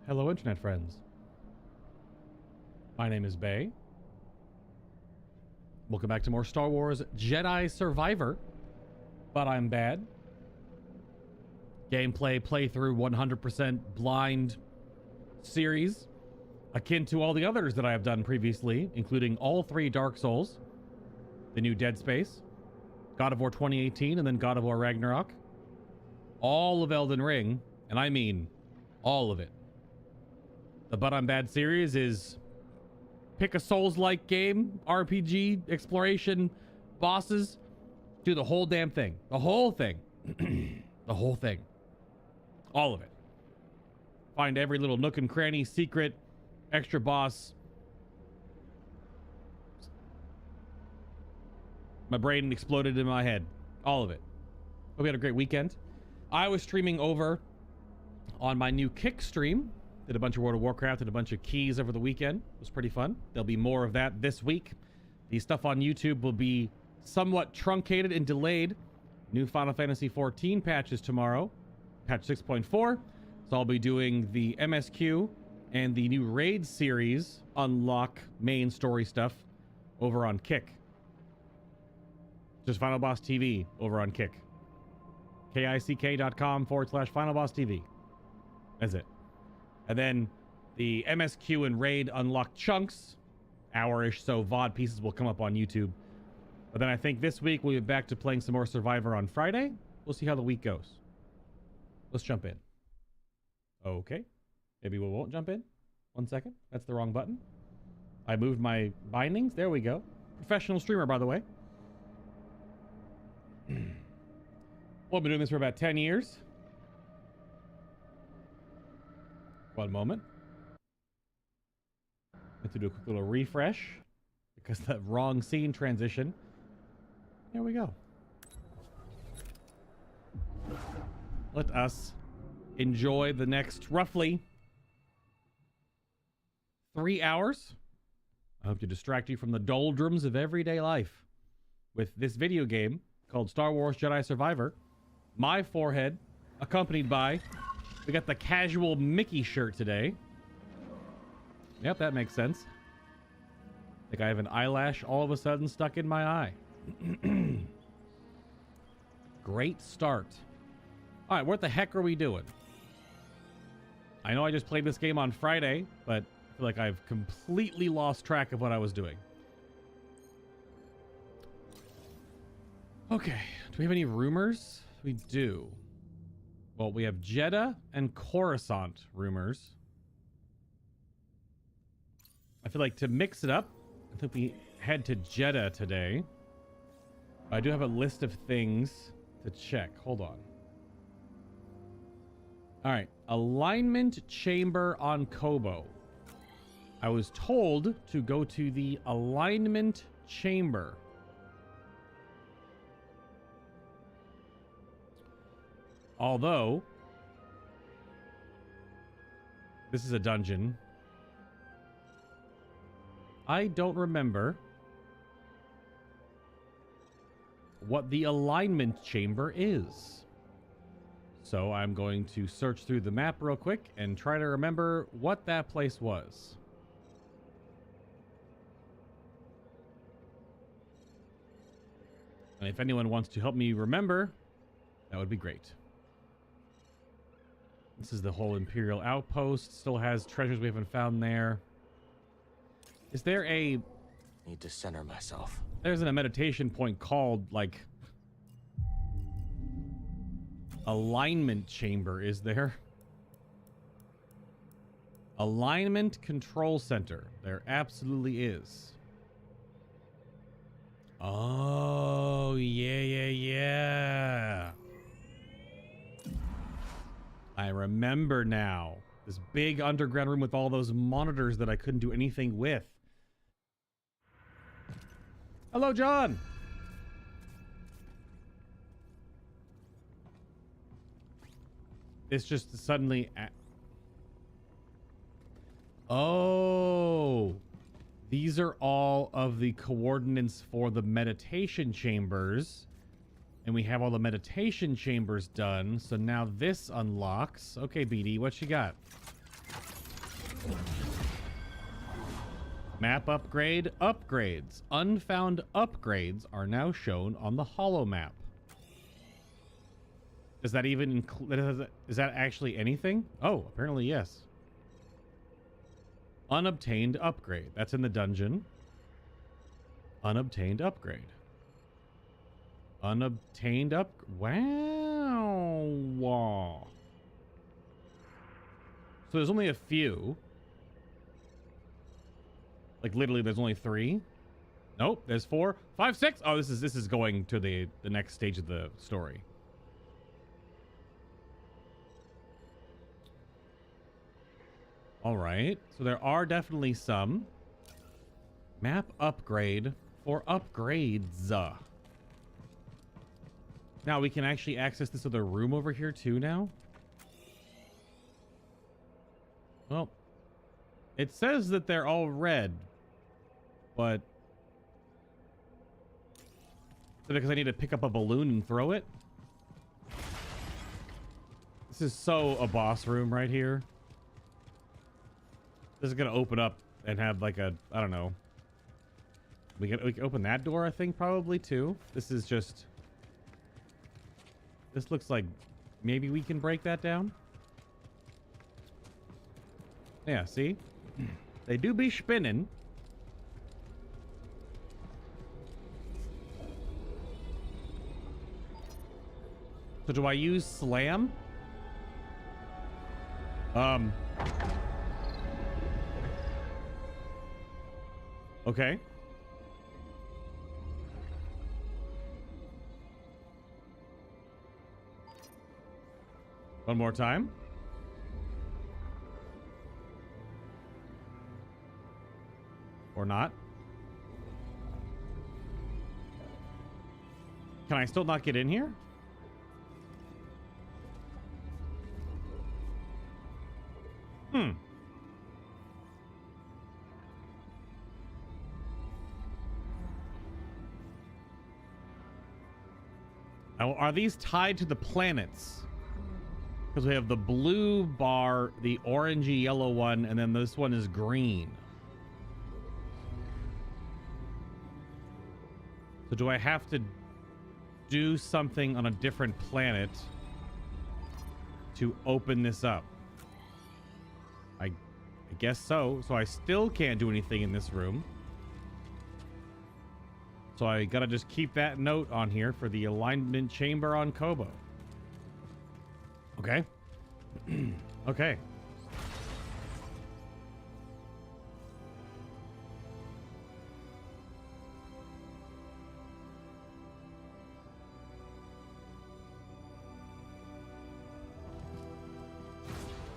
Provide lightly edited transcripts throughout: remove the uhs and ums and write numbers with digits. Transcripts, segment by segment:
Hello, internet friends. My name is Bay. Welcome back to more Star Wars Jedi Survivor, but I'm bad. Gameplay playthrough 100% blind series, akin to all the others that I have done previously, including all 3 Dark Souls, the new Dead Space, God of War 2018, and then God of War Ragnarok. All of Elden Ring, and I mean all of it. The butImBad series is pick a Souls-like game, RPG, exploration, bosses, do the whole damn thing. The whole thing. The whole thing. All of it. Find every little nook and cranny, secret, extra boss. My brain exploded in my head. All of it. Hope you had a great weekend. I was streaming over on my new Kick stream. Did a bunch of World of Warcraft and a bunch of keys over the weekend. It was pretty fun. There'll be more of that this week. The stuff on YouTube will be somewhat truncated and delayed. New Final Fantasy 14 patches tomorrow. Patch 6.4. So I'll be doing the MSQ and the new Raid series unlock main story stuff over on Kick. Just FinalBossTV over on Kick. kick.com/FinalBossTV. That's it. And then the MSQ and Raid unlocked chunks, hour-ish so VOD pieces will come up on YouTube. But then I think this week we'll be back to playing some more Survivor on Friday. We'll see how the week goes. Let's jump in. Okay. Maybe we won't jump in. 1 second. That's the wrong button. I moved my bindings. There we go. Professional streamer, by the way. Well, I've been doing this for about 10 years. 1 moment. I have to do a quick little refresh because that wrong scene transition. There we go. Let us enjoy the next roughly 3 hours. I hope to distract you from the doldrums of everyday life with this video game called Star Wars Jedi Survivor. My forehead, accompanied by... We got the casual Mickey shirt today. Yep, that makes sense. I think I have an eyelash all of a sudden stuck in my eye. Great start. All right, what the heck are we doing? I know I just played this game on Friday, but I feel like I've completely lost track of what I was doing. Okay, do we have any rumors? We do. Well, we have Jeddah and Coruscant rumors. I feel like to mix it up, I think we head to Jeddah today. I do have a list of things to check. Hold on. All right. Alignment chamber on Kobo. I was told to go to the alignment chamber. Although, this is a dungeon. I don't remember what the alignment chamber is. So I'm going to search through the map real quick and try to remember what that place was. And if anyone wants to help me remember, that would be great. This is the whole Imperial outpost. Still has treasures we haven't found there. Is there a... Need to center myself. There's a meditation point called, like... Alignment chamber, is there? Alignment control center. There absolutely is. Oh, yeah. I remember now. This big underground room with all those monitors that I couldn't do anything with. Hello, John. It's just suddenly... Oh. These are all of the coordinates for the meditation chambers. And we have all the meditation chambers done. So now this unlocks. Okay, BD, what you got? Map upgrade upgrades. Unfound upgrades are now shown on the holo map. Does that even include, is that actually anything? Oh, apparently yes. Unobtained upgrade. That's in the dungeon. Unobtained upgrade. Unobtained up. Wow. So there's only a few. Like literally there's only 3. Nope, there's 4, 5, 6. Oh, this is going to the next stage of the story. All right. So there are definitely some. Map upgrade for upgrades. Now we can actually access this other room over here too now. Well, it says that they're all red, but is it because I need to pick up a balloon and throw it? This is so a boss room right here. This is gonna open up and have like a, I don't know. We can open that door, I think, probably too. This is just. This looks like maybe we can break that down. Yeah, see? They do be spinning. So do I use slam? Okay. One more time. Or not. Can I still not get in here? Now, are these tied to the planets? Because we have the blue bar, the orangey yellow one, and then this one is green. So do I have to do something on a different planet to open this up? I guess so. So I still can't do anything in this room. So I gotta just keep that note on here for the alignment chamber on Kobo. Okay. Okay.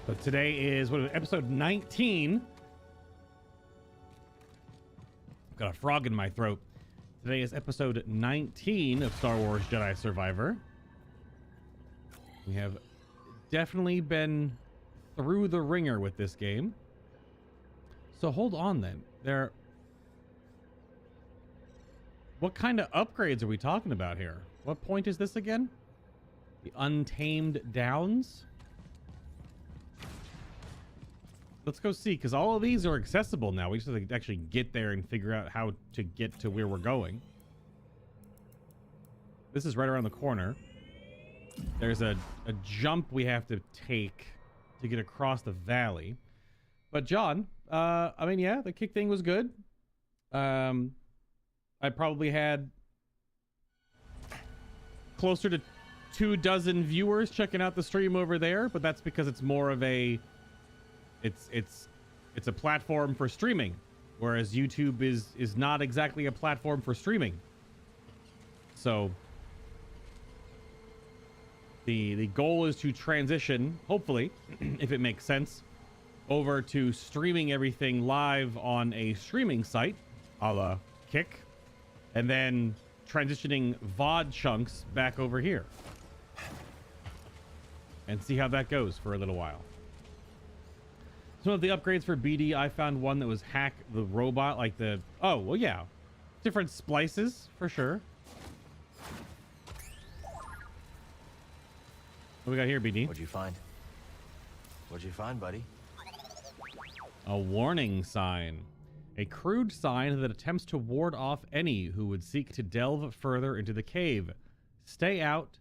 So today is what, episode 19. Got a frog in my throat. Today is episode 19 of Star Wars Jedi Survivor. We have definitely been through the ringer with this game. So hold on then. What kind of upgrades are we talking about here? What point is this again? The Untamed Downs? Let's go see, because all of these are accessible now. We just have to actually get there and figure out how to get to where we're going. This is right around the corner. There's a jump we have to take to get across the valley. But John, I mean, yeah, the kick thing was good. I probably had closer to 24 viewers checking out the stream over there, but that's because it's more of a it's a platform for streaming, whereas YouTube is not exactly a platform for streaming. So the goal is to transition, hopefully, if it makes sense, over to streaming everything live on a streaming site, a la Kick, and then transitioning VOD chunks back over here and see how that goes for a little while. Some of the upgrades for BD, I found one that was hack the robot, like the, oh, well, yeah, different splices for sure. What we got here, BD? What'd you find? What'd you find, buddy? A warning sign. A crude sign that attempts to ward off any who would seek to delve further into the cave. Stay out.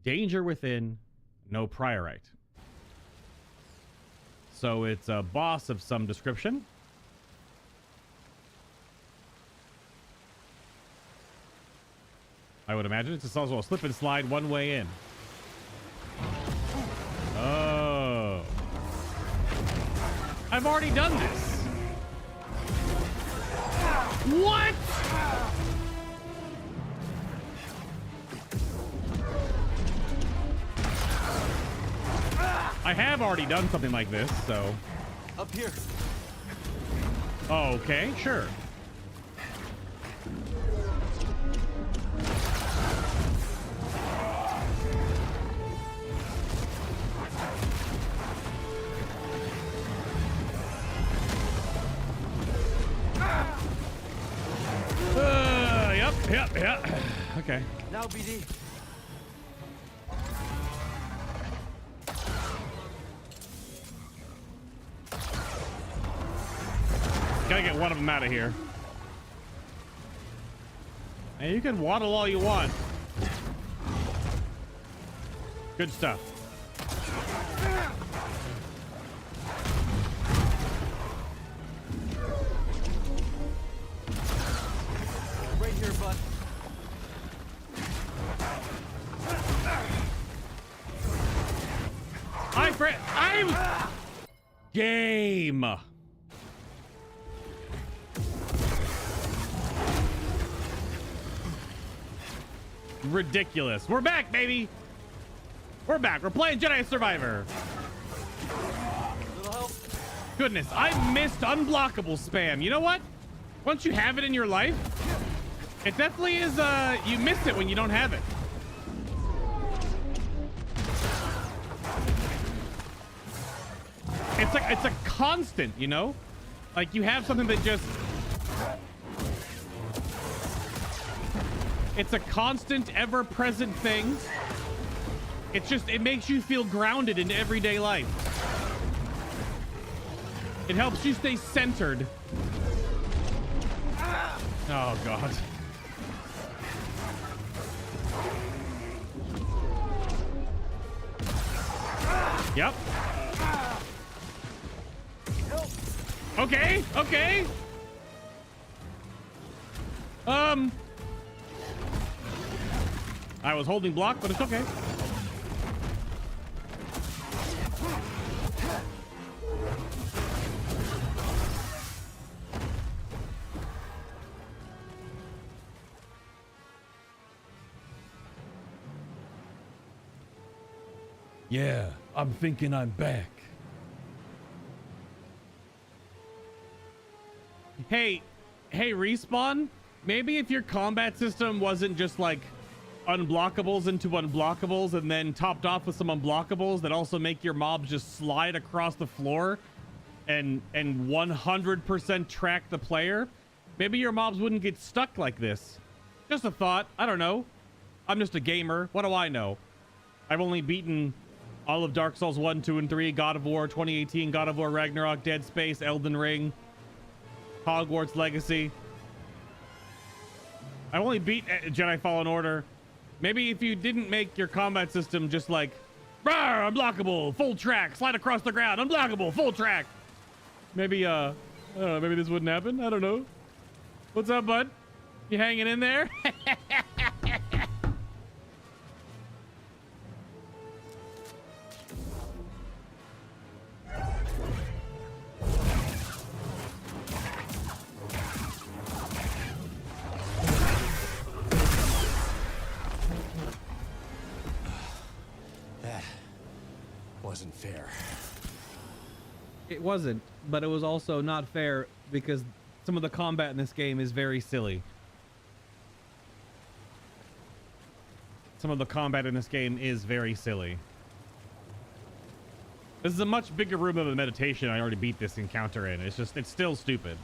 Danger within. No priorite. So it's a boss of some description. I would imagine it's also a slip and slide one way in. Oh. I've already done this. What? I have already done something like this, so. Up here. Oh, okay, sure. Yep. Okay. Now, BD. Gotta get one of them out of here. And you can waddle all you want. Good stuff. Right here, bud. I'm game. Ridiculous. We're back, baby. We're back. We're playing Jedi Survivor. Little help. Goodness, I missed unblockable spam. You know what? Once you have it in your life, it definitely is, you miss it when you don't have it. It's a constant, you know? Like you have something that just... It's a constant, ever-present thing. It's just, it makes you feel grounded in everyday life. It helps you stay centered. Oh, God. Yep. Okay, okay. I was holding block, but it's okay. Yeah, I'm thinking I'm back. Hey, Respawn, maybe if your combat system wasn't just like unblockables into unblockables and then topped off with some unblockables that also make your mobs just slide across the floor and 100% track the player, maybe your mobs wouldn't get stuck like this. Just a thought. I don't know. I'm just a gamer. What do I know? I've only beaten all of Dark Souls 1, 2, and 3, God of War 2018, God of War Ragnarok, Dead Space, Elden Ring, Hogwarts Legacy. I only beat Jedi Fallen Order. Maybe if you didn't make your combat system just like, rawr, unblockable, full track, slide across the ground, unblockable, full track. Maybe, I don't know, maybe this wouldn't happen. I don't know. What's up, bud? You hanging in there? Wasn't fair. It wasn't, but it was also not fair because some of the combat in this game is very silly. Some of the combat in this game is very silly. This is a much bigger room of a meditation I already beat this encounter in. It's just, it's still stupid.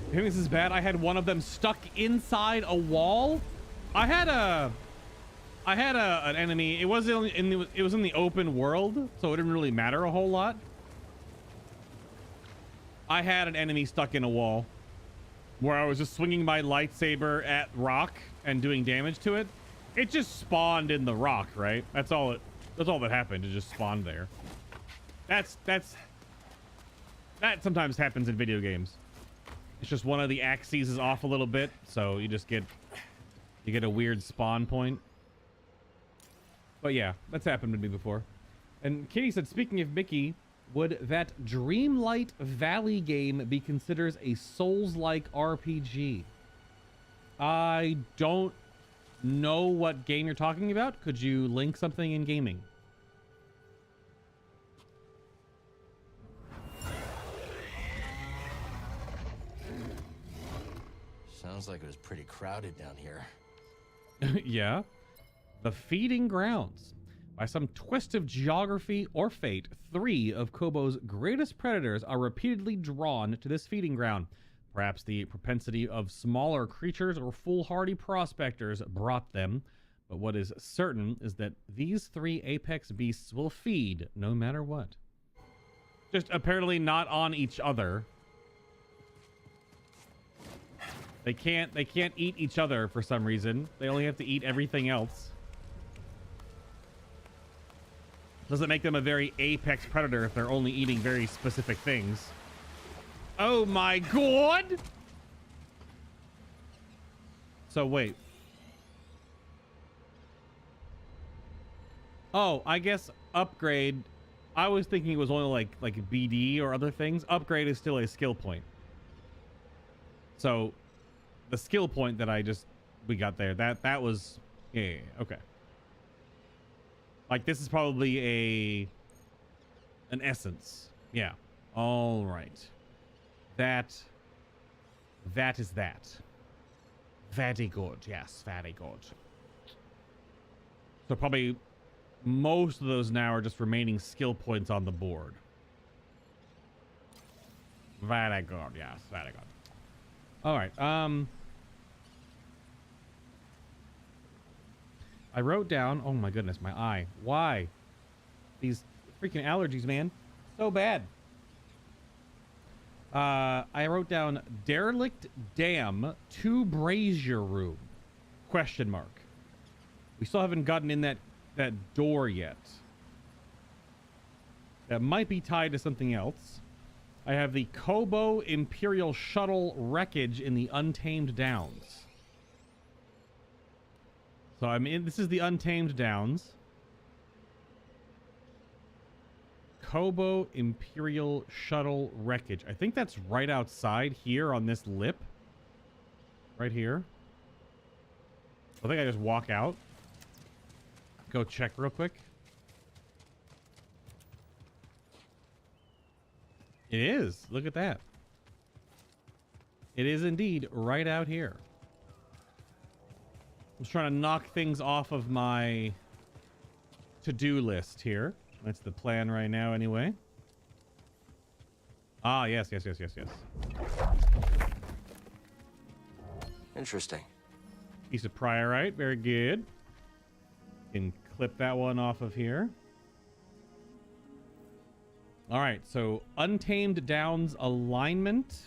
I think this is bad. I had one of them stuck inside a wall. I had a I had an enemy. It was in the open world, so it didn't really matter a whole lot. I had an enemy stuck in a wall where I was just swinging my lightsaber at rock and doing damage to it. It just spawned in the rock, right? That's all that happened. It just spawned there. That sometimes happens in video games. It's just one of the axes is off a little bit, so you get a weird spawn point. But yeah, that's happened to me before. And Kitty said, speaking of Mickey, would that Dreamlight Valley game be considered a Souls-like RPG? I don't know what game you're talking about. Could you link something in gaming? Sounds like it was pretty crowded down here. Yeah. The Feeding Grounds. By some twist of geography or fate, 3 of Kobo's greatest predators are repeatedly drawn to this feeding ground. Perhaps the propensity of smaller creatures or foolhardy prospectors brought them, but what is certain is that these 3 apex beasts will feed no matter what. Just apparently not on each other. They can't eat each other for some reason. They only have to eat everything else. Doesn't make them a very apex predator if they're only eating very specific things. Oh my god! So wait. Oh, I guess upgrade. I was thinking it was only like BD or other things. Upgrade is still a skill point. So the skill point that we got there, that was yeah, okay. Like this is probably an essence. Yeah. All right. That is that. Very good. Yes, very good. So probably most of those now are just remaining skill points on the board. Very good. Yes, very good. All right. I wrote down, oh my goodness, my eye. Why? These freaking allergies, man. So bad. I wrote down derelict dam to brazier room. Question mark. We still haven't gotten in that door yet. That might be tied to something else. I have the Kobo Imperial Shuttle wreckage in the Untamed Downs. So this is the Untamed Downs. Kobo Imperial Shuttle wreckage. I think that's right outside here on this lip. Right here. I think I just walk out. Go check real quick. It is. Look at that. It is indeed right out here. I was trying to knock things off of my to-do list here. That's the plan right now anyway. Ah, yes. Interesting. Piece of priorite. Very good. Can clip that one off of here. All right, so Untamed Downs alignment.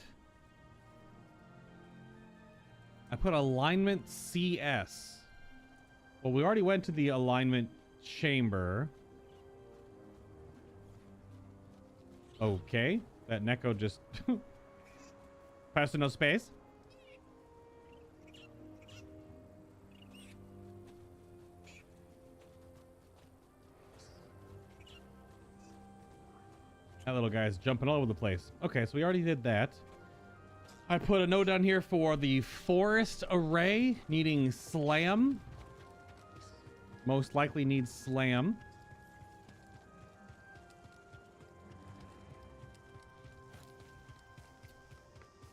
I put alignment CS. Well, we already went to the alignment chamber. Okay, that Neko just passed no space. That little guy's jumping all over the place. Okay, so we already did that. I put a note down here for the forest array needing slam. Most likely needs slam.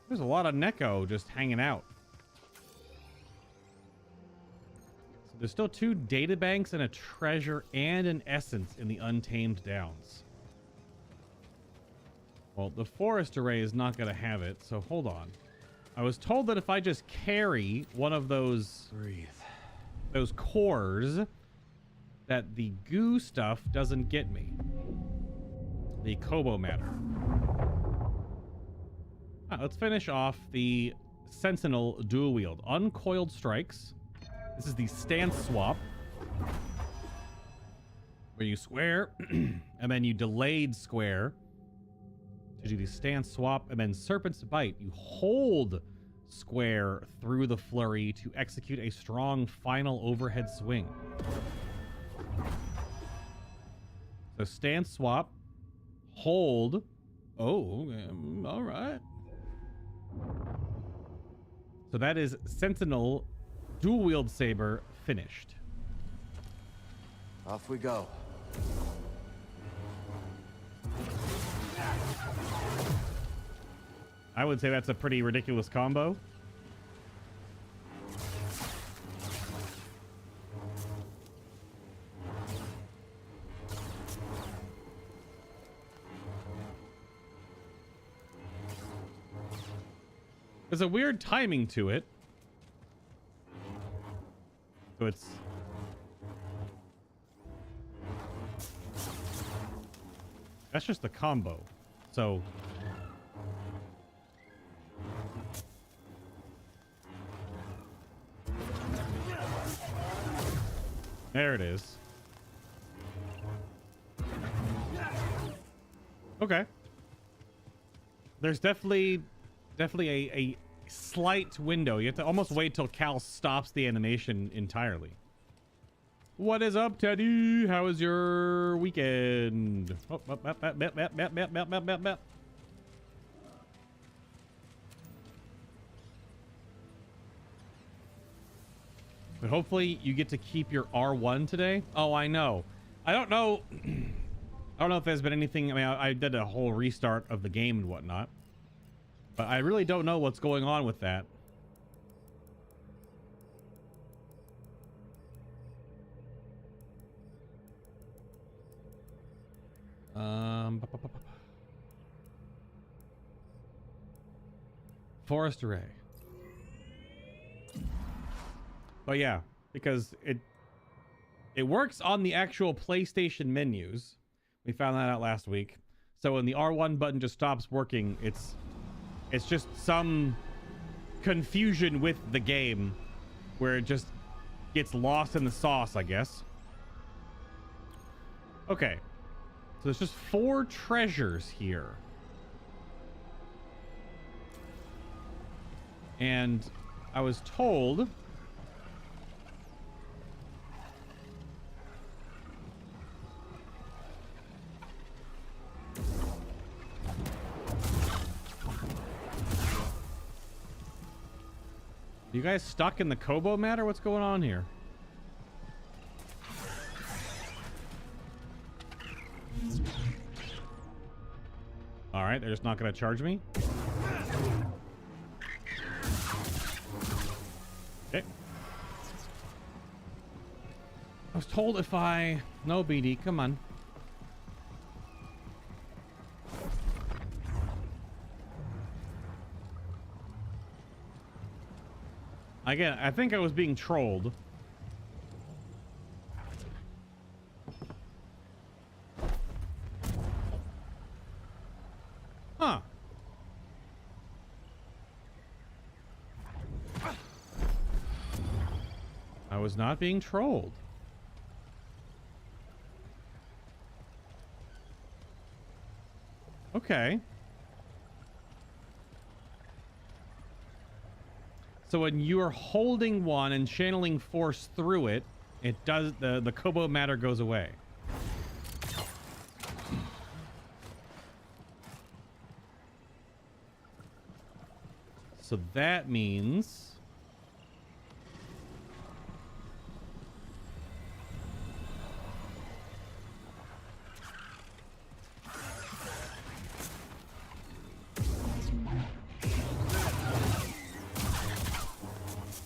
There's a lot of Neko just hanging out. So there's still 2 databanks and a treasure and an essence in the Untamed Downs. Well, the forest array is not going to have it, so hold on. I was told that if I just carry one of those... Breathe. those cores that the goo stuff doesn't get me. The Kobo matter. Let's finish off the Sentinel dual wield. Uncoiled strikes. This is the stance swap, where you square and then you delayed square to do the stance swap, and then Serpent's Bite. You hold square through the flurry to execute a strong final overhead swing. So stance swap, hold. Oh, all right. So that is Sentinel dual wield saber finished. Off we go. I would say that's a pretty ridiculous combo. There's a weird timing to it. So it's... That's just the combo. So... There it is. Okay. There's definitely a slight window. You have to almost wait till Cal stops the animation entirely. What is up, Teddy? How was your weekend? Oh, But hopefully you get to keep your R1 today. Oh, I know. I don't know. I don't know if there's been anything. I mean, I did a whole restart of the game and whatnot, but I really don't know what's going on with that. Forest array. But yeah, because it works on the actual PlayStation menus. We found that out last week. So when the R1 button just stops working, it's just some confusion with the game where it just gets lost in the sauce, I guess. Okay. So there's just 4 treasures here. And I was told... You guys stuck in the Kobo matter? What's going on here? All right, they're just not going to charge me. Okay. I was told if I... No, BD, come on. Again, I think I was being trolled. Huh. I was not being trolled. Okay. So when you are holding one and channeling force through it, it does the Kobo matter goes away. So that means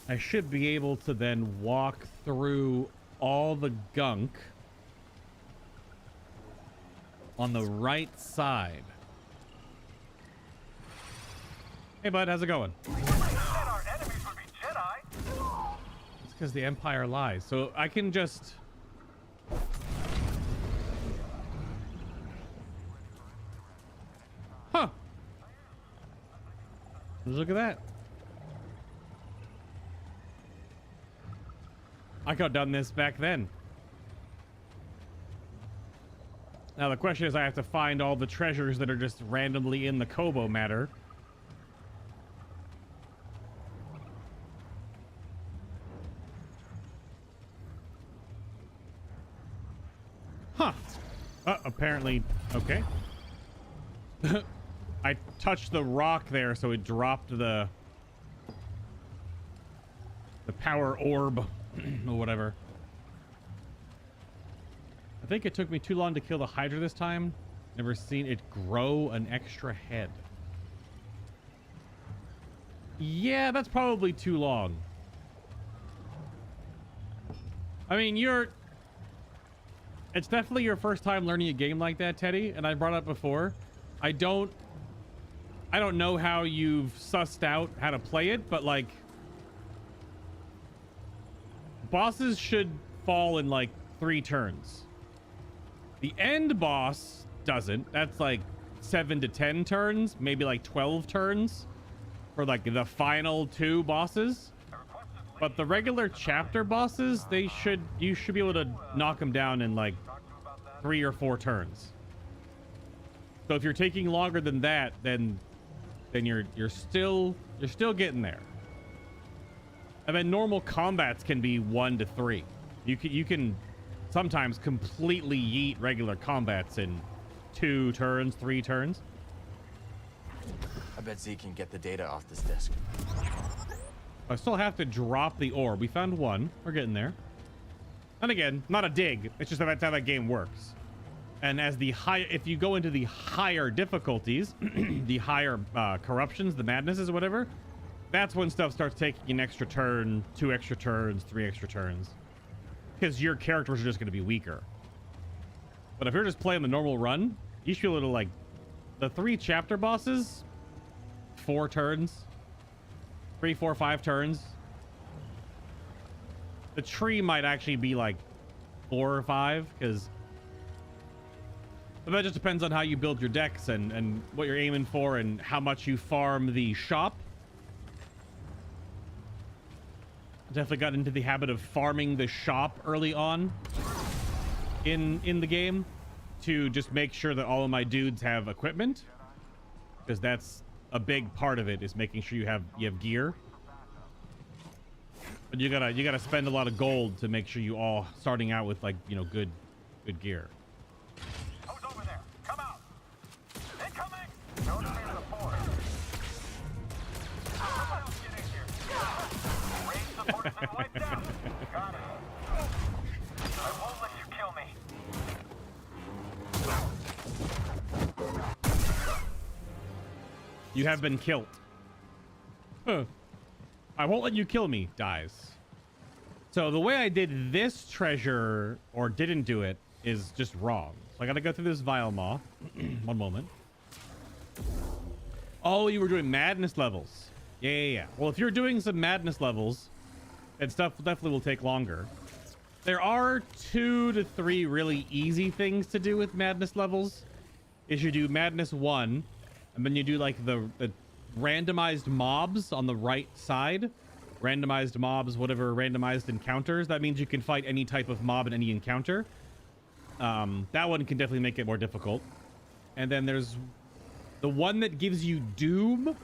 I should be able to then walk through all the gunk on the right side. Hey, bud, how's it going? Our enemies would be Jedi. It's is the Empire lies? So I can just... Huh. Look at that. I could have done this back then. Now the question is, I have to find all the treasures that are just randomly in the Kobo matter. Huh. Apparently, okay. I touched the rock there, so it dropped the power orb or whatever. I think it took me too long to kill the Hydra this time. Never seen it grow an extra head. Yeah, that's probably too long. I mean, it's definitely your first time learning a game like that, Teddy, and I brought up before. I don't know how you've sussed out how to play it, but like bosses should fall in like 3 turns. The end boss doesn't. That's like 7 to 10 turns, maybe like 12 turns for like the final 2 bosses. But the regular chapter bosses, you should be able to knock them down in like 3 or 4 turns. So if you're taking longer than that, then you're still getting there. And then normal combats can be 1 to 3. You can sometimes completely yeet regular combats in 2 turns, 3 turns. I bet Z can get the data off this disk. I still have to drop the orb. We found 1. We're getting there. And again, not a dig. It's just that's how that game works. And as if you go into the higher difficulties, the higher corruptions, the madnesses or whatever, that's when stuff starts taking an extra turn, 2 extra turns, 3 extra turns. Because your characters are just going to be weaker. But if you're just playing the normal run, you should be able to, like, the 3 chapter bosses, 4 turns, 3, 4, 5 turns. The tree might actually be like 4 or 5, because that just depends on how you build your decks and what you're aiming for and how much you farm the shop. Definitely got into the habit of farming the shop early on in the game to just make sure that all of my dudes have equipment, because that's a big part of it, is making sure you have gear. But you gotta spend a lot of gold to make sure you all starting out with, like, you know, good gear. Who's over there? Come out! Incoming! Don't stay to the floor. Someone else get in here. Range supporters and light down. Got it. I won't let you kill me. You have been killed. Huh. I won't let you kill me, dies. So the way I did this treasure, or didn't do it, is just wrong. So I gotta go through this Vile Maw. One moment. Oh, you were doing madness levels. Yeah. Well, if you're doing some madness levels, then stuff definitely will take longer. There are 2 to 3 really easy things to do with madness levels. Is you do madness 1, and then you do like the randomized mobs on the right side. Randomized mobs, whatever, randomized encounters. That means you can fight any type of mob in any encounter. That one can definitely make it more difficult. And then there's the one that gives you doom.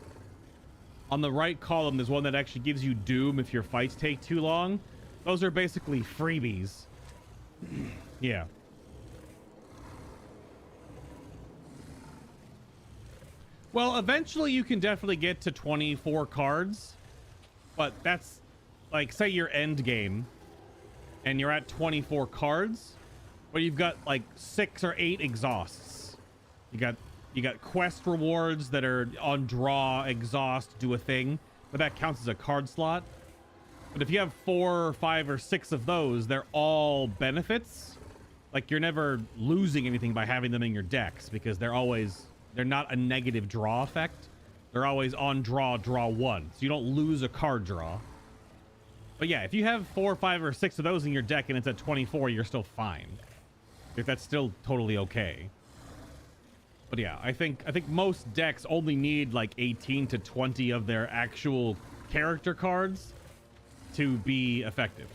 On the right column, there's one that actually gives you doom if your fights take too long. Those are basically freebies. Yeah. Well, eventually you can definitely get to 24 cards, but that's like, say your end game and you're at 24 cards, but you've got like 6 or 8 exhausts. You got quest rewards that are on draw, exhaust, do a thing, but that counts as a card slot. But if you have 4 or 5 or 6 of those, they're all benefits. Like, you're never losing anything by having them in your decks, because they're not a negative draw effect. They're always on draw 1. So you don't lose a card draw. But yeah, if you have 4, 5, or 6 of those in your deck and it's at 24, you're still fine. If that's still totally okay. But yeah, I think most decks only need like 18 to 20 of their actual character cards to be effective.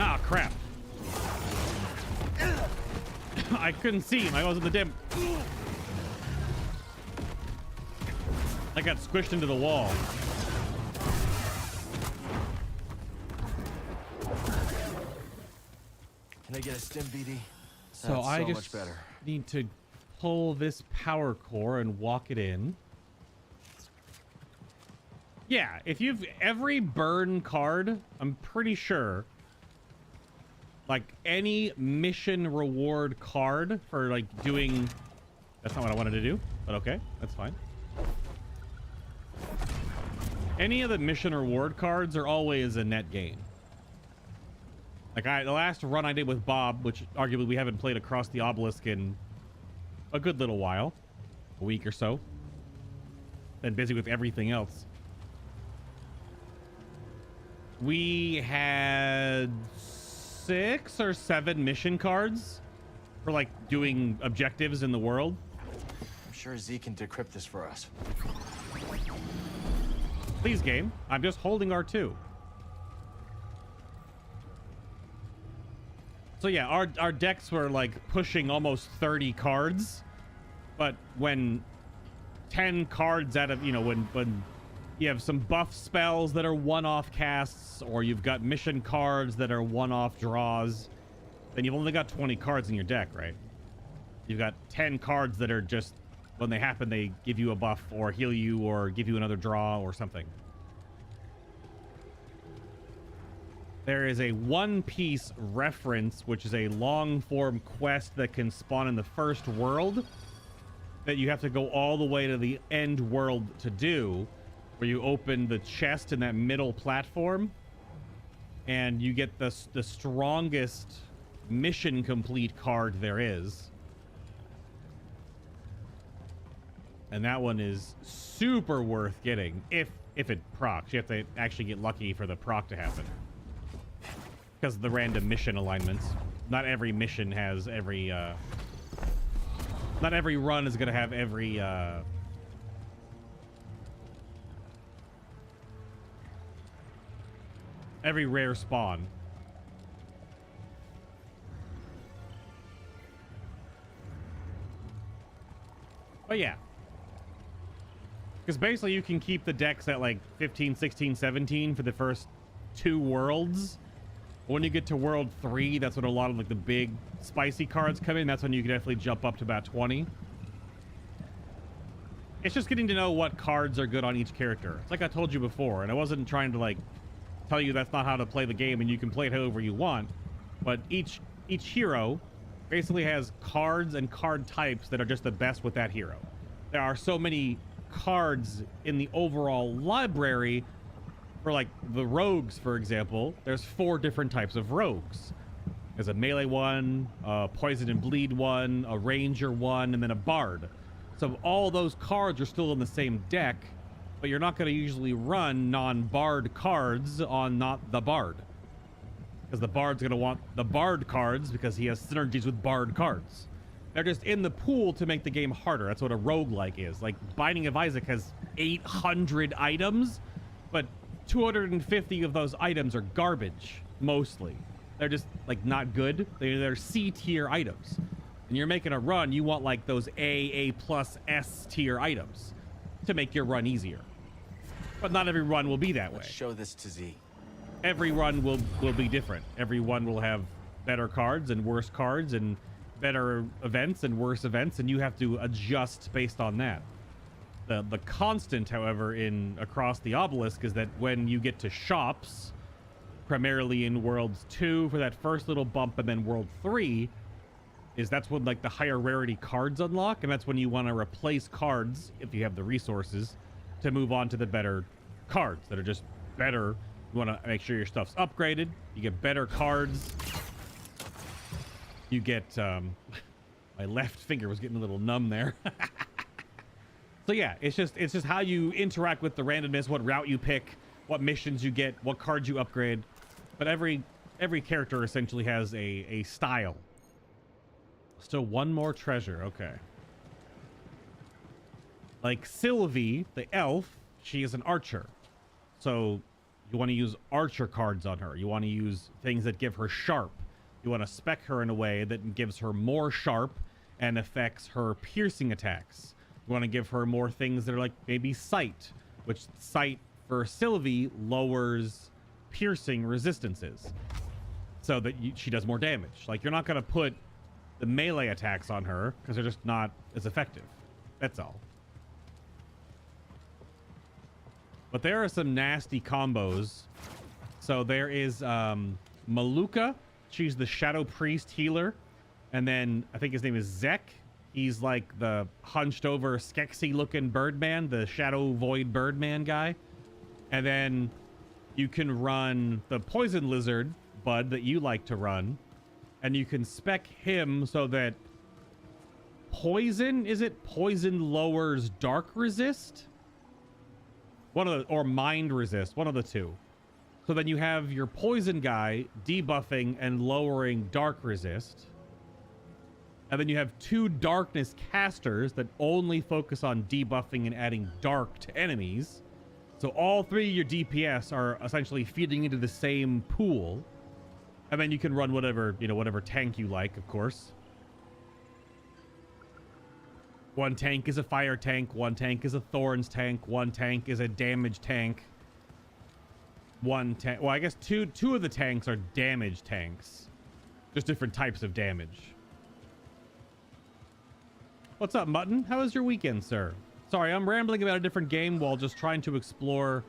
Ah, crap. I couldn't see him. I was in the dim. I got squished into the wall. Can I get a stim, BD? So That's I so just much better. need to pull this power core and walk it in. Yeah, if you've every burn card, I'm pretty sure, like any mission reward card for like doing, that's not what I wanted to do, but okay, that's fine. Any of the mission reward cards are always a net gain. Like the last run I did with Bob, which arguably we haven't played across the obelisk in a good little while, a week or so. Been busy with everything else. We had 6 or 7 mission cards for like doing objectives in the world. I'm sure Z can decrypt this for us. Please, game. I'm just holding R2. So yeah, our decks were like pushing almost 30 cards, but when 10 cards out of, you know, when you have some buff spells that are one-off casts, or you've got mission cards that are one-off draws, then you've only got 20 cards in your deck, right? You've got 10 cards that are just, when they happen, they give you a buff or heal you or give you another draw or something. There is a One Piece reference, which is a long-form quest that can spawn in the first world that you have to go all the way to the end world to do, where you open the chest in that middle platform and you get the strongest mission complete card there is. And that one is super worth getting if it procs. You have to actually get lucky for the proc to happen. Because of the random mission alignments. Not every mission has every, not every run is going to have every, every rare spawn. But yeah. Because basically you can keep the decks at like 15, 16, 17 for the first 2 worlds. When you get to World 3, that's when a lot of like the big spicy cards come in. That's when you can definitely jump up to about 20. It's just getting to know what cards are good on each character. It's like I told you before, and I wasn't trying to like tell you that's not how to play the game and you can play it however you want. But each hero basically has cards and card types that are just the best with that hero. There are so many cards in the overall library. For like the rogues, for example, there's 4 different types of rogues. There's a melee one, a poison and bleed one, a ranger one, and then a bard. So all those cards are still in the same deck, but you're not going to usually run non-bard cards on not the bard. Because the bard's going to want the bard cards because he has synergies with bard cards. They're just in the pool to make the game harder. That's what a roguelike is. Like Binding of Isaac has 800 items, but 250 of those items are garbage, mostly. They're just like not good. They're C tier items. And you're making a run, you want like those A plus S tier items to make your run easier. But not every run will be that way. Let's show this to Z. Every run will be different. Every one will have better cards and worse cards and better events and worse events, and you have to adjust based on that. The constant, however, in Across the Obelisk is that when you get to shops, primarily in Worlds 2 for that first little bump and then World 3, is that's when like the higher rarity cards unlock, and that's when you want to replace cards, if you have the resources, to move on to the better cards that are just better You want to make sure your stuff's upgraded. You get better cards. You get my left finger was getting a little numb there. So yeah, it's just how you interact with the randomness, what route you pick, what missions you get, what cards you upgrade. But every character essentially has a style. Still one more treasure. Okay. Like Sylvie, the elf, she is an archer. So you want to use archer cards on her. You want to use things that give her sharp. You want to spec her in a way that gives her more sharp and affects her piercing attacks. You want to give her more things that are like maybe sight, which sight for Sylvie lowers piercing resistances so that she does more damage. Like, you're not going to put the melee attacks on her because they're just not as effective. That's all. But there are some nasty combos. So there is Maluka. She's the Shadow Priest healer. And then I think his name is Zek. He's like the hunched over Skeksis looking Birdman, the Shadow Void Birdman guy. And then you can run the Poison Lizard, Bud, that you like to run. And you can spec him so that poison, is it? Poison lowers dark resist? Or mind resist, one of the two. So then you have your poison guy debuffing and lowering dark resist. And then you have two darkness casters that only focus on debuffing and adding dark to enemies. So all three of your DPS are essentially feeding into the same pool. And then you can run whatever tank you like, of course. One tank is a fire tank, one tank is a thorns tank, one tank is a damage tank. Well, I guess two of the tanks are damage tanks. Just different types of damage. What's up, Mutton? How was your weekend, sir? Sorry, I'm rambling about a different game while just trying to explore.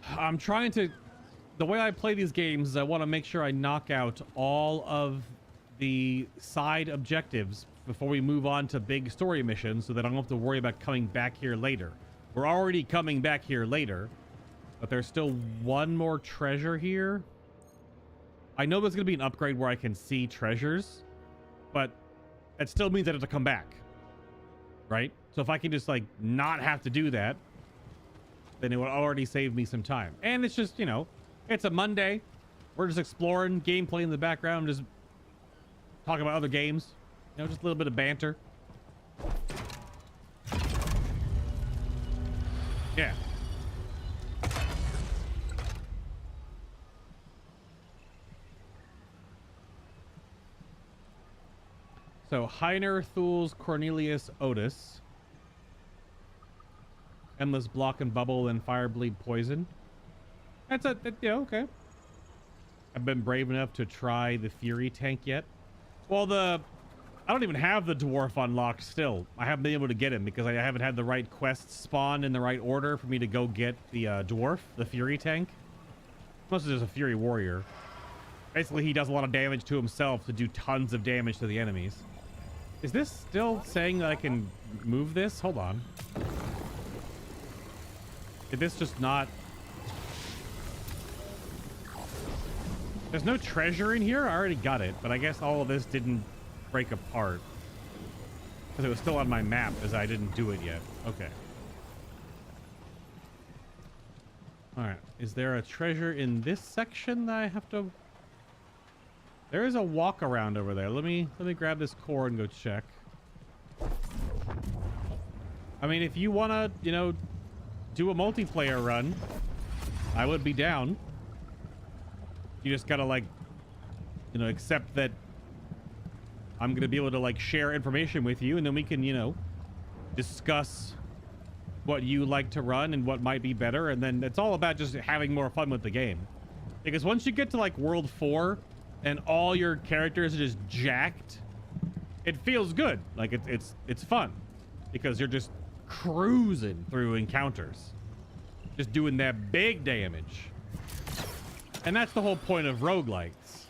The way I play these games is I want to make sure I knock out all of the side objectives before we move on to big story missions so that I don't have to worry about coming back here later. We're already coming back here later, but there's still one more treasure here. I know there's going to be an upgrade where I can see treasures, but it still means I have to come back, right? So if I can just like not have to do that, then it would already save me some time. And it's just, it's a Monday. We're just exploring, gameplay in the background, just talking about other games. Just a little bit of banter. Yeah. So, Heiner, Thules, Cornelius, Otis. Endless Block and Bubble, and Firebleed Poison. Okay. I've been brave enough to try the Fury tank yet. Well, I don't even have the dwarf unlocked still. I haven't been able to get him because I haven't had the right quests spawn in the right order for me to go get the dwarf, the Fury tank. Unless it's just a Fury warrior. Basically, he does a lot of damage to himself to do tons of damage to the enemies. Is this still saying that I can move this? Hold on. Did this just not... There's no treasure in here? I already got it, but I guess all of this didn't break apart. Because it was still on my map as I didn't do it yet. Okay. Alright. Is there a treasure in this section that I have to... There is a walk around over there. Let me grab this core and go check. I mean, if you want to, do a multiplayer run, I would be down. You just gotta accept that I'm gonna be able to share information with you, and then we can, discuss what you like to run and what might be better, and then it's all about just having more fun with the game. Because once you get to World 4 and all your characters are just jacked, it feels good. It's fun because you're just cruising through encounters, just doing that big damage. And that's the whole point of roguelikes.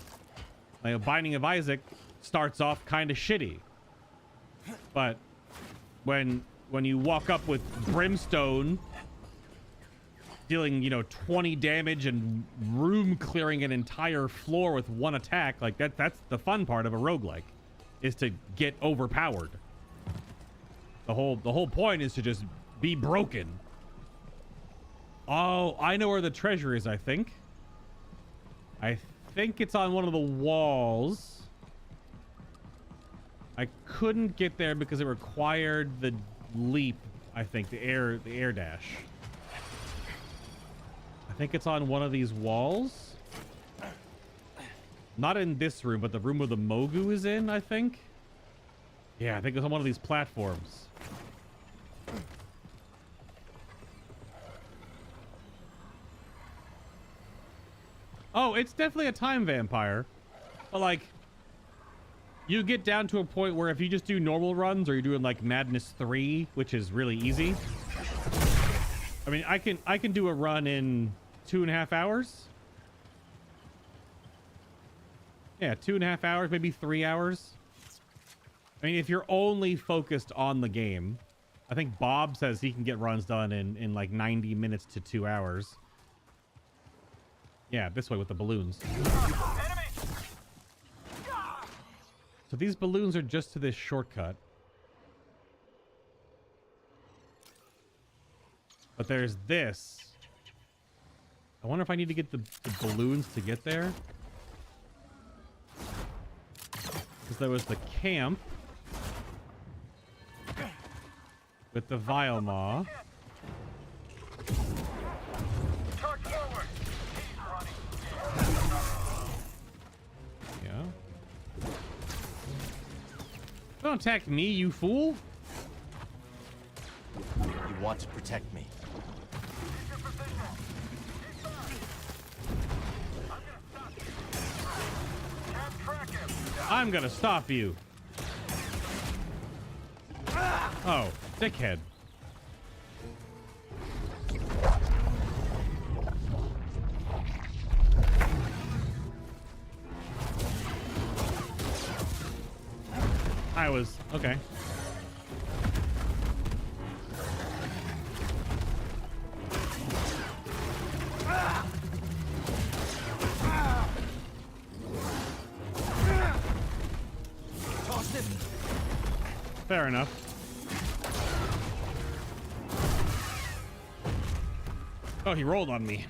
Binding of Isaac starts off kind of shitty, but when you walk up with brimstone dealing, you know, 20 damage and room clearing an entire floor with one attack. Like that's the fun part of a roguelike, is to get overpowered. The whole point is to just be broken. Oh, I know where the treasure is, I think. I think it's on one of the walls. I couldn't get there because it required the leap, I think, the air dash. I think it's on one of these walls. Not in this room, but the room where the Mogu is in, I think. Yeah, I think it's on one of these platforms. Oh, it's definitely a time vampire. But like, you get down to a point where if you just do normal runs, or you're doing like Madness 3, which is really easy. I mean, I can do a run in 2.5 hours. Yeah, 2.5 hours, maybe 3 hours. I mean, if you're only focused on the game. I think Bob says he can get runs done in like 90 minutes to 2 hours. Yeah, this way with the balloons. So these balloons are just to this shortcut. But there's this. I wonder if I need to get the balloons to get there. Because there was the camp with the Vilemaw. Yeah. Don't attack me, you fool. You want to protect me. I'm gonna stop you. Oh, dickhead. I was okay. Fair enough. Oh, he rolled on me.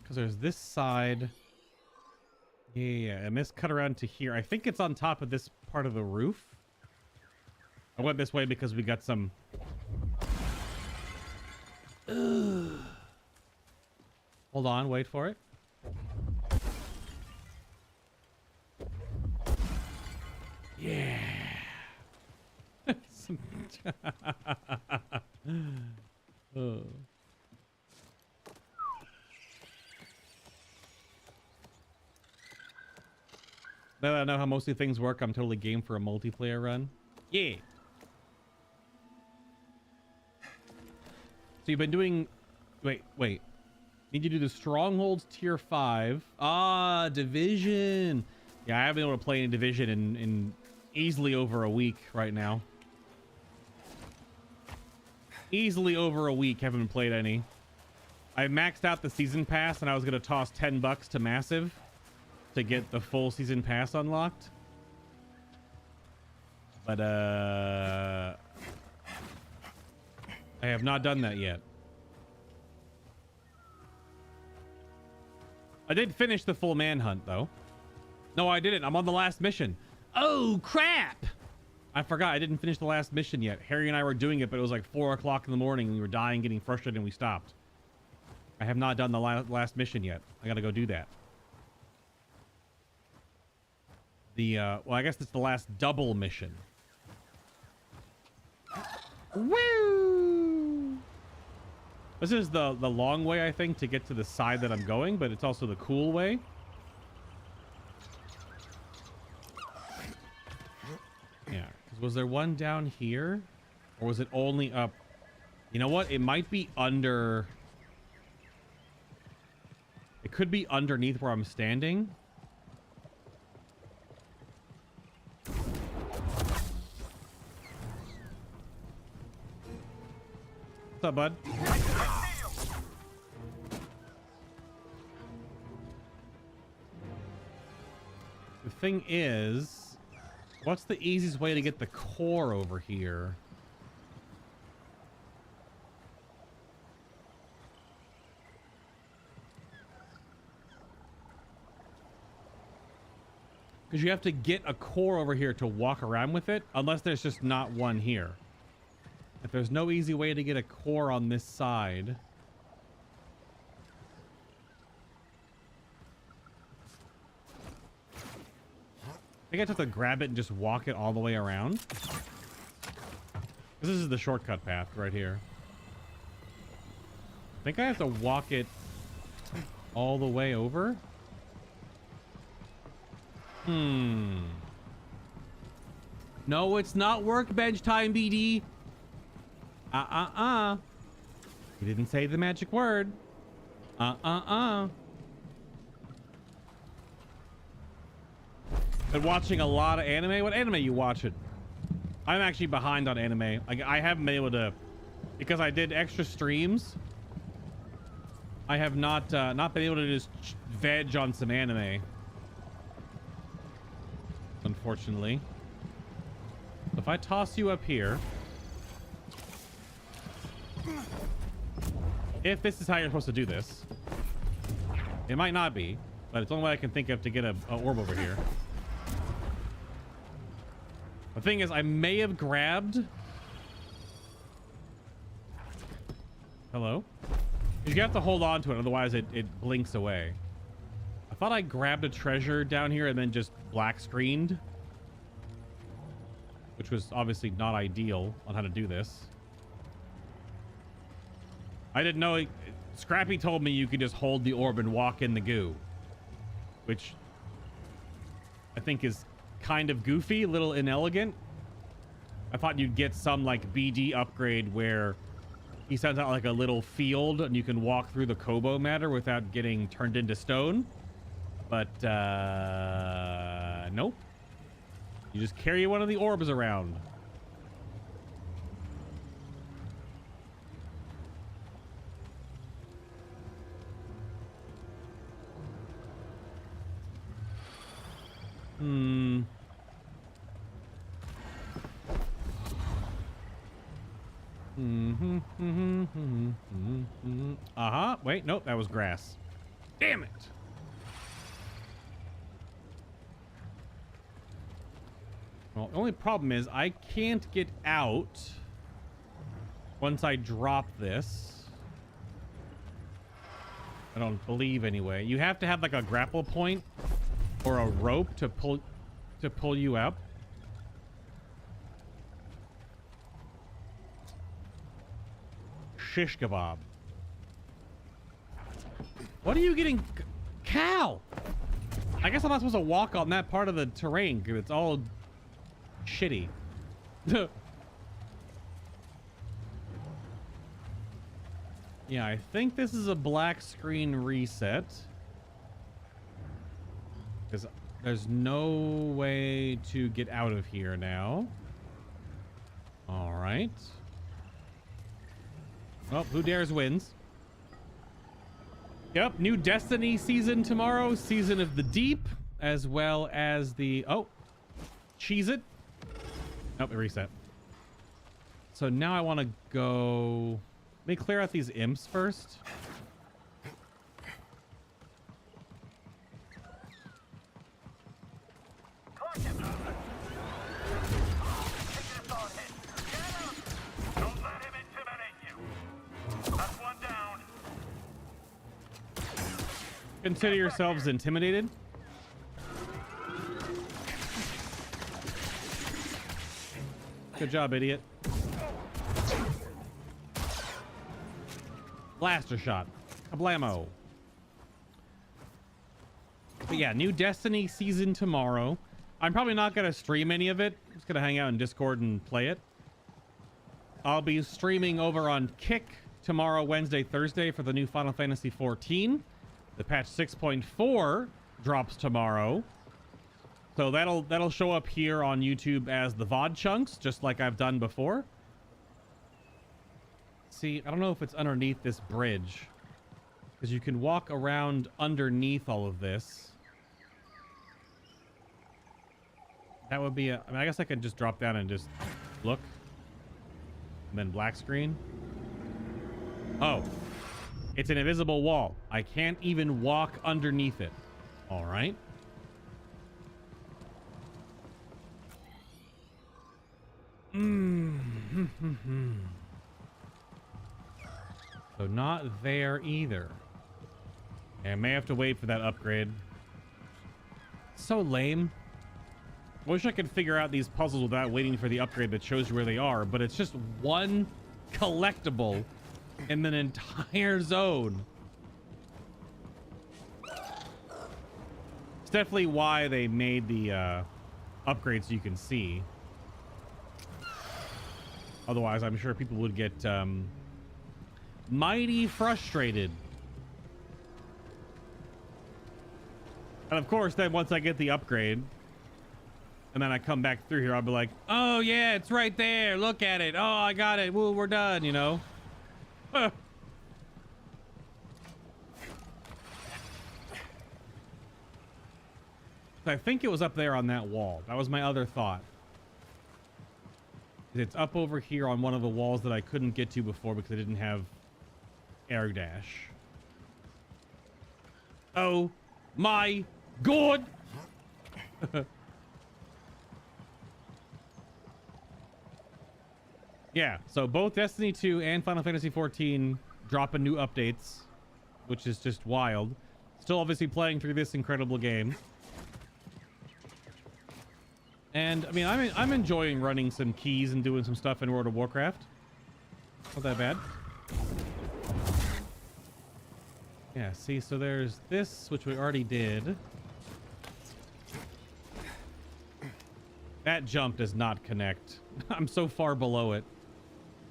Because there's this side. Yeah, and this cut around to here. I think it's on top of this part of the roof. I went this way because we got some... Hold on, wait for it. Yeah. Oh. Now that I know how mostly things work, I'm totally game for a multiplayer run. Yeah. So you've been doing... Wait. Need to do the Strongholds Tier 5. Ah, Division. Yeah, I haven't been able to play any Division in easily over a week right now. Easily over a week, haven't played any. I maxed out the season pass and I was going to toss $10 to Massive to get the full season pass unlocked. But, I have not done that yet. I did finish the full manhunt, though. No, I didn't. I'm on the last mission. Oh, crap! I forgot. I didn't finish the last mission yet. Harry and I were doing it, but it was like 4 o'clock in the morning. And we were dying, getting frustrated, and we stopped. I have not done the last mission yet. I gotta go do that. Well, I guess it's the last double mission. Woo! This is the long way, I think, to get to the side that I'm going, but it's also the cool way. Yeah, because was there one down here? Or was it only up? You know what? It might be under... It could be underneath where I'm standing. What's up, bud? The thing is, what's the easiest way to get the core over here? Because you have to get a core over here to walk around with it, unless there's just not one here. If there's no easy way to get a core on this side... I think I have to grab it and just walk it all the way around. This is the shortcut path right here. I think I have to walk it all the way over. No, it's not workbench time, BD. You didn't say the magic word. Been watching a lot of anime. What anime you watching? I'm actually behind on anime. Like, I haven't been able to, because I did extra streams. I have not been able to just veg on some anime. Unfortunately. If I toss you up here, if this is how you're supposed to do this, it might not be, but it's the only way I can think of to get a orb over here. The thing is, I may have grabbed... Hello? You have to hold on to it, otherwise it blinks away. I thought I grabbed a treasure down here and then just black screened, which was obviously not ideal on how to do this. I didn't know... Scrappy told me you could just hold the orb and walk in the goo, which I think is kind of goofy, a little inelegant. I thought you'd get some like BD upgrade where he sends out like a little field and you can walk through the Kobo matter without getting turned into stone. But nope. You just carry one of the orbs around. Wait, nope, that was grass. Damn it. Well, the only problem is I can't get out once I drop this. I don't believe anyway. You have to have like a grapple point or a rope to pull you up. Shish kebab. What are you getting? Cow! I guess I'm not supposed to walk on that part of the terrain because it's all shitty. Yeah, I think this is a black screen reset. Because there's no way to get out of here now. All right. Well, who dares wins. Yep, new Destiny season tomorrow. Season of the Deep, as well as the... Oh, cheese it. Nope, it reset. So now I want to go... Let me clear out these imps first. Don't let him intimidate you. That's one down. Consider yourselves intimidated. Good job, idiot. Blaster shot. Kablamo. But yeah, new Destiny season tomorrow. I'm probably not going to stream any of it. I'm just going to hang out in Discord and play it. I'll be streaming over on Kick tomorrow, Wednesday, Thursday for the new Final Fantasy 14. The patch 6.4 drops tomorrow. So that'll show up here on YouTube as the VOD chunks, just like I've done before. See, I don't know if it's underneath this bridge, because you can walk around underneath all of this. That would be I mean, I guess I could just drop down and just look. And then black screen. Oh. It's an invisible wall. I can't even walk underneath it. All right. So not there either. I may have to wait for that upgrade. So lame. Wish I could figure out these puzzles without waiting for the upgrade that shows you where they are, but it's just one collectible in an entire zone. It's definitely why they made the upgrade so you can see. Otherwise, I'm sure people would get mighty frustrated. And of course, then once I get the upgrade, and then I come back through here, I'll be like, oh yeah, it's right there. Look at it. Oh, I got it. Woo, we're done, you know? I think it was up there on that wall. That was my other thought. It's up over here on one of the walls that I couldn't get to before because I didn't have air dash. Oh my god! Yeah, so both Destiny 2 and Final Fantasy 14 dropping new updates, which is just wild. Still obviously playing through this incredible game. And I mean, I'm enjoying running some keys and doing some stuff in World of Warcraft. Not that bad. Yeah, see, so there's this, which we already did. That jump does not connect. I'm so far below it.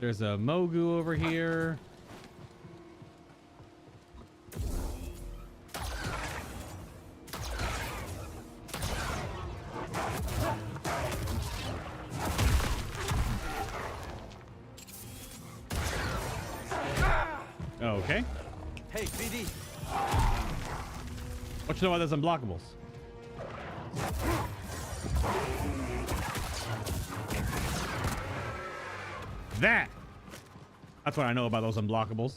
There's a Mogu over here. Okay. Hey, BD. What you know about those unblockables? That's what I know about those unblockables.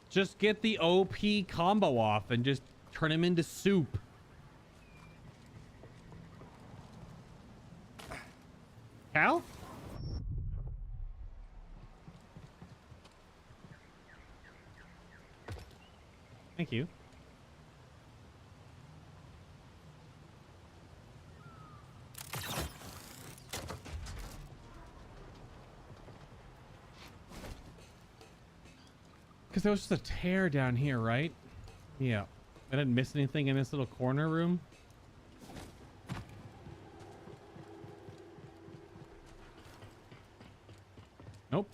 Just get the OP combo off and just turn him into soup. Cal? Thank you. Because there was just a tear down here, right? Yeah. I didn't miss anything in this little corner room. Nope.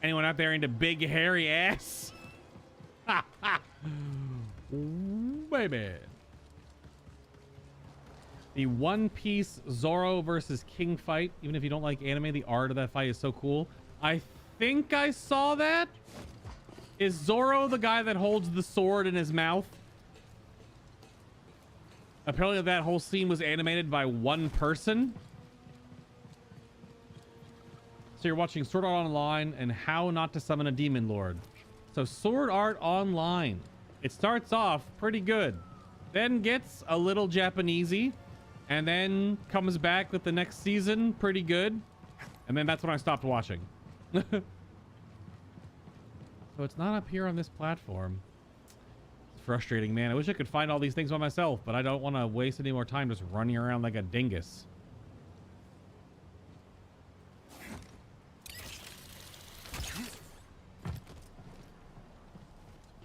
Anyone out there into big hairy ass? Baby. The One Piece Zoro versus King fight. Even if you don't like anime, the art of that fight is so cool. I think I saw that. Is Zoro the guy that holds the sword in his mouth? Apparently that whole scene was animated by one person. So you're watching Sword Art Online and How Not to Summon a Demon Lord. So Sword Art Online. It starts off pretty good. Then gets a little Japanesey. And then comes back with the next season pretty good. And then that's when I stopped watching. So it's not up here on this platform. It's frustrating, man. I wish I could find all these things by myself, but I don't want to waste any more time just running around like a dingus.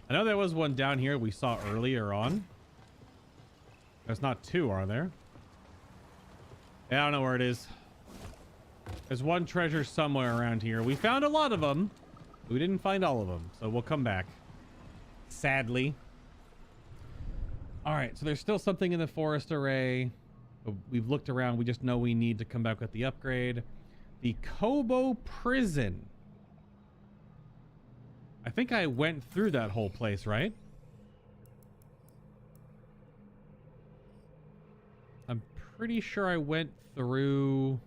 I know there was one down here we saw earlier on. There's not two, are there? Yeah, I don't know where it is. There's one treasure somewhere around here. We found a lot of them. We didn't find all of them, so we'll come back. Sadly. All right, so there's still something in the forest array. We've looked around. We just know we need to come back with the upgrade. The Kobo prison. I think I went through that whole place, right? I'm pretty sure I went through...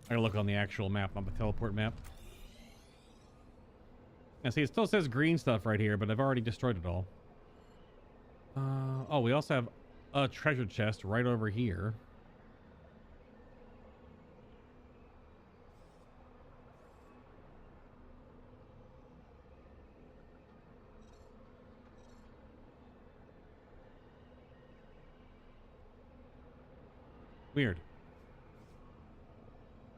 I gotta look on the actual map, not the teleport map. Yeah, see, it still says green stuff right here, but I've already destroyed it all. Oh, we also have a treasure chest right over here. Weird.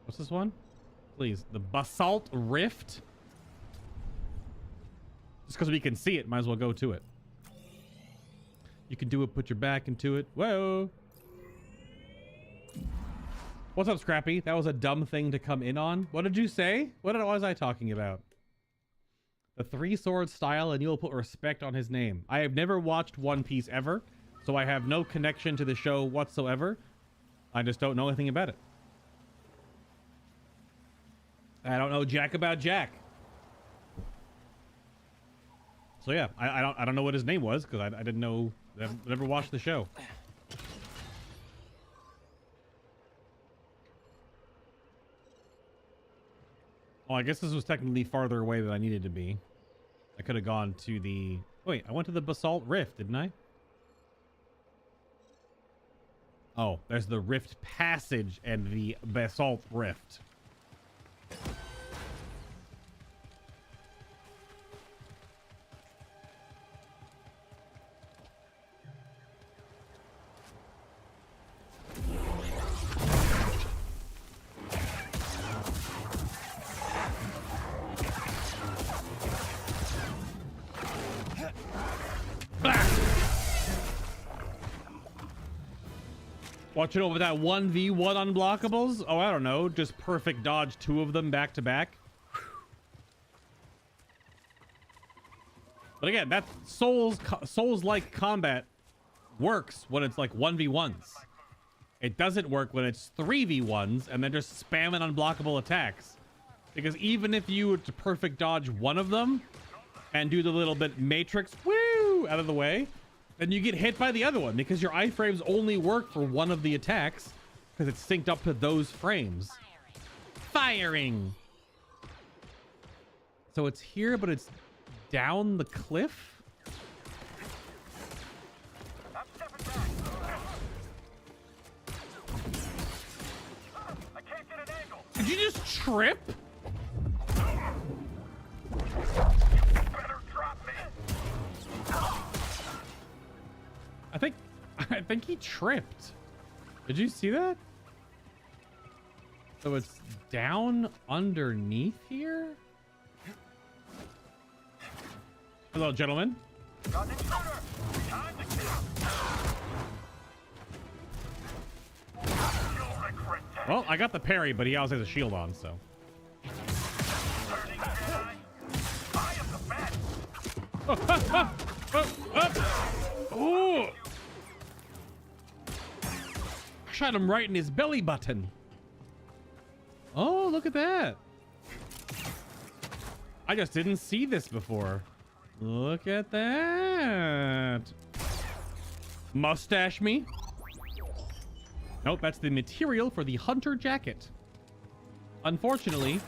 What's this one? Please. The Basalt Rift. Just because we can see it, might as well go to it. You can do it, put your back into it. Whoa. What's up, Scrappy? That was a dumb thing to come in on. What did you say? What was I talking about? The three sword style, and you'll put respect on his name. I have never watched One Piece ever, so I have no connection to the show whatsoever. I just don't know anything about it. I don't know jack about Jack. So yeah, I don't know what his name was because I didn't know. I've never watched the show. Oh, I guess this was technically farther away than I needed to be. I could have gone to the... Wait, I went to the Basalt Rift, didn't I? Oh, there's the Rift Passage and the Basalt Rift. Watching over that 1v1 unblockables? Oh, I don't know. Just perfect dodge two of them back to back. But again, that Souls-like combat works when it's like 1v1s. It doesn't work when it's 3v1s and then just spamming unblockable attacks. Because even if you were to perfect dodge one of them and do the little bit matrix woo out of the way, then you get hit by the other one because your iframes only work for one of the attacks because it's synced up to those frames. Firing! So it's here, but it's down the cliff? I'm stepping back. I can't get an angle. Did you just trip? Better drop me. I think he tripped. Did you see that? So it's down underneath here? Hello, gentlemen. Got an intruder. Time to kill. You'll regret that. Well, I got the parry, but he also has a shield on, so. Turning Jedi. I am the best. Ooh. Shot him right in his belly button. Oh, look at that. I just didn't see this before. Look at that. Mustache me. Nope, that's the material for the hunter jacket. Unfortunately,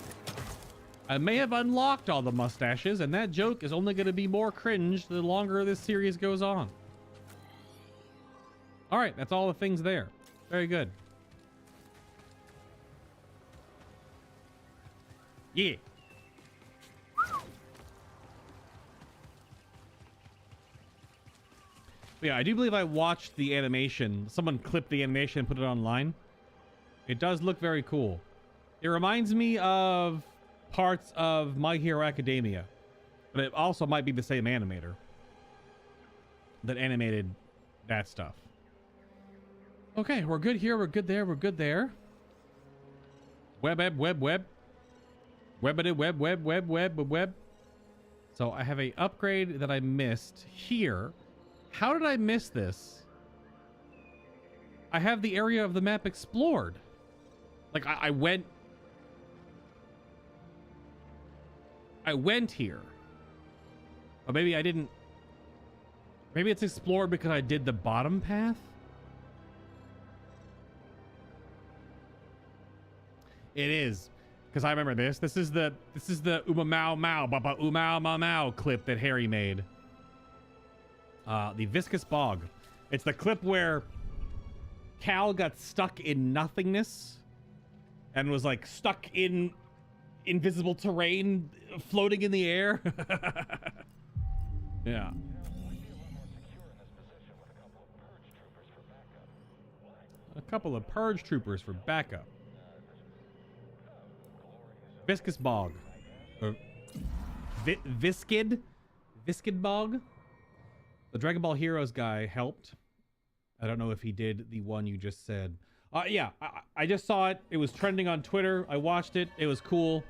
I may have unlocked all the mustaches, and that joke is only going to be more cringe the longer this series goes on. All right, that's all the things there. Very good. Yeah. Yeah, I do believe I watched the animation. Someone clipped the animation and put it online. It does look very cool. It reminds me of parts of My Hero Academia, but it also might be the same animator that animated that stuff. Okay, we're good here. We're good there. We're good there. Web. Webbity web. So I have a upgrade that I missed here. How did I miss this? I have the area of the map explored. Like I went I went here. Or maybe I didn't. Maybe it's explored because I did the bottom path. It is. Because I remember this. This is the Uma Mao Mao Baba Uma Mao Mao clip that Harry made. The Viscous Bog. It's the clip where Cal got stuck in nothingness and was like stuck in invisible terrain floating in the air. Yeah. A couple of purge troopers for backup. Viscous Bog. Or Viscid Bog. The Dragon Ball Heroes guy helped. I don't know if he did the one you just said. Yeah, I just saw it. It was trending on Twitter. I watched it. It was cool.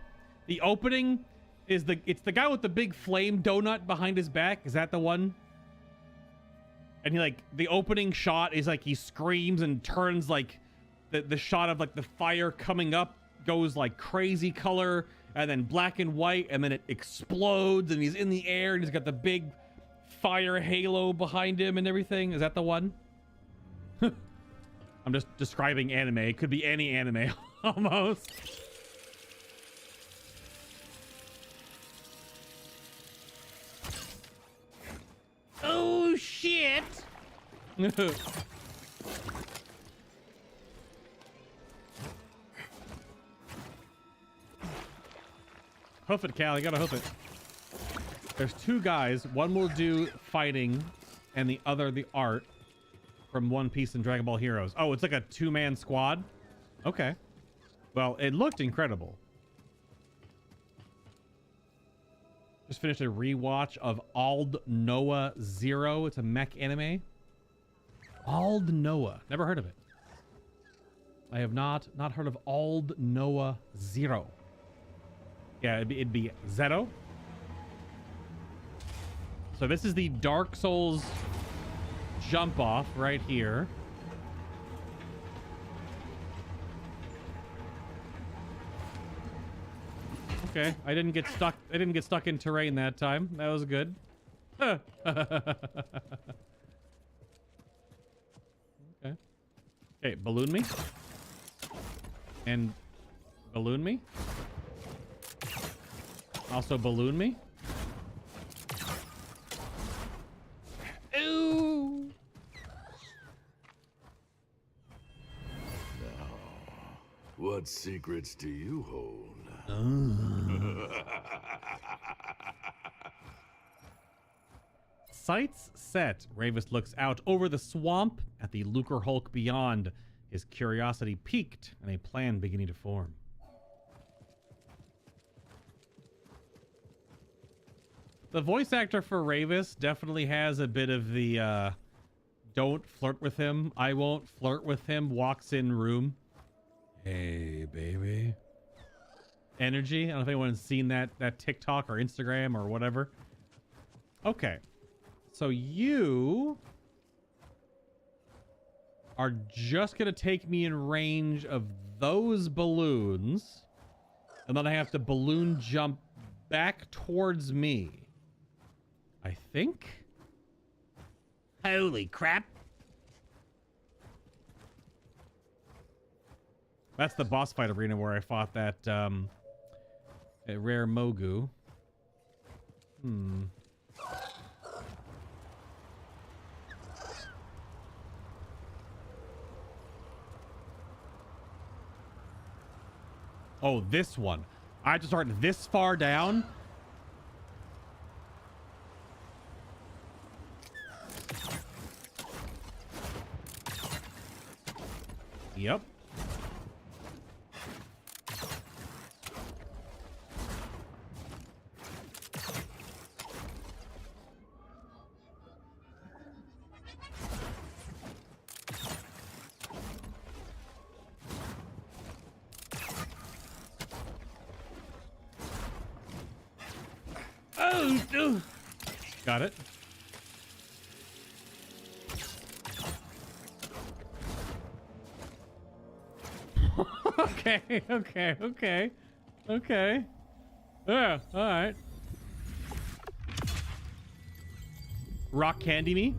The opening is it's the guy with the big flame donut behind his back. Is that the one? And he the opening shot is like he screams and turns like the shot of like the fire coming up goes like crazy color and then black and white and then it explodes and he's in the air and he's got the big fire halo behind him and everything. Is that the one? I'm just describing anime. It could be any anime almost. Oh shit. Hoof it, Cal. You gotta hoof it. There's two guys. One will do fighting and the other the art from One Piece and Dragon Ball Heroes. Oh, it's like a two-man squad? Okay. Well, it looked incredible. Just finished a rewatch of Ald Noah Zero. It's a mech anime. Ald Noah. Never heard of it. I have not heard of Ald Noah Zero. Yeah, it'd be Zero. So this is the Dark Souls jump off right here. Okay, I didn't get stuck in terrain that time. That was good. Okay. Okay, balloon me. And balloon me. Also balloon me. Ooh. Now, what secrets do you hold? Sights set. Ravis looks out over the swamp at the Lucre Hulk beyond. His curiosity piqued and a plan beginning to form. The voice actor for Ravis definitely has a bit of the don't flirt with him, I won't flirt with him, walks in room. Hey, baby. Energy. I don't know if anyone's seen that TikTok or Instagram or whatever. Okay. So you are just going to take me in range of those balloons. And then I have to balloon jump back towards me. I think. Holy crap. That's the boss fight arena where I fought that rare Mogu. Oh, this one. I have to start this far down. Yep. Oh, got it. Okay. Yeah, all right. rock candy me.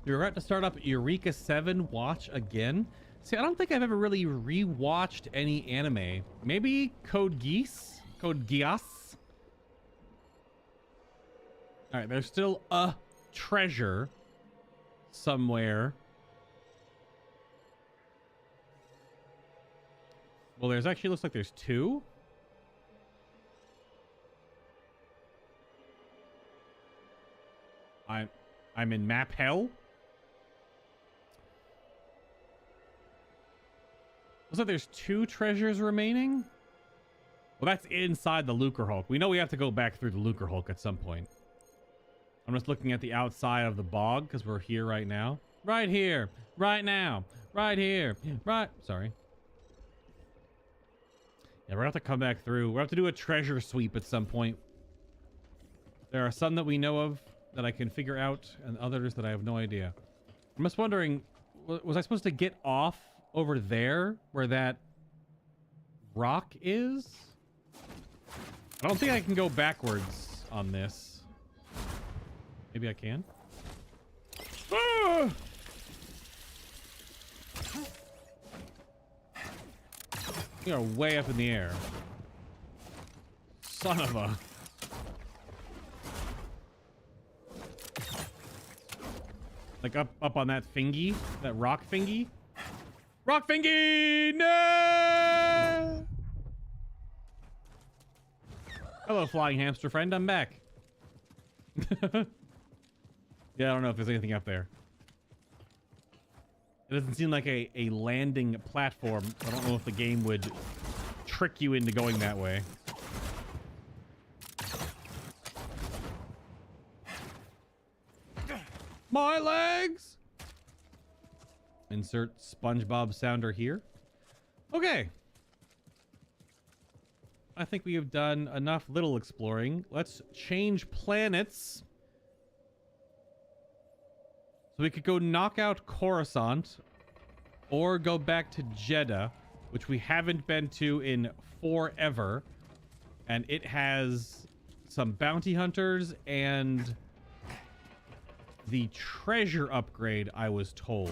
You're about to start up Eureka 7 watch again. See, I don't think I've ever really rewatched any anime. Maybe Code Geass? Code Geass? Alright, there's still a treasure somewhere. Well, there's actually looks like there's two. I'm in map hell. Looks like there's two treasures remaining. Well, that's inside the Lucre Hulk. We know we have to go back through the Lucre Hulk at some point. I'm just looking at the outside of the bog because we're here right now. Right here. Right now. Right here. Right. Sorry. Yeah, we're going to have to come back through. We'll have to do a treasure sweep at some point. There are some that we know of that I can figure out and others that I have no idea. I'm just wondering, was I supposed to get off over there where that rock is? I don't think I can go backwards on this. Maybe I can. Ah! You're way up in the air. Son of a... Like up on that thingy? That rock thingy? Rock thingy! No! Hello, flying hamster friend. I'm back. Yeah, I don't know if there's anything up there. It doesn't seem like a landing platform. I don't know if the game would trick you into going that way. My legs! Insert SpongeBob sounder here. Okay. I think we have done enough little exploring. Let's change planets. So we could go knock out Coruscant or go back to Jeddah, which we haven't been to in forever. And it has some bounty hunters and the treasure upgrade, I was told.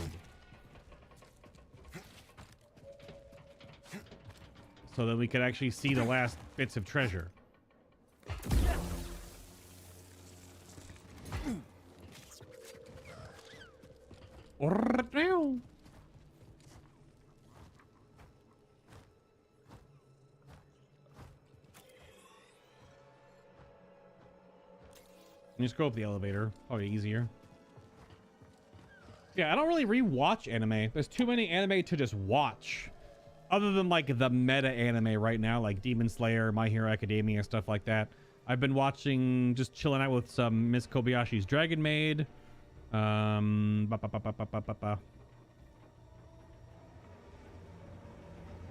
So that we could actually see the last bits of treasure. Just go up the elevator. Probably easier. Yeah, I don't really rewatch anime. There's too many anime to just watch. Other than like the meta anime right now, like Demon Slayer, My Hero Academia, stuff like that. I've been watching, just chilling out with some Miss Kobayashi's Dragon Maid.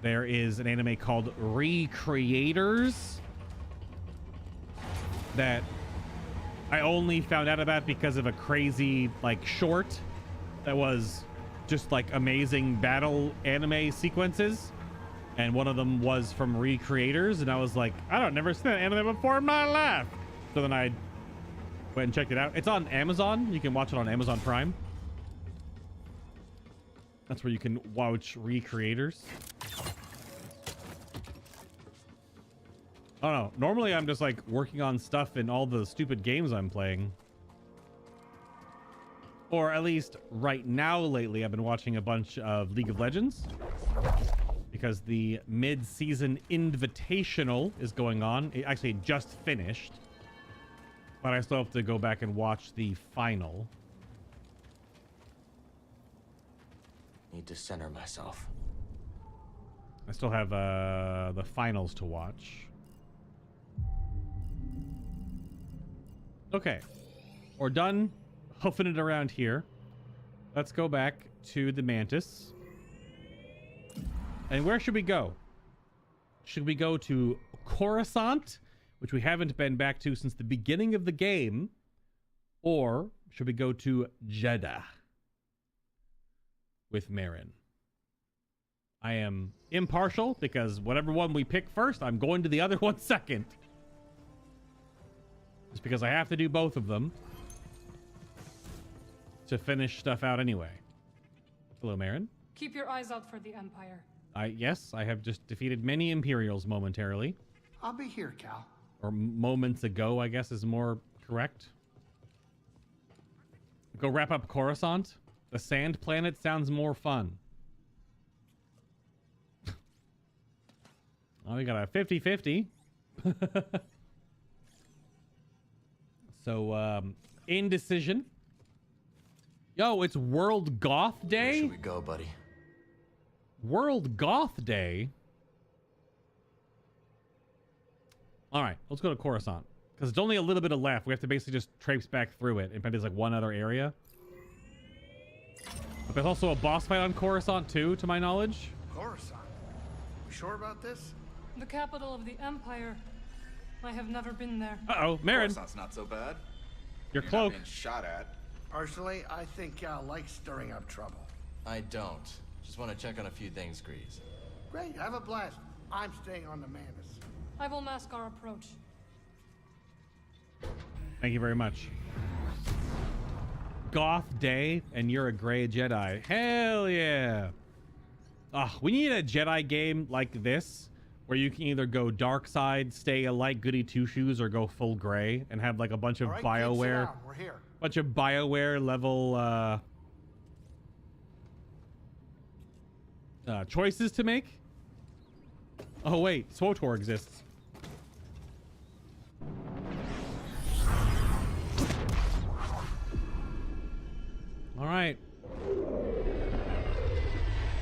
There is an anime called Recreators that I only found out about because of a crazy like short that was just like amazing battle anime sequences, and one of them was from Recreators, and I was like, I don't never seen that anime before in my life. So then I went and checked it out. It's on Amazon. You can watch it on Amazon Prime. That's where you can watch Recreators. I don't know. Normally I'm just like working on stuff in all the stupid games I'm playing. Or at least right now lately I've been watching a bunch of League of Legends because the mid-season invitational is going on. It actually just finished, but I still have to go back and watch the final. Need to center myself. I still have the finals to watch. Okay, we're done hoofing it around here. Let's go back to the Mantis. And where should we go? Should we go to Coruscant, which we haven't been back to since the beginning of the game? Or should we go to Jeddah with Marin? I am impartial because whatever one we pick first, I'm going to the other one second. Just because I have to do both of them to finish stuff out anyway. Hello, Marin. Keep your eyes out for the Empire. Yes, I have just defeated many Imperials momentarily. I'll be here, Cal. Or moments ago, I guess is more correct. Go wrap up Coruscant. The Sand Planet sounds more fun. Oh, we got a 50-50. So, indecision. Yo, it's World Goth Where Day? should we go, buddy? World Goth Day? Alright, let's go to Coruscant. Because it's only a little bit of left. We have to basically just traipse back through it. In fact, there's like one other area. But there's also a boss fight on Coruscant too, to my knowledge. Coruscant. We sure about this? The capital of the Empire. I have never been there. Uh-oh, Marin. Coruscant's not so bad. Your You're cloak. Not being shot at. Personally, I think Cal likes stirring up trouble. I don't. Just want to check on a few things, Grease. Great, have a blast. I'm staying on the Manus. I will mask our approach. Thank you very much. Goth Day, and you're a gray Jedi. Hell yeah. We need a Jedi game like this, where you can either go dark side, stay a light goody two-shoes, or go full gray, and have like a bunch of All right, BioWare. kids, sit down. We're here. Bunch of BioWare level choices to make. Oh wait, SWTOR exists. All right.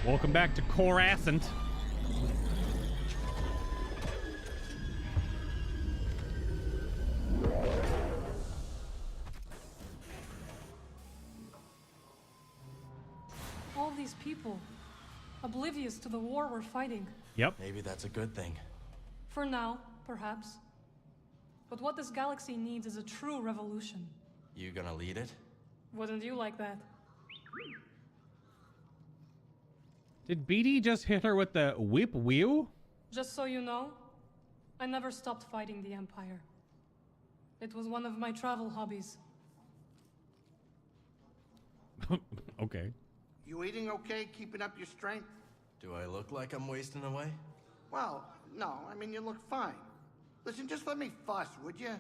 Welcome back to Coruscant. All these people, oblivious to the war we're fighting. Yep. Maybe that's a good thing. For now, perhaps. But what this galaxy needs is a true revolution. You gonna lead it? Wouldn't you like that? Did BD just hit her with the whip wheel? Just so you know, I never stopped fighting the Empire. It was one of my travel hobbies. Okay. You eating okay? Keeping up your strength? Do I look like I'm wasting away? Well, no. I mean, you look fine. Listen, just let me fuss, would you?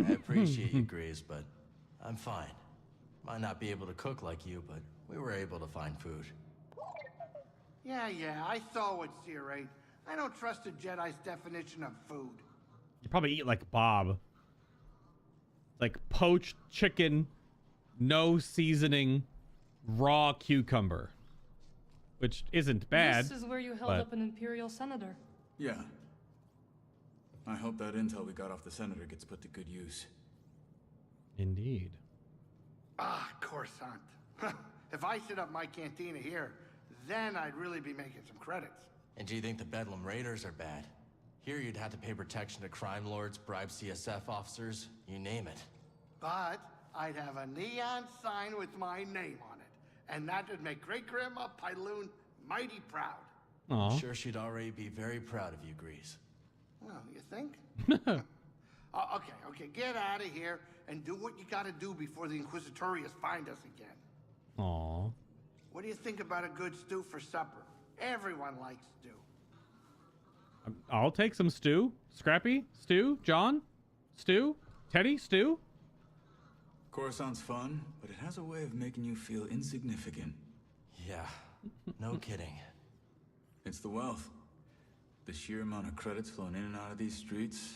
I appreciate you, Grease, but I'm fine. Might not be able to cook like you, but we were able to find food. Yeah, I saw what Seer ate. I don't trust a Jedi's definition of food. You probably eat like Bob. Like poached chicken, no seasoning, raw cucumber. Which isn't bad. This is where you held but- up an Imperial senator. Yeah. I hope that intel we got off the senator gets put to good use. Indeed. Ah, Coruscant. If I set up my cantina here, then I'd really be making some credits. And do you think the Bedlam Raiders are bad? Here you'd have to pay protection to crime lords, bribe CSF officers, you name it. But I'd have a neon sign with my name on it. And that would make Great-Grandma Pyloon mighty proud. Aw. Sure she'd already be very proud of you, Grease. Well, you think? Okay, get out of here and do what you gotta do before the Inquisitorius find us again. Aw. What do you think about a good stew for supper? Everyone likes stew. I'll take some stew. Scrappy? Stew? John? Stew? Teddy? Stew? Coruscant's fun, but it has a way of making you feel insignificant. Yeah, no kidding. It's the wealth. The sheer amount of credits flowing in and out of these streets,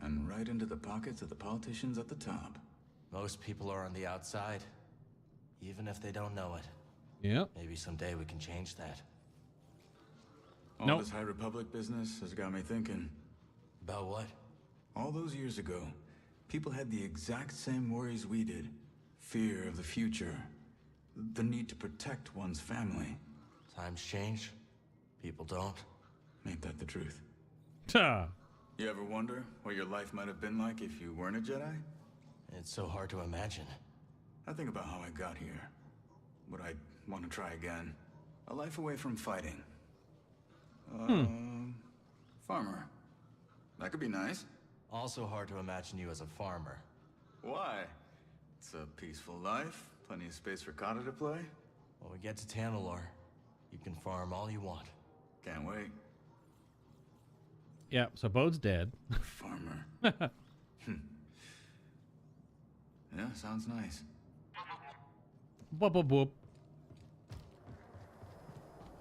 and right into the pockets of the politicians at the top. Most people are on the outside, even if they don't know it. Yep. Maybe someday we can change that. All Nope. this High Republic business has got me thinking. About what? All those years ago, people had the exact same worries we did. Fear of the future. The need to protect one's family. Times change. People don't. Ain't that the truth? Tuh. You ever wonder what your life might have been like if you weren't a Jedi? It's so hard to imagine. I think about how I got here. What I'd want to try again. A life away from fighting. Farmer. That could be nice. Also hard to imagine you as a farmer. Why? It's a peaceful life, plenty of space for Kata to play. When we get to Tanalor, you can farm all you want. Can't wait. Yeah, so Bode's dead. Farmer. Yeah, sounds nice. Boop, boop, boop.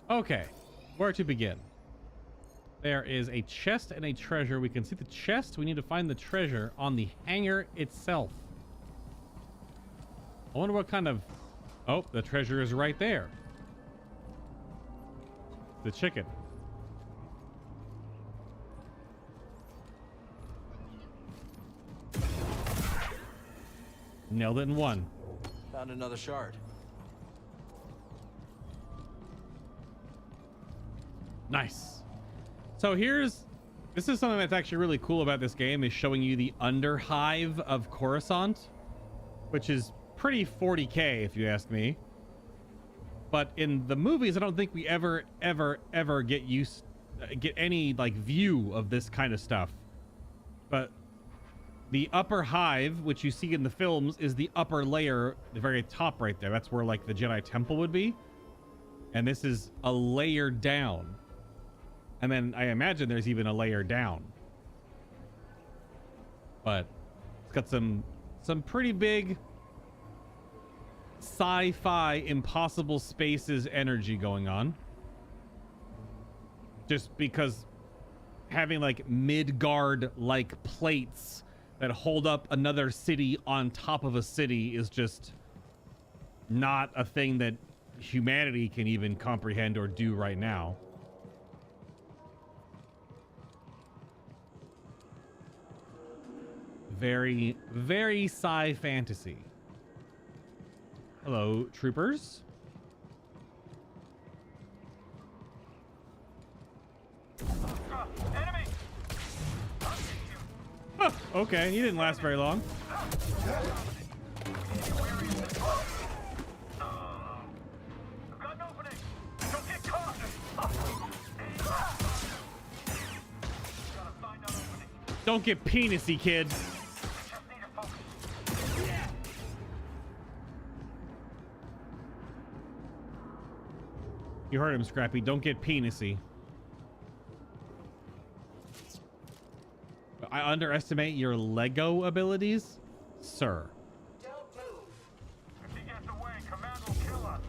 Okay, where to begin? There is a chest and a treasure. We can see the chest. We need to find the treasure on the hangar itself. I wonder what kind of... Oh, the treasure is right there. The chicken. Nailed it in one. Found another shard. Nice. So this is something that's actually really cool about this game, is showing you the underhive of Coruscant, which is pretty 40K if you ask me. But in the movies, I don't think we ever get any like view of this kind of stuff. But the upper hive, which you see in the films, is the upper layer, the very top right there. That's where like the Jedi Temple would be. And this is a layer down. And then I imagine there's even a layer down. But it's got some pretty big sci-fi impossible spaces energy going on. Just because having like Midgard like plates that hold up another city on top of a city is just not a thing that humanity can even comprehend or do right now. Very, very sci fantasy. Hello, troopers. Enemy! Huh, okay, he didn't last very long. Got an opening! Don't get caught! Gotta find an opening. Don't get penisy, kid. Just need to focus. You heard him, Scrappy. Don't get penisy. I underestimate your Lego abilities, sir. Don't move. If he gets away, Command will kill us.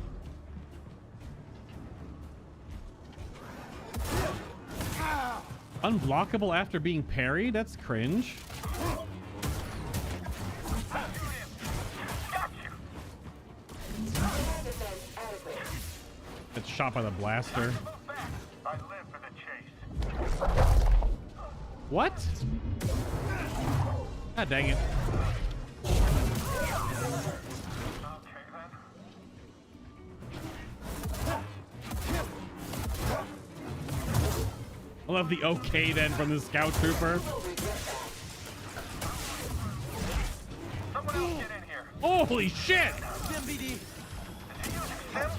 Unblockable after being parried? That's cringe. Got you. That's shot by the blaster. Move back. I live for the chase. What? God dang it. Okay then. I love the okay then from the scout trooper. Someone else get in here. Holy shit! MBD. Is he using Sims?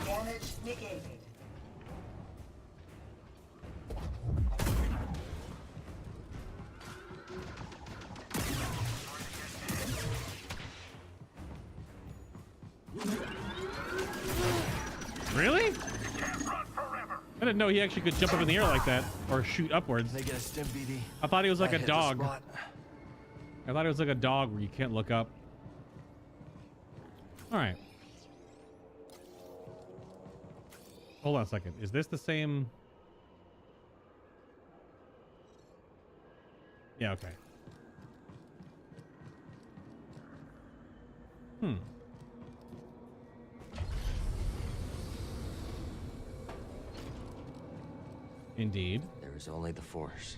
Damage negated. Really? Can't run forever. I didn't know he actually could jump up in the air like that or shoot upwards. They get a stim BD. I thought he was like I a hit the dog. spot. I thought it was like a dog where you can't look up. All right. Hold on a second. Is this the same? Yeah, okay. Indeed. There is only the Force.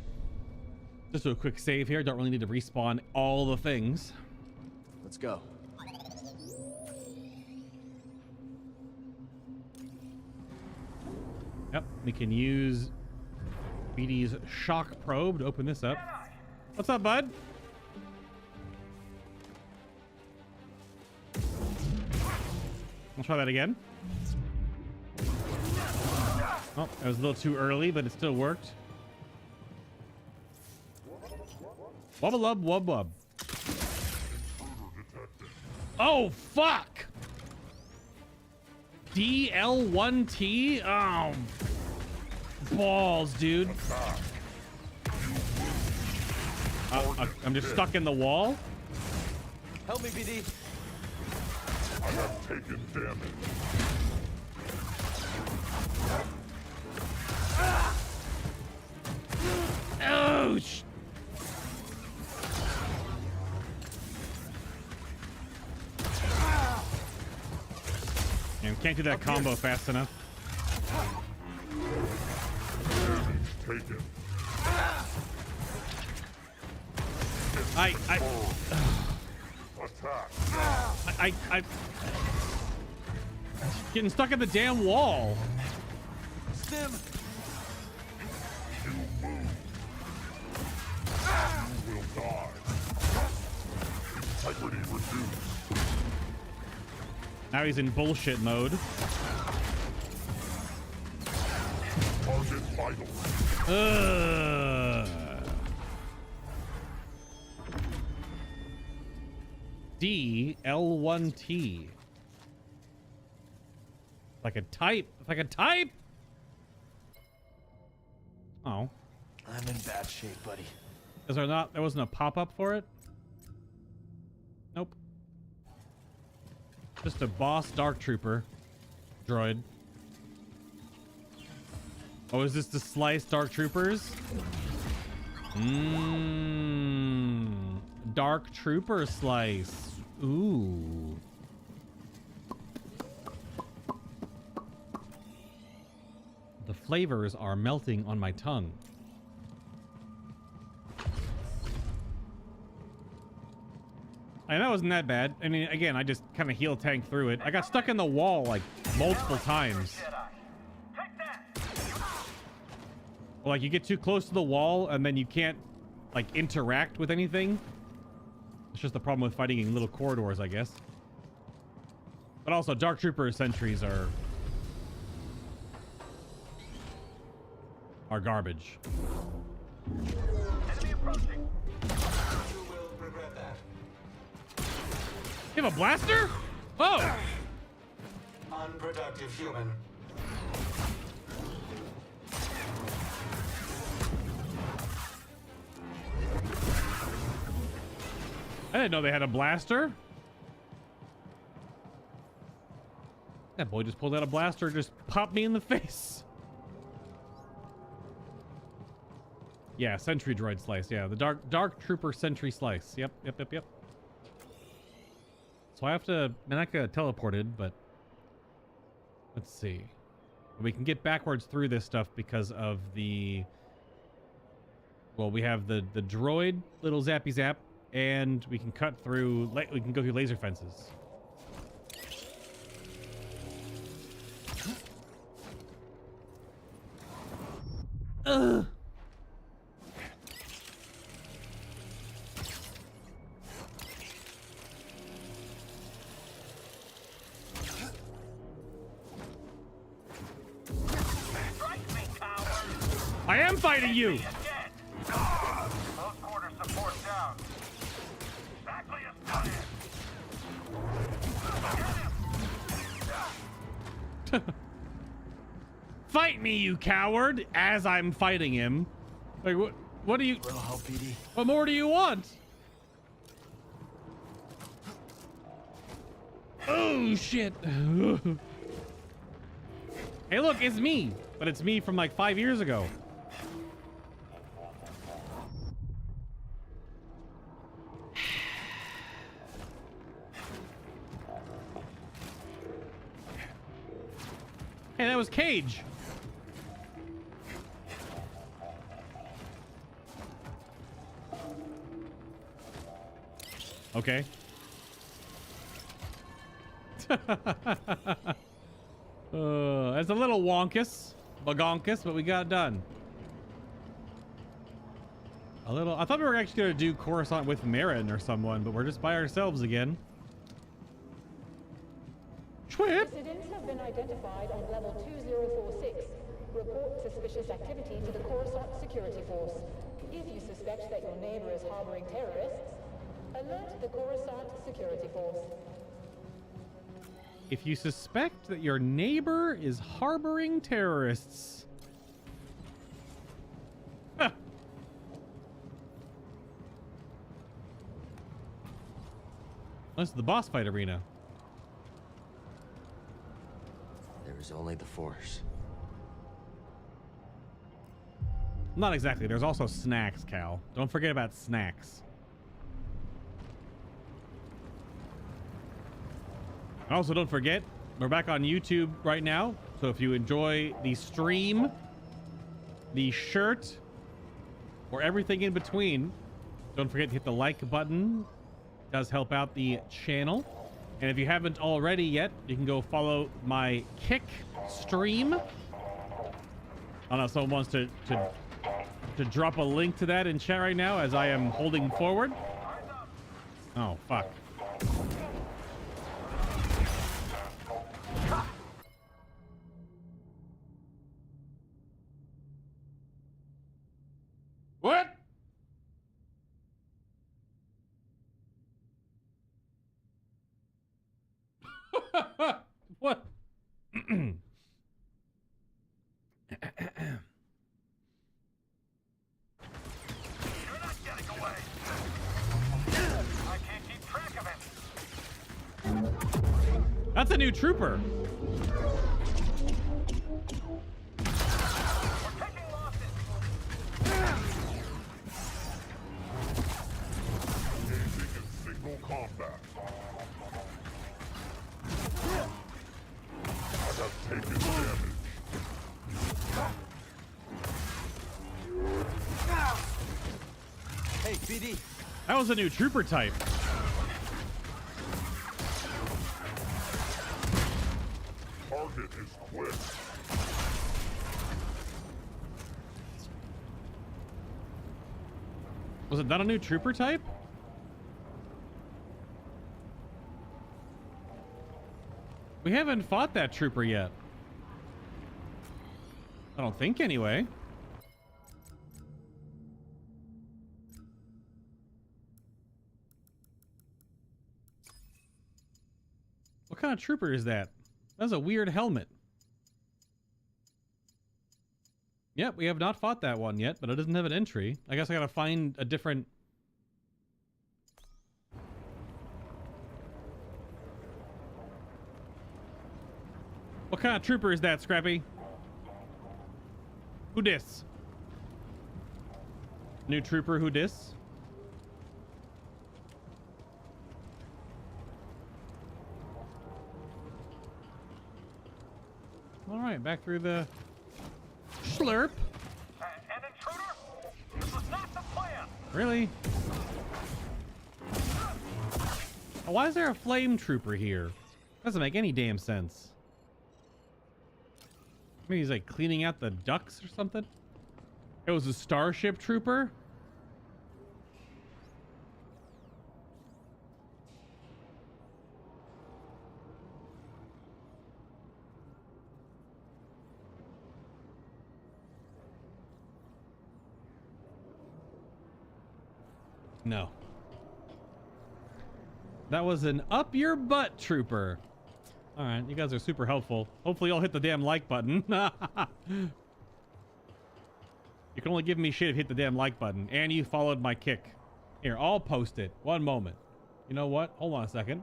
Just do a quick save here. Don't really need to respawn all the things. Let's go. Yep, we can use BD's shock probe to open this up. What's up, bud? I'll try that again. Oh, that was a little too early, but it still worked. Wubba lub wub wub. Oh, fuck! DL1T? Oh, balls, dude. I'm just stuck in the wall. Help me, BD. I have taken damage. Oh, and can't do that combo fast enough. Taken. I getting stuck in the damn wall. Stim. You move. You will die. Integrity reduced. Now he's in bullshit mode. Target vital. DL1T. Like a type. If I could type. Oh. I'm in bad shape, buddy. Is there not? There wasn't a pop-up for it? Nope. Just a boss dark trooper droid. Oh, is this the slice dark troopers? Dark trooper slice. Ooh. The flavors are melting on my tongue. I know it wasn't that bad. I mean, again, I just kind of heel tank through it. I got stuck in the wall like multiple times. Well, like you get too close to the wall and then you can't like interact with anything. It's just the problem with fighting in little corridors, I guess. But also, Dark Trooper sentries are garbage. Enemy approaching. You have a blaster? Oh! Unproductive human. I didn't know they had a blaster. That boy just pulled out a blaster, just popped me in the face. Yeah, sentry droid slice. Yeah, the dark trooper sentry slice. Yep. So I have to, man, I could have teleported, but let's see. We can get backwards through this stuff because of the, well, we have the droid little zappy zap, and we can cut through, we can go through laser fences. Ugh. I am fighting you. Close quarter support down. Exactly as planned. Fight me, you coward! As I'm fighting him. Like, what do you... Little help, BD. What more do you want? Oh, shit. Hey, look, it's me. But it's me from like 5 years ago. Hey, that was Cage. Okay. It's a little wonkus, bagonkus, but we got it done. A little. I thought we were actually going to do Coruscant with Marin or someone, but we're just by ourselves again. Schwip! Dissidents have been identified on level 2046. Report suspicious activity to the Coruscant Security Force. If you suspect that your neighbor is harboring terrorists, alert the Coruscant Security Force. If you suspect that your neighbor is harboring terrorists. Huh. This is the boss fight arena. There is only the Force. Not exactly. There's also snacks, Cal. Don't forget about snacks. Also, don't forget, we're back on YouTube right now. So if you enjoy the stream, the shirt, or everything in between, don't forget to hit the like button. It does help out the channel. And if you haven't already yet, you can go follow my Kick stream. I don't know if someone wants to drop a link to that in chat right now as I am holding forward. Oh, fuck. What? What? That's a new trooper. Signal combat. I have taken damage. Hey, BD. That was a new trooper type. Target is quick. Was it not a new trooper type? We haven't fought that trooper yet. I don't think anyway. What kind of trooper is that? That's a weird helmet. Yep, we have not fought that one yet, but it doesn't have an entry. I guess I gotta find a different... What kind of trooper is that, Scrappy? Who dis? New trooper, who dis? All right, back through the slurp. An intruder? This was not the plan. Really? Oh, why is there a flame trooper here? Doesn't make any damn sense. Maybe he's like cleaning out the ducts or something. It was a starship trooper. No. That was an up your butt trooper. All right, you guys are super helpful. Hopefully you'll hit the damn like button. You can only give me shit if you hit the damn like button. And you followed my kick. Here, I'll post it. One moment. You know what? Hold on a second.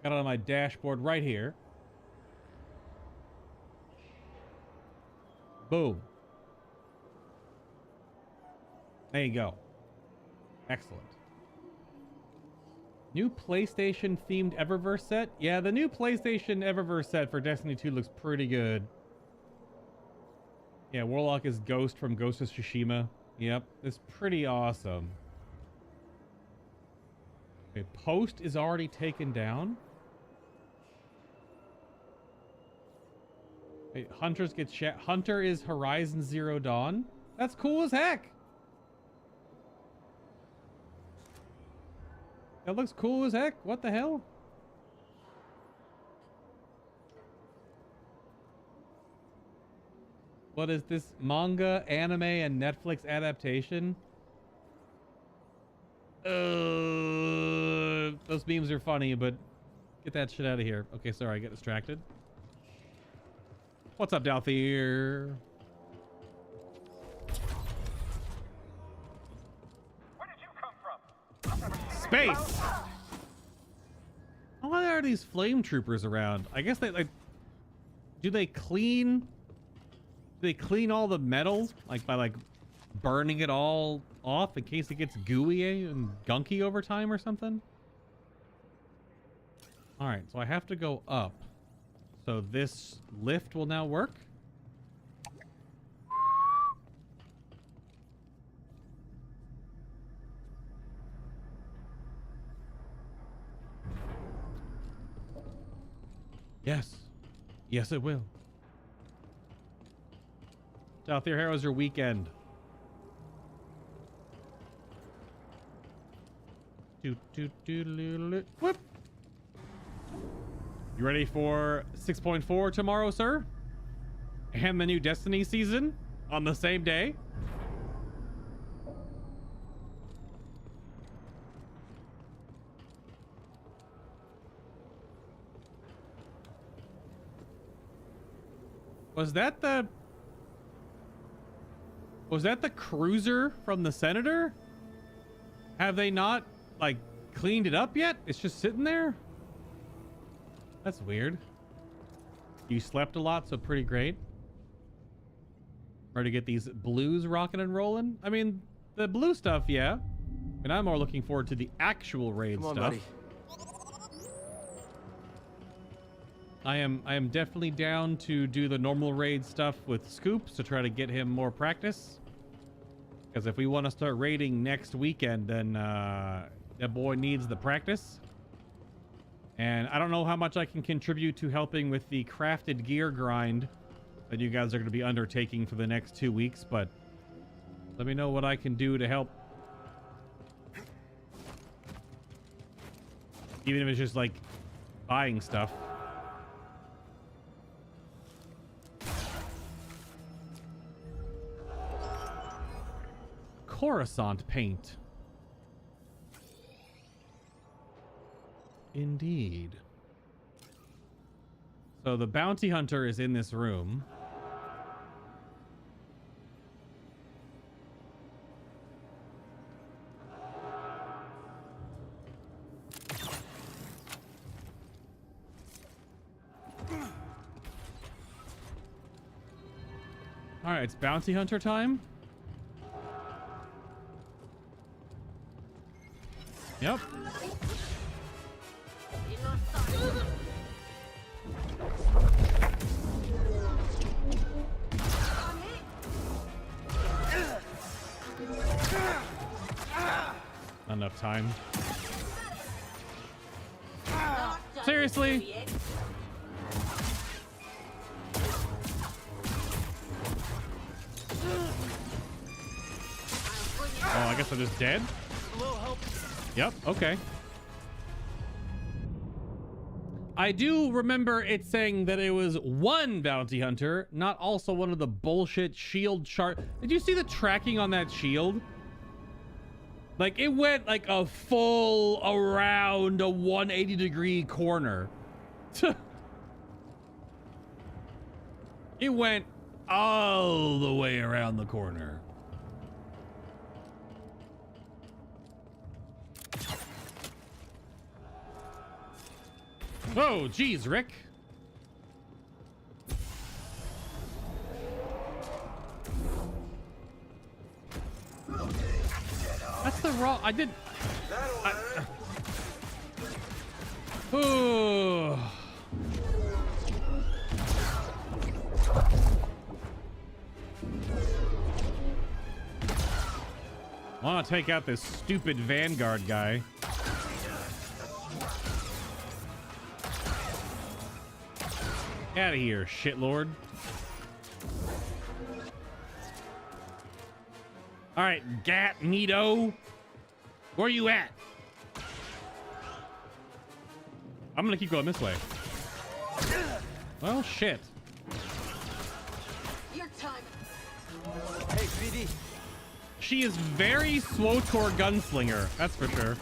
Got it on my dashboard right here. Boom. There you go. Excellent. New PlayStation themed Eververse set? Yeah, the new PlayStation Eververse set for Destiny 2 looks pretty good. Yeah, Warlock is Ghost from Ghost of Tsushima. Yep, it's pretty awesome. Okay, post is already taken down. Wait, hunters get Hunter is Horizon Zero Dawn. That's cool as heck. That looks cool as heck. What the hell? What is this? Manga, anime, and Netflix adaptation? Those memes are funny, but get that shit out of here. Okay, sorry, I get distracted. What's up, Dalthier? Where did you come from? I've never seen Space! Why are these flame troopers around? I guess they like... Do they clean all the metal? Like by like burning it all off in case it gets gooey and gunky over time or something? Alright, so I have to go up. So this lift will now work. Yes. Yes, it will. Dalthier, how was your weekend? Whoop. You ready for 6.4 tomorrow, sir? And the new Destiny season on the same day? Was that the cruiser from the Senator? Have they not, like, cleaned it up yet? It's just sitting there? That's weird. You slept a lot, so pretty great. Ready to get these blues rocking and rolling? I mean, the blue stuff, yeah. And I'm more looking forward to the actual raid Come on, stuff. buddy. I am definitely down to do the normal raid stuff with Scoops to try to get him more practice. Because if we want to start raiding next weekend, then that boy needs the practice. And I don't know how much I can contribute to helping with the crafted gear grind that you guys are going to be undertaking for the next 2 weeks, but let me know what I can do to help. Even if it's just like buying stuff. Coruscant paint. Indeed. So the bounty hunter is in this room. All right, it's bounty hunter time. Yep. Not enough time. Seriously? Oh, I guess I'm just dead? Yep, okay. I do remember it saying that it was one bounty hunter, not also one of the bullshit shield chart. Did you see the tracking on that shield? Like, it went like a full around a 180-degree corner. It went all the way around the corner. Oh, geez, Rick. That's the wrong... I did... Oh. I want to take out this stupid Vanguard guy. Out of here, shitlord. All right, Gatt, Medo, where you at? I'm gonna keep going this way. Well, shit. Your time. Hey, BD. She is very SWTOR gunslinger, that's for sure.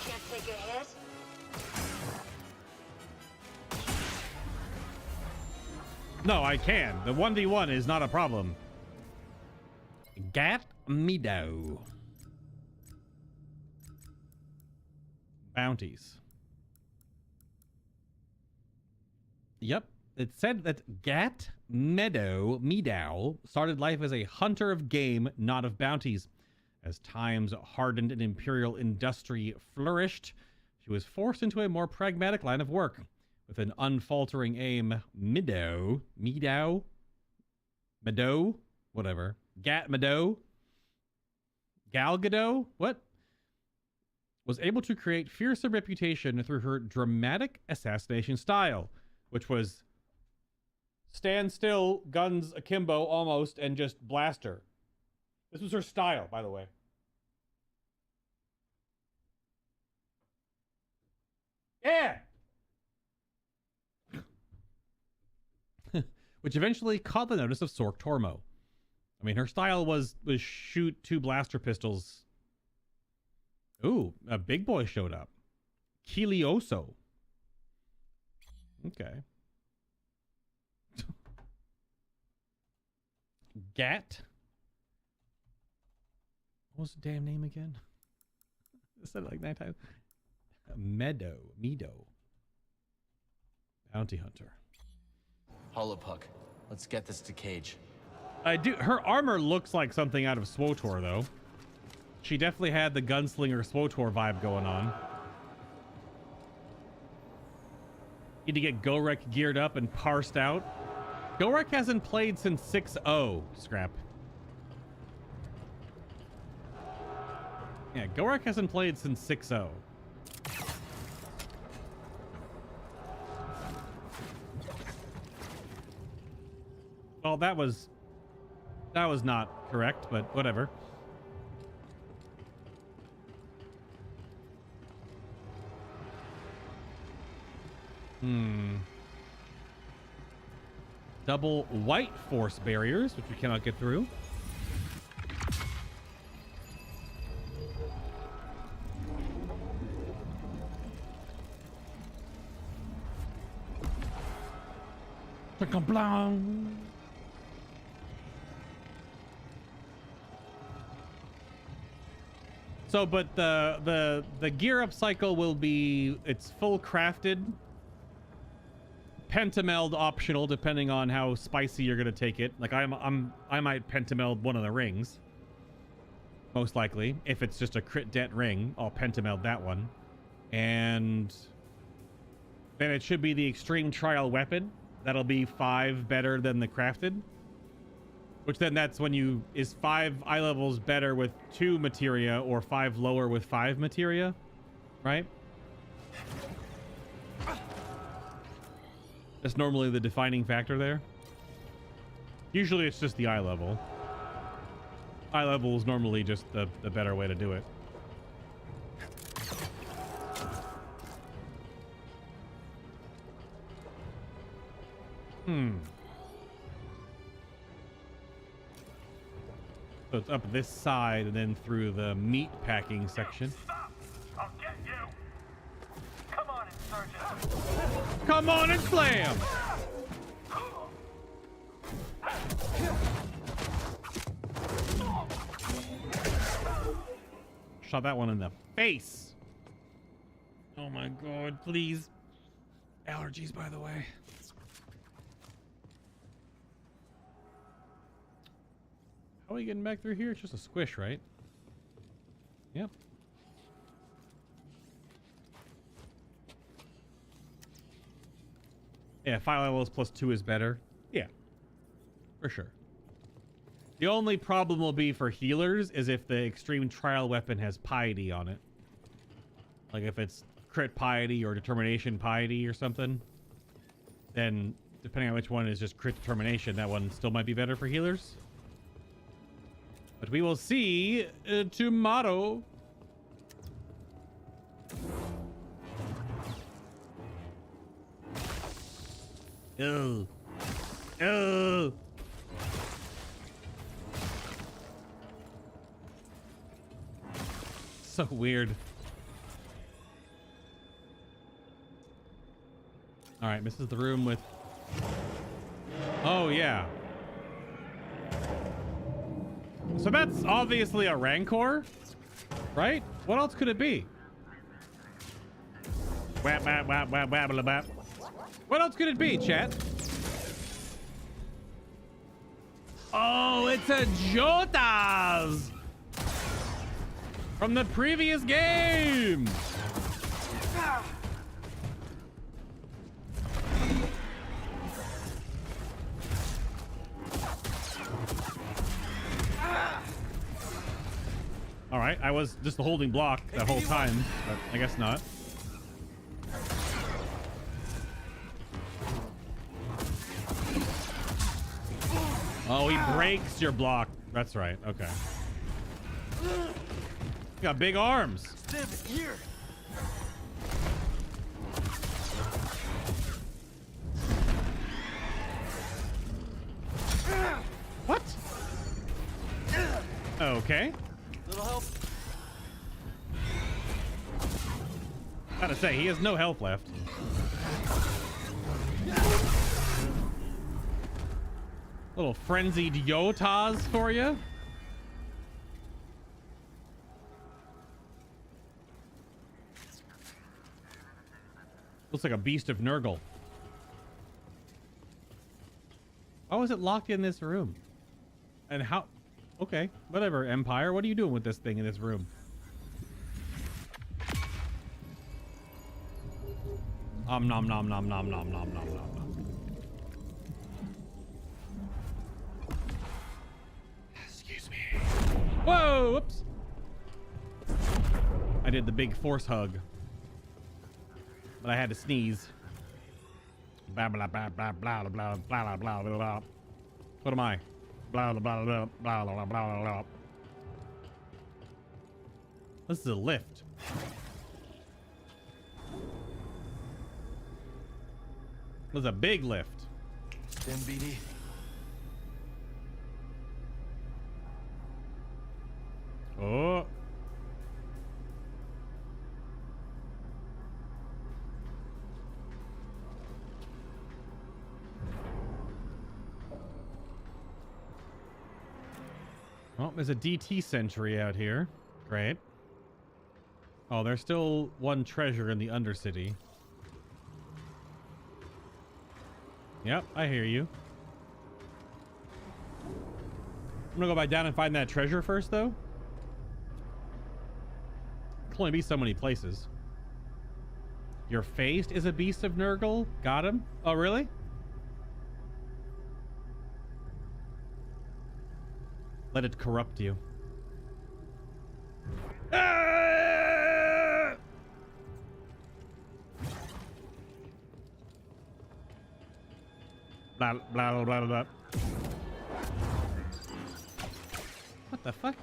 Can't take a hit. No, I can. The 1v1 is not a problem. Gatt, Medo. Bounties. Yep. It said that Gatt, Medo started life as a hunter of game, not of bounties. As times hardened and imperial industry flourished, she was forced into a more pragmatic line of work. With an unfaltering aim, Medo, whatever. Gatt Medo, Gal Gadot, what? Was able to create fearsome reputation through her dramatic assassination style, which was stand still, guns akimbo almost, and just blast her. This was her style, by the way. Yeah! Which eventually caught the notice of Sork Tormo. I mean, her style was shoot 2 blaster pistols. Ooh, a big boy showed up. Kilioso. Okay. Gatt. What was the damn name again? I said it like 9 times. Medo. Bounty hunter. Holopuck. Let's get this to Cage. I do. Her armor looks like something out of SWTOR, though. She definitely had the gunslinger SWTOR vibe going on. Need to get Gorek geared up and parsed out. Gorek hasn't played since 6.0, Scrap. Yeah, Gorek hasn't played since 6.0. Well, that was not correct, but whatever. Double white force barriers, which we cannot get through. So, but the gear up cycle will be, it's full crafted, pentameld optional depending on how spicy you're gonna take it. Like I might pentameld one of the rings, most likely. If it's just a crit det ring, I'll pentameld that one, and then it should be the extreme trial weapon. That'll be 5 better than the crafted. Which then that's when you, is 5 eye levels better with 2 materia or 5 lower with 5 materia, right? That's normally the defining factor there. Usually it's just the eye level. Eye level is normally just the better way to do it. So it's up this side and then through the meat packing section. Stop! I'll get you! Come on, insurgent! Come on and slam! Shot that one in the face. Oh my god, please. Allergies, by the way. How are we getting back through here? It's just a squish, right? Yep. Yeah, fire levels +2 is better. Yeah, for sure. The only problem will be for healers is if the extreme trial weapon has piety on it. Like if it's crit piety or determination piety or something, then depending on which one is just crit determination, that one still might be better for healers. But we will see tomorrow. Oh. Oh. So weird. All right, this is the room with... Oh, yeah. So that's obviously a Rancor, right? What else could it be? Wap, wap, wap, wap, wap, wap, wap. What else could it be, chat? Oh, it's a Jotaz from the previous game. All right, I was just holding block that whole time, but I guess not. Oh, he breaks your block. That's right. Okay. You got big arms. Here. What? Okay. Little help. Gotta say, he has no health left. Little frenzied Jotaz for you. Looks like a beast of Nurgle. Why was it locked in this room? And how? Okay, whatever, Empire. What are you doing with this thing in this room? Nom nom nom nom nom nom nom nom nom. Excuse me. Whoa! Whoops. I did the big force hug, but I had to sneeze. Blah blah blah blah blah blah blah blah blah blah. What am I? Blah blah blah blah blah blah blah blah. This is a lift. This is a big lift. Stand, BD. Oh. Well, there's a DT sentry out here. Great. Oh, there's still one treasure in the Undercity. Yep, I hear you. I'm gonna go back down and find that treasure first, though. Can only be so many places. Your face is a beast of Nurgle? Got him? Oh, really? Let it corrupt you. Ah! Blah, blah, blah, blah. What the fuck?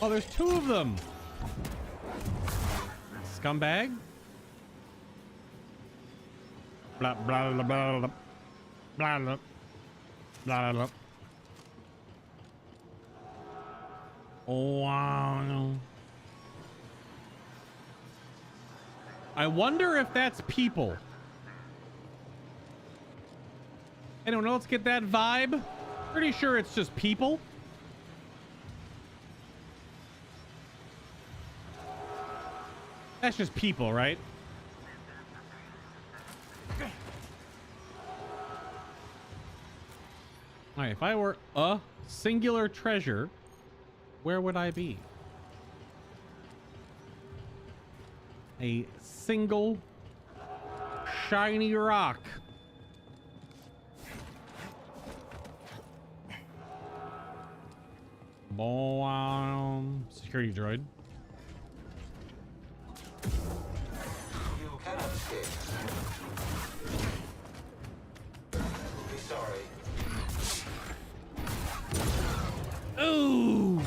Oh, there's two of them. Scumbag. Blah, blah, blah, blah, blah, blah, blah, blah, blah. Oh, wow. I wonder if that's people. Anyone else get that vibe? Pretty sure it's just people. That's just people, right? All right, if I were a singular treasure, where would I be? a single shiny rock. Security droid. You cannot escape. Be sorry. Ooh!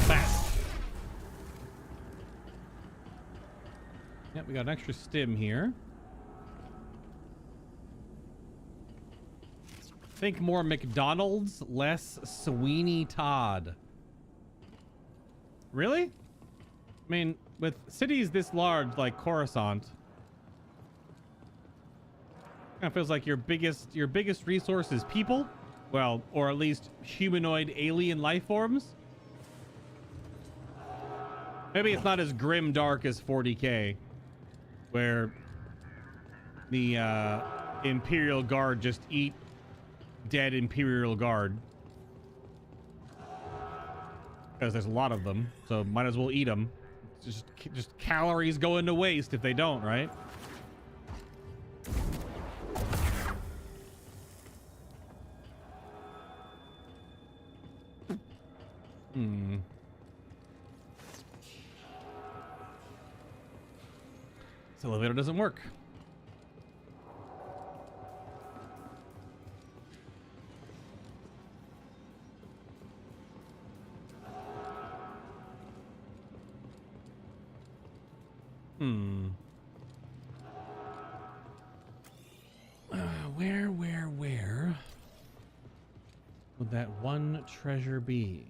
Fast. Yep, we got an extra stim here. Think more McDonald's, less Sweeney Todd. Really? I mean, with cities this large like Coruscant, kind of feels like your biggest resource is people. Well, or at least humanoid alien life forms. Maybe it's not as grim dark as 40K, where the Imperial Guard just eat dead Imperial Guard. Because there's a lot of them, so might as well eat them. Just calories going to waste if they don't, right? This elevator doesn't work. Where would that one treasure be?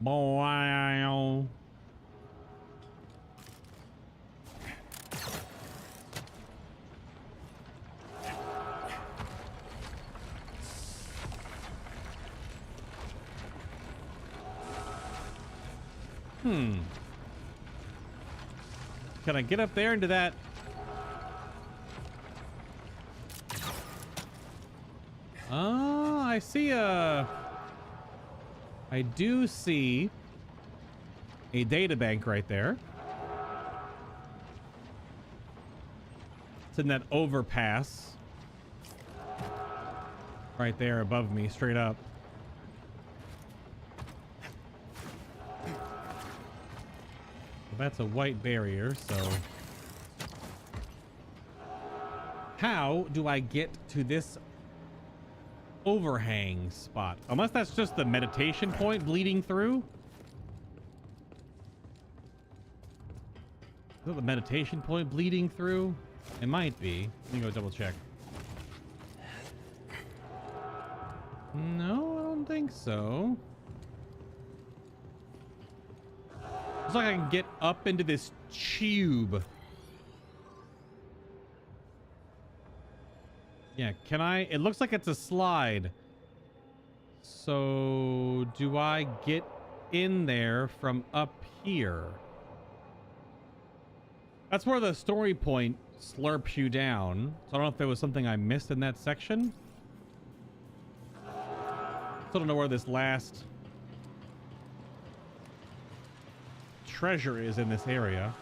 Wow. Can I get up there into that? Oh, I see I do see a data bank right there. It's in that overpass. Right there above me, straight up. That's a white barrier, so how do I get to this overhang spot? Unless that's just the meditation point bleeding through. Is that the meditation point bleeding through? It might be. Let me go double check. No, I don't think so. Looks like I can get up into this tube. Yeah, can I? It looks like it's a slide. So, do I get in there from up here? That's where the story point slurps you down. So I don't know if there was something I missed in that section. Still don't know where this last treasure is in this area.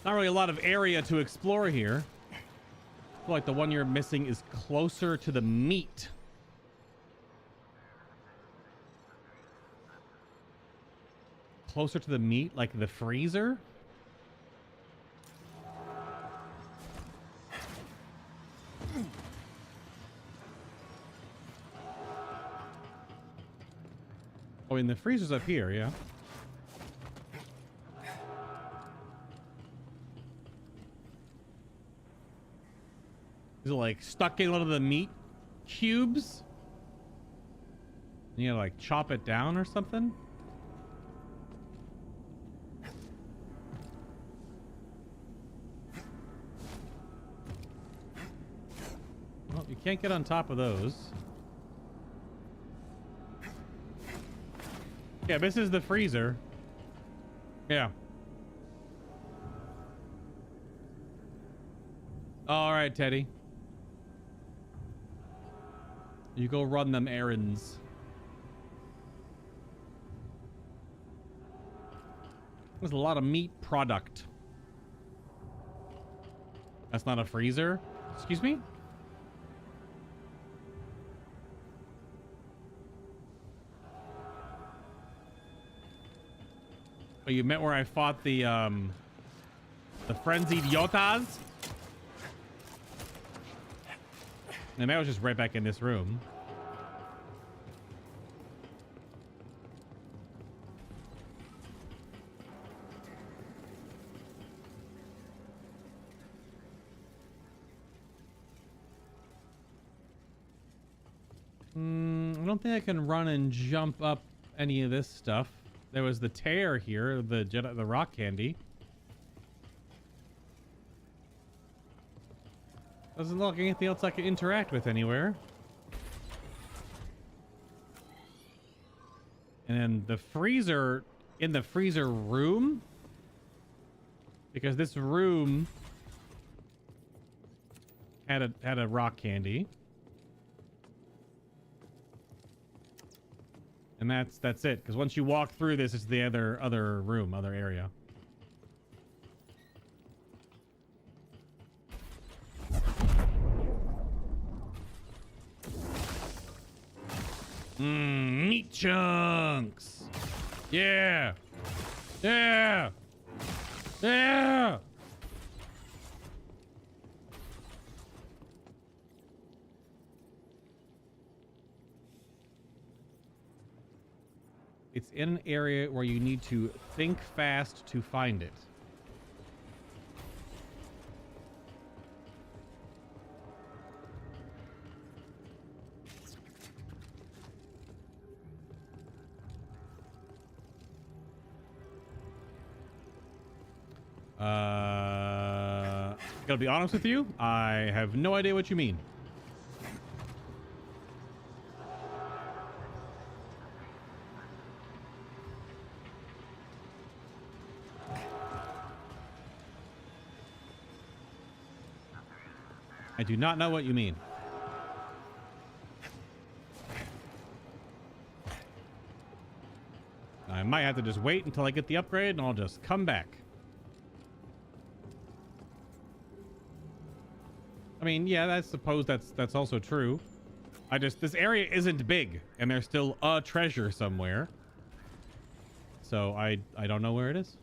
Not really a lot of area to explore here. I feel like the one you're missing is closer to the meat. Closer to the meat, like the freezer? Oh, and the freezer's up here, yeah. Is it like stuck in one of the meat cubes? You know, like chop it down or something? Well, you can't get on top of those. Yeah, this is the freezer. Yeah. All right, Teddy. You go run them errands. There's a lot of meat product. That's not a freezer? Excuse me? Oh, you meant where I fought the frenzied Jotaz? And that was just right back in this room. I don't think I can run and jump up any of this stuff. There was the tear here, the Jedi, the rock candy. Doesn't look like anything else I can interact with anywhere. And then the freezer, in the freezer room, because this room had a rock candy. And that's it, because once you walk through this, it's the other room, other area. Meat chunks. Yeah. Yeah. Yeah. It's in an area where you need to think fast to find it. Gotta be honest with you, I have no idea what you mean. I do not know what you mean. I might have to just wait until I get the upgrade and I'll just come back. I mean, yeah, I suppose that's also true. This area isn't big and there's still a treasure somewhere. So I don't know where it is.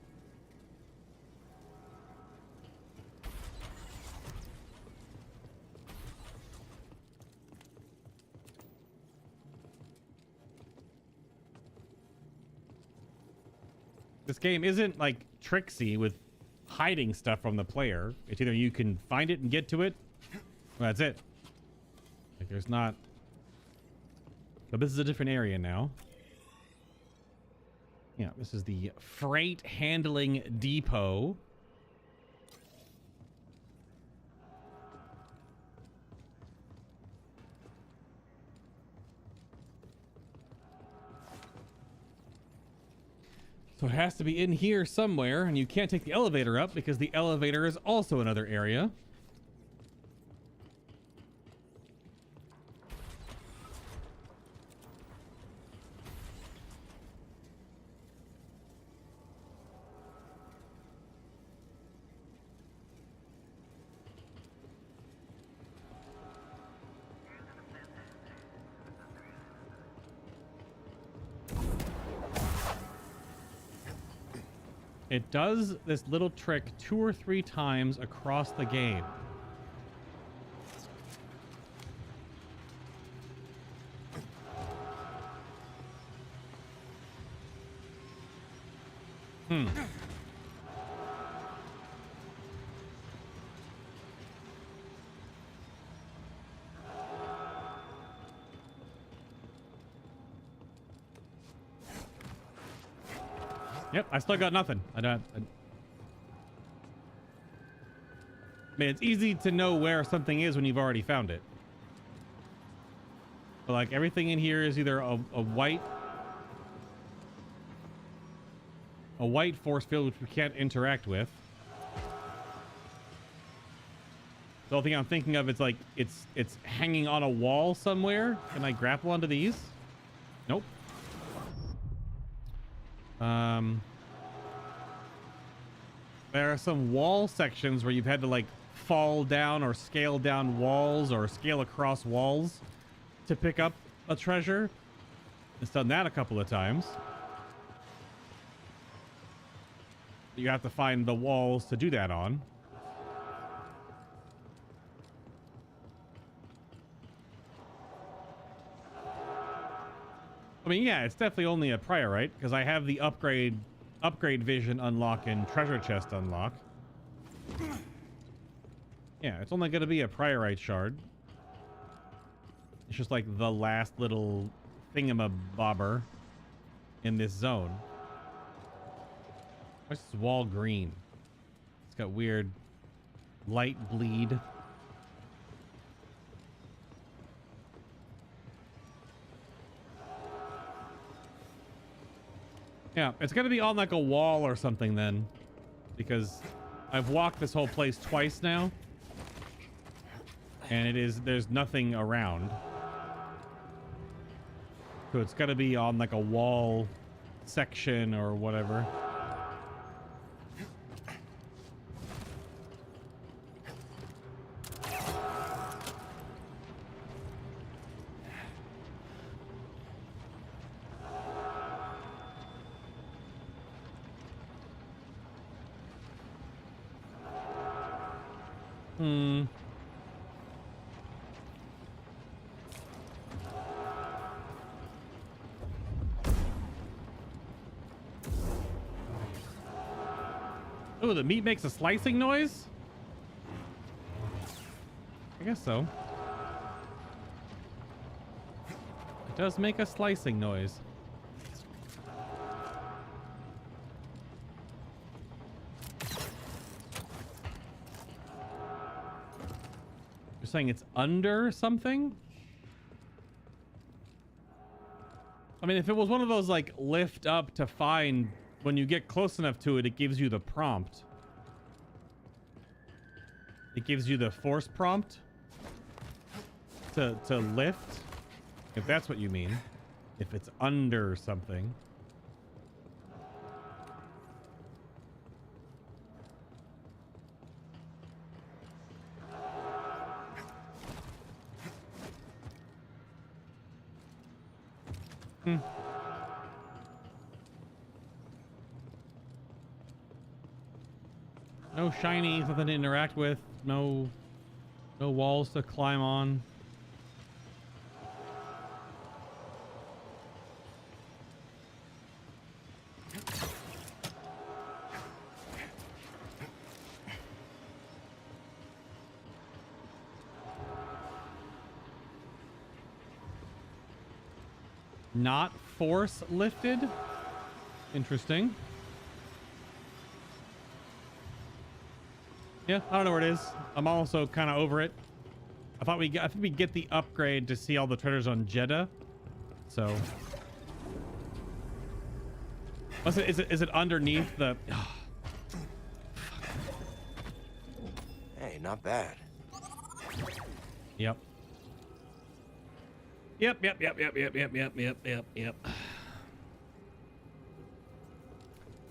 This game isn't like tricksy with hiding stuff from the player. It's either you can find it and get to it, or that's it. Like there's not. But this is a different area now. Yeah, this is the freight handling depot. So it has to be in here somewhere, and you can't take the elevator up because the elevator is also another area. It does this little trick 2 or 3 times across the game. Yep, I still got nothing. I mean, it's easy to know where something is when you've already found it. But like everything in here is either a white a white force field which we can't interact with. The only thing I'm thinking of is like it's hanging on a wall somewhere. Can I grapple onto these? Nope. There are some wall sections where you've had to like fall down or scale down walls or scale across walls to pick up a treasure. It's done that a couple of times. You have to find the walls to do that on. I mean, yeah, it's definitely only a priorite because I have the upgrade vision unlock and treasure chest unlock. Yeah, it's only going to be a priorite shard. It's just like the last little thingamabobber in this zone. What's this wall green? It's got weird light bleed. Yeah, it's gonna be on like a wall or something then, because I've walked this whole place twice now, and there's nothing around. So it's gotta be on like a wall section or whatever. Oh, the meat makes a slicing noise? I guess so. It does make a slicing noise. You're saying it's under something? I mean, if it was one of those like lift up to find, when you get close enough to it, it gives you the prompt. It gives you the force prompt to lift, if that's what you mean. If it's under something. No shinies, nothing to interact with, no walls to climb on. Not force lifted? Interesting. Yeah, I don't know where it is. I'm also kind of over it. I think we get the upgrade to see all the treasures on Jeddah. So, is it underneath the? Oh. Hey, not bad. Yep. Yep.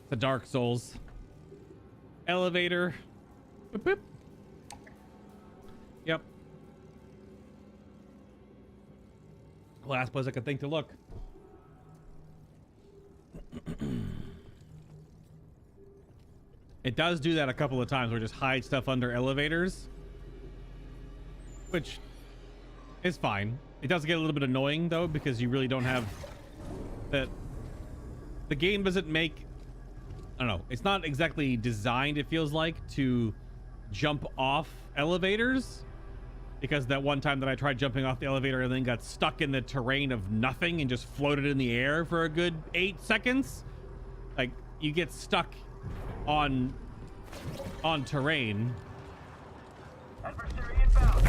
The Dark Souls elevator. Boop, boop. Yep. Last place I could think to look. It does do that a couple of times where it just hides stuff under elevators, which is fine. It does get a little bit annoying though, because you really don't have that. The game doesn't make, I don't know, it's not exactly designed, it feels like, to jump off elevators, because that one time that I tried jumping off the elevator and then got stuck in the terrain of nothing and just floated in the air for a good 8 seconds. Like, you get stuck on terrain. Adversary inbound.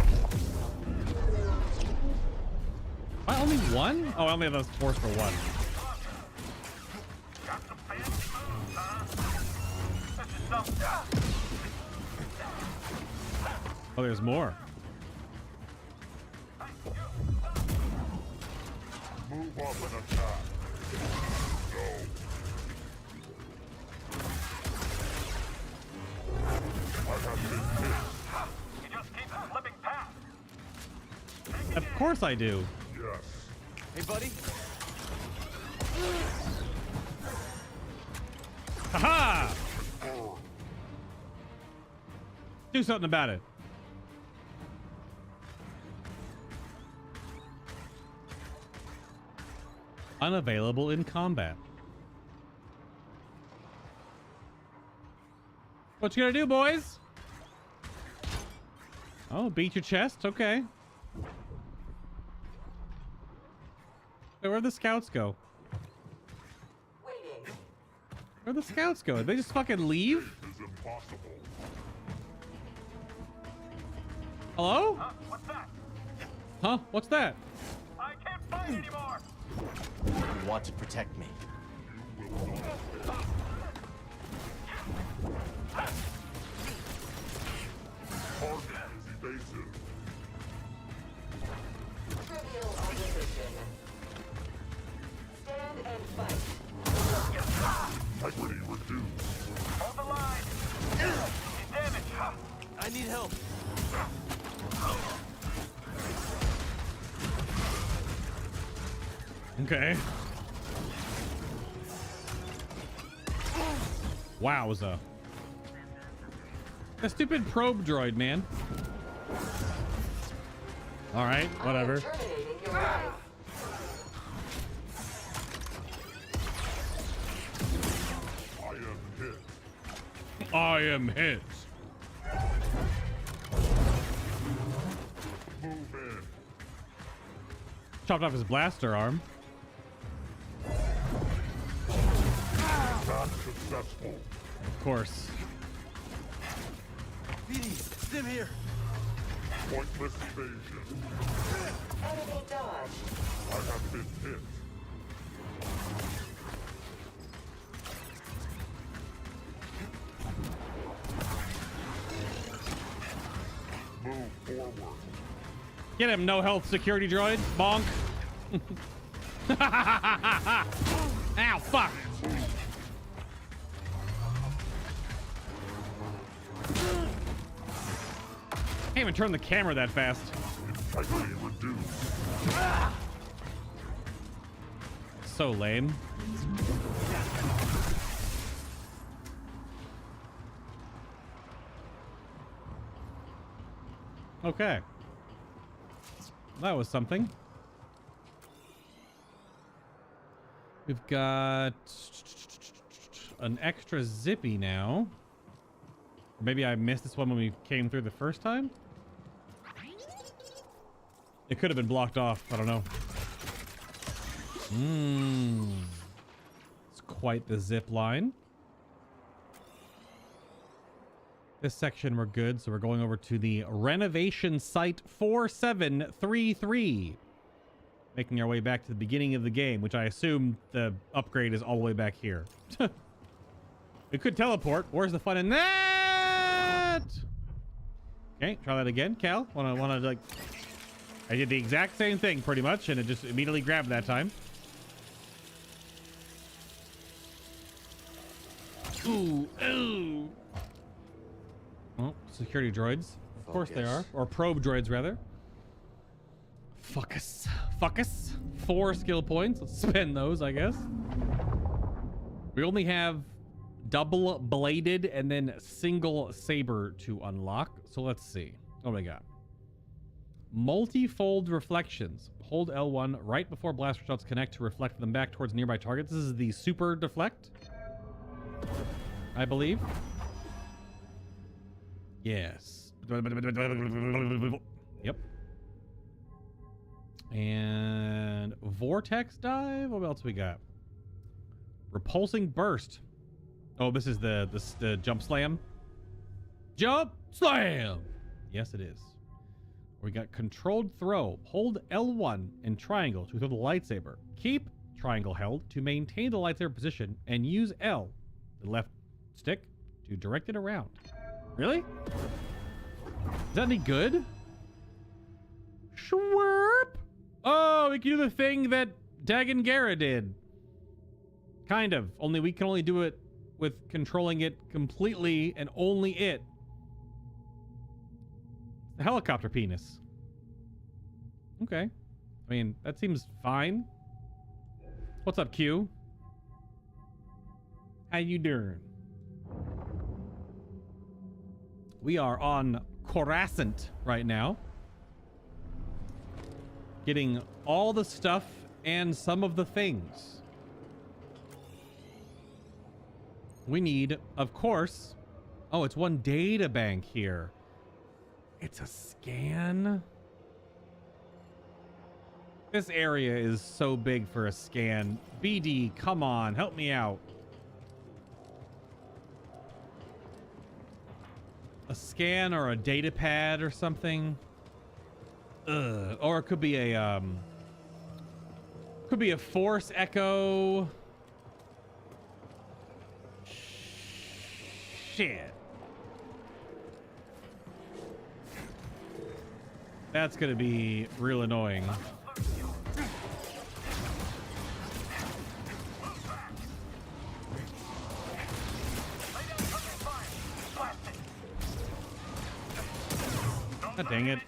Am I only one? Oh, I only have those force for one. Got some fancy moves, huh? some. Oh, there's more. Move up and attack. Go. I have been hit. You just keep slipping past. Of course I do. Yes. Hey, buddy. Haha! Do something about it. Unavailable in combat. What you gonna do, boys? Oh, beat your chest? Okay. Hey, where'd the scouts go? Waiting. Where'd the scouts go? Did they just fucking leave? This is impossible. Hello? Huh? What's that? Huh? What's that? I can't fight anymore. You want to protect me. Target is evasive. Trivial opposition. Stand and fight. Integrity reduced. Hold the line. He's damaged. I need help. Okay. Wowza. A stupid probe droid, man. All right, whatever. Terminating your life. I am hit. I am hit. Move in. Chopped off his blaster arm. Not successful. Of course. BD, Stim here. Pointless evasion. Enemy dodge. I have been hit. Move forward. Get him, no health security droid. Bonk. Ow, fuck. Can't even turn the camera that fast. Integrity reduced. So lame. Okay. That was something. We've got an extra zippy now. Or maybe I missed this one when we came through the first time. It could have been blocked off. I don't know. It's quite the zip line. This section we're good, so we're going over to the renovation site 4733. Making our way back to the beginning of the game, which I assume the upgrade is all the way back here. It could teleport. Where's the fun in that? Okay, try that again, Cal. Wanna like... I did the exact same thing pretty much, and it just immediately grabbed that time. Ooh, ooh. Oh, security droids. Of course they are. Or probe droids, rather. Fuck us. Fuck us. 4 skill points. Let's spend those, I guess. We only have double bladed and then single saber to unlock. So let's see. What do we got? Multi-fold reflections. Hold L1 right before blaster shots connect to reflect them back towards nearby targets. This is the super deflect, I believe. Yes. Yep. And vortex dive. What else we got? Repulsing burst. Oh, this is the jump slam. Jump slam. Yes, it is. We got controlled throw. Hold L1 and triangle to throw the lightsaber. Keep triangle held to maintain the lightsaber position and use L, the left stick, Dude, direct it around. Really? Is that any good? Schwerp! Oh, we can do the thing that Dagon Gera did. Kind of. Only we can only do it with controlling it completely and only it. The helicopter penis. Okay. I mean, that seems fine. What's up, Q? How you doing? We are on Coruscant right now. Getting all the stuff and some of the things. We need, of course... Oh, it's one data bank here. It's a scan? This area is so big for a scan. BD, come on, help me out. A scan or a data pad or something. Ugh. Or it could be a force echo. Shit. That's gonna be real annoying. God dang it.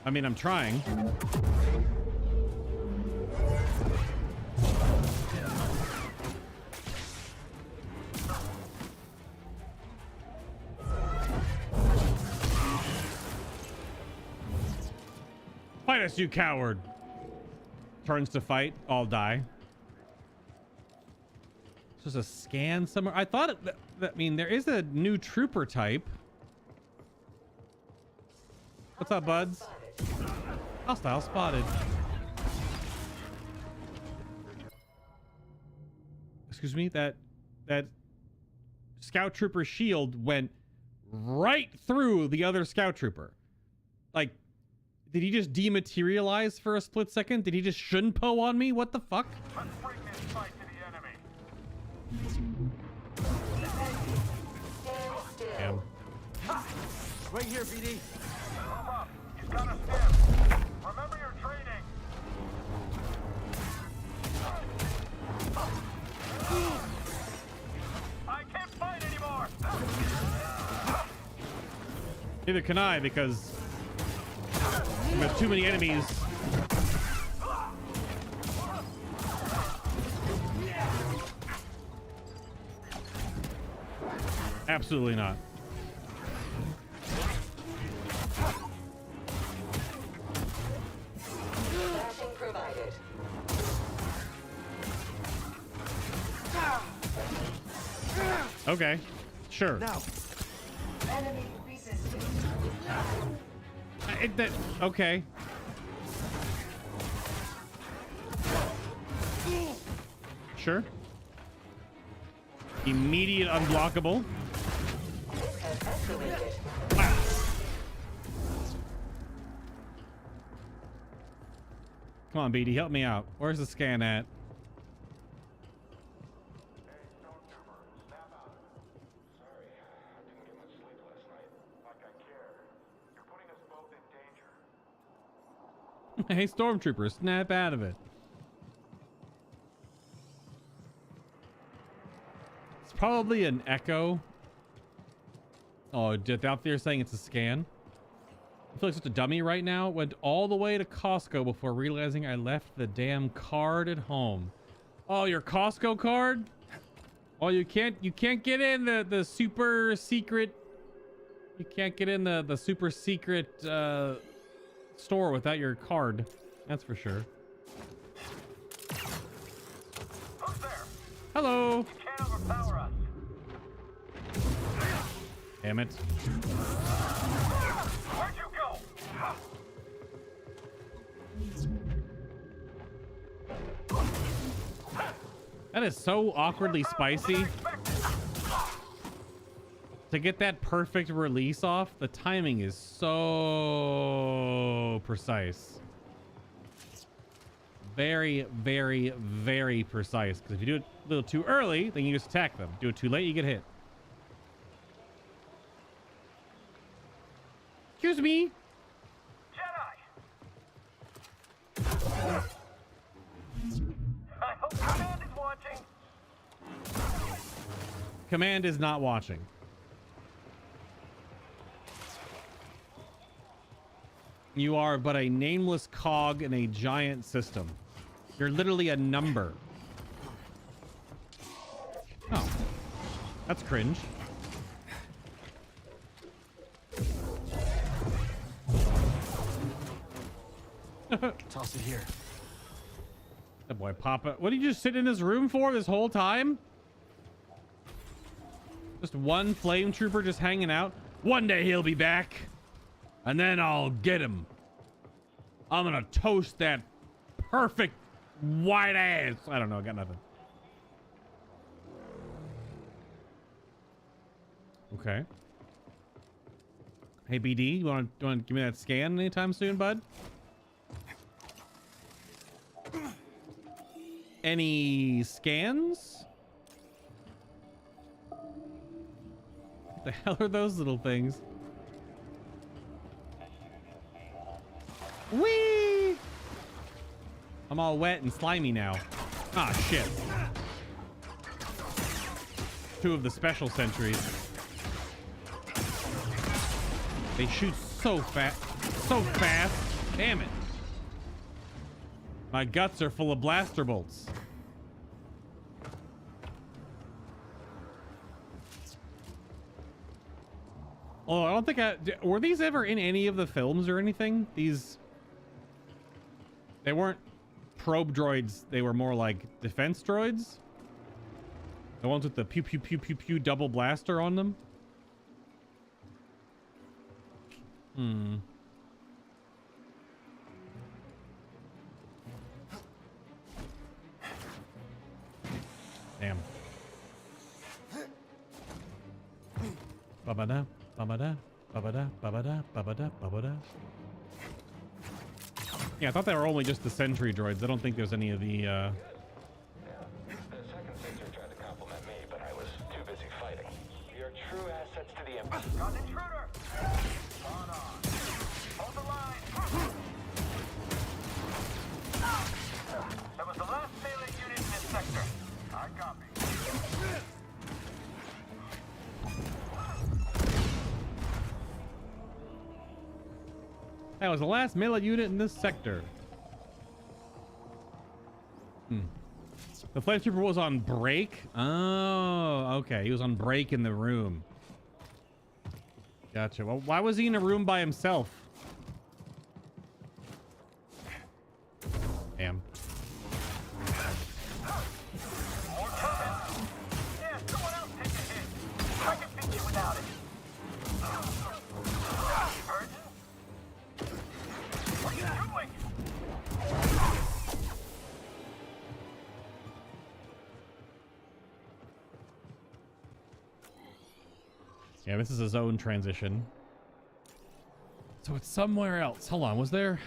I mean, I'm trying. Fight us, you coward. Turns to fight, all die. It's just a scan somewhere. I thought I mean, there is a new trooper type. What's up, buds? Hostile spotted. Excuse me, that scout trooper shield went right through the other scout trooper. Like, did he just dematerialize for a split second? Did he just shunpo on me? What the fuck? Let's bring this fight to the enemy. Damn. Right here, BD. Move up. He's got a stem. Remember your training. I can't fight anymore. Neither can I, because there's too many enemies. Absolutely not. Flashing provided. Okay, sure. Now. Enemy resisting. Okay. Sure. Immediate unblockable. This has escalated. Wow. Come on, BD, help me out. Where's the scan at? Hey, stormtrooper, snap out of it. It's probably an echo. Oh, out there saying it's a scan. I feel like such a dummy right now. Went all the way to Costco before realizing I left the damn card at home. Oh, your Costco card? Oh, you can't get in the super secret. You can't get in the super secret store without your card. That's for sure. Who's there? Hello. You can't overpower us. Damn it. Where'd you go? That is so awkwardly spicy. To get that perfect release off, the timing is so precise. Very, very, very precise. Because if you do it a little too early, then you just attack them. Do it too late, you get hit. Excuse me. Jedi! I hope Command is watching. Command is not watching. You are but a nameless cog in a giant system. You're literally a number. Oh. That's cringe. Toss it here. That boy Papa. What did you just sit in this room for this whole time? Just one flame trooper just hanging out. One day he'll be back. And then I'll get him. I'm gonna toast that perfect white ass. I don't know. I got nothing. Okay. Hey BD, you want to give me that scan anytime soon, bud? Any scans? What the hell are those little things? Whee! I'm all wet and slimy now. Ah, shit. Two of the special sentries. They shoot so fast. So fast. Damn it. My guts are full of blaster bolts. Oh, I don't think were these ever in any of the films or anything? They weren't probe droids. They were more like defense droids. The ones with the pew pew pew pew pew double blaster on them. Damn. Ba-ba-da, ba-ba-da, ba-ba-da, ba-ba-da, ba-ba-da, ba-ba-da. Yeah, I thought they were only just the sentry droids. I don't think there's any of the, The second sensor tried to compliment me, but I was too busy fighting. We are true assets to the Empire. Got an intruder! On. Hold the line! That was the last melee unit in this sector. I copy. that was the last melee unit in this sector. The flame trooper was on break. Oh, okay. He was on break in the room. Gotcha. Well, why was he in a room by himself? Damn. More coming! Yeah, someone else take a hit. I can beat you without it. Virgin? What are you doing? Yeah, this is a zone transition. So it's somewhere else. Hold on, was there?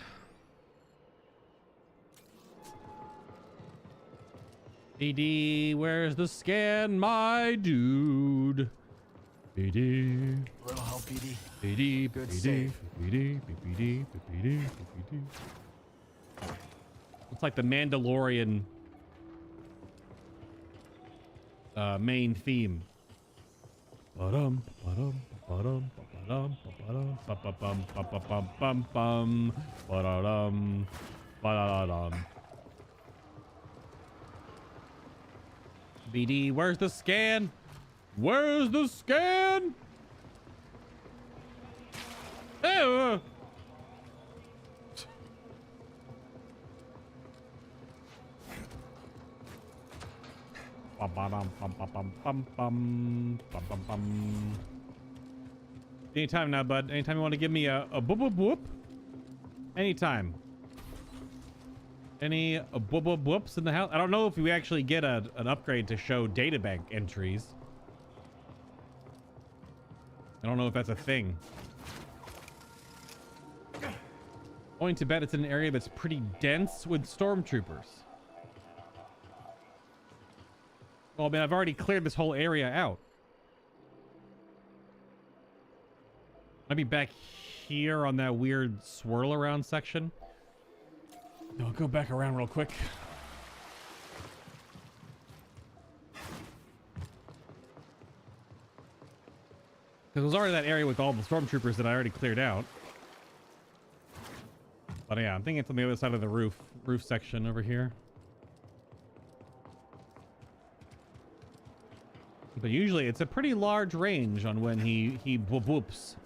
BD, where's the scan, my dude? BD. Little help, BD. BD, Good BD, save. BD, BD, BD, BD. It's like the Mandalorian main theme. Ba-dum, ba-dum, ba-dum, ba-dum, ba-dum, ba-ba-bum, ba-ba-bum, bum, bum, ba-da-dum, ba-da-da-dum. BD, where's the scan? Where's the scan? Hey, anytime now, bud. Anytime you want to give me a boop boop whoop. Anytime. Any boop boop whoops in the house? I don't know if we actually get an upgrade to show databank entries. I don't know if that's a thing. Going to bet it's in an area that's pretty dense with stormtroopers. Well, I mean, I've already cleared this whole area out. Might be back here on that weird swirl around section. I'll go back around real quick. Because it was already that area with all the stormtroopers that I already cleared out. But yeah, I'm thinking it's on the other side of the roof section over here. But usually it's a pretty large range on when he whoops.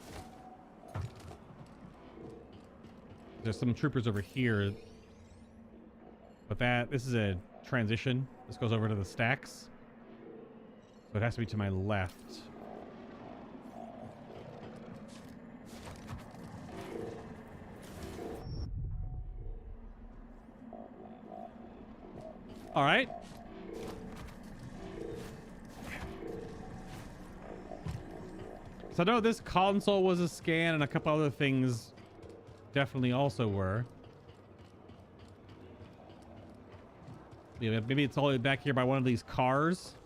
There's some troopers over here. But this is a transition. This goes over to the stacks. So it has to be to my left. All right. So I know this console was a scan and a couple other things definitely also were. Yeah, maybe it's all the way back here by one of these cars.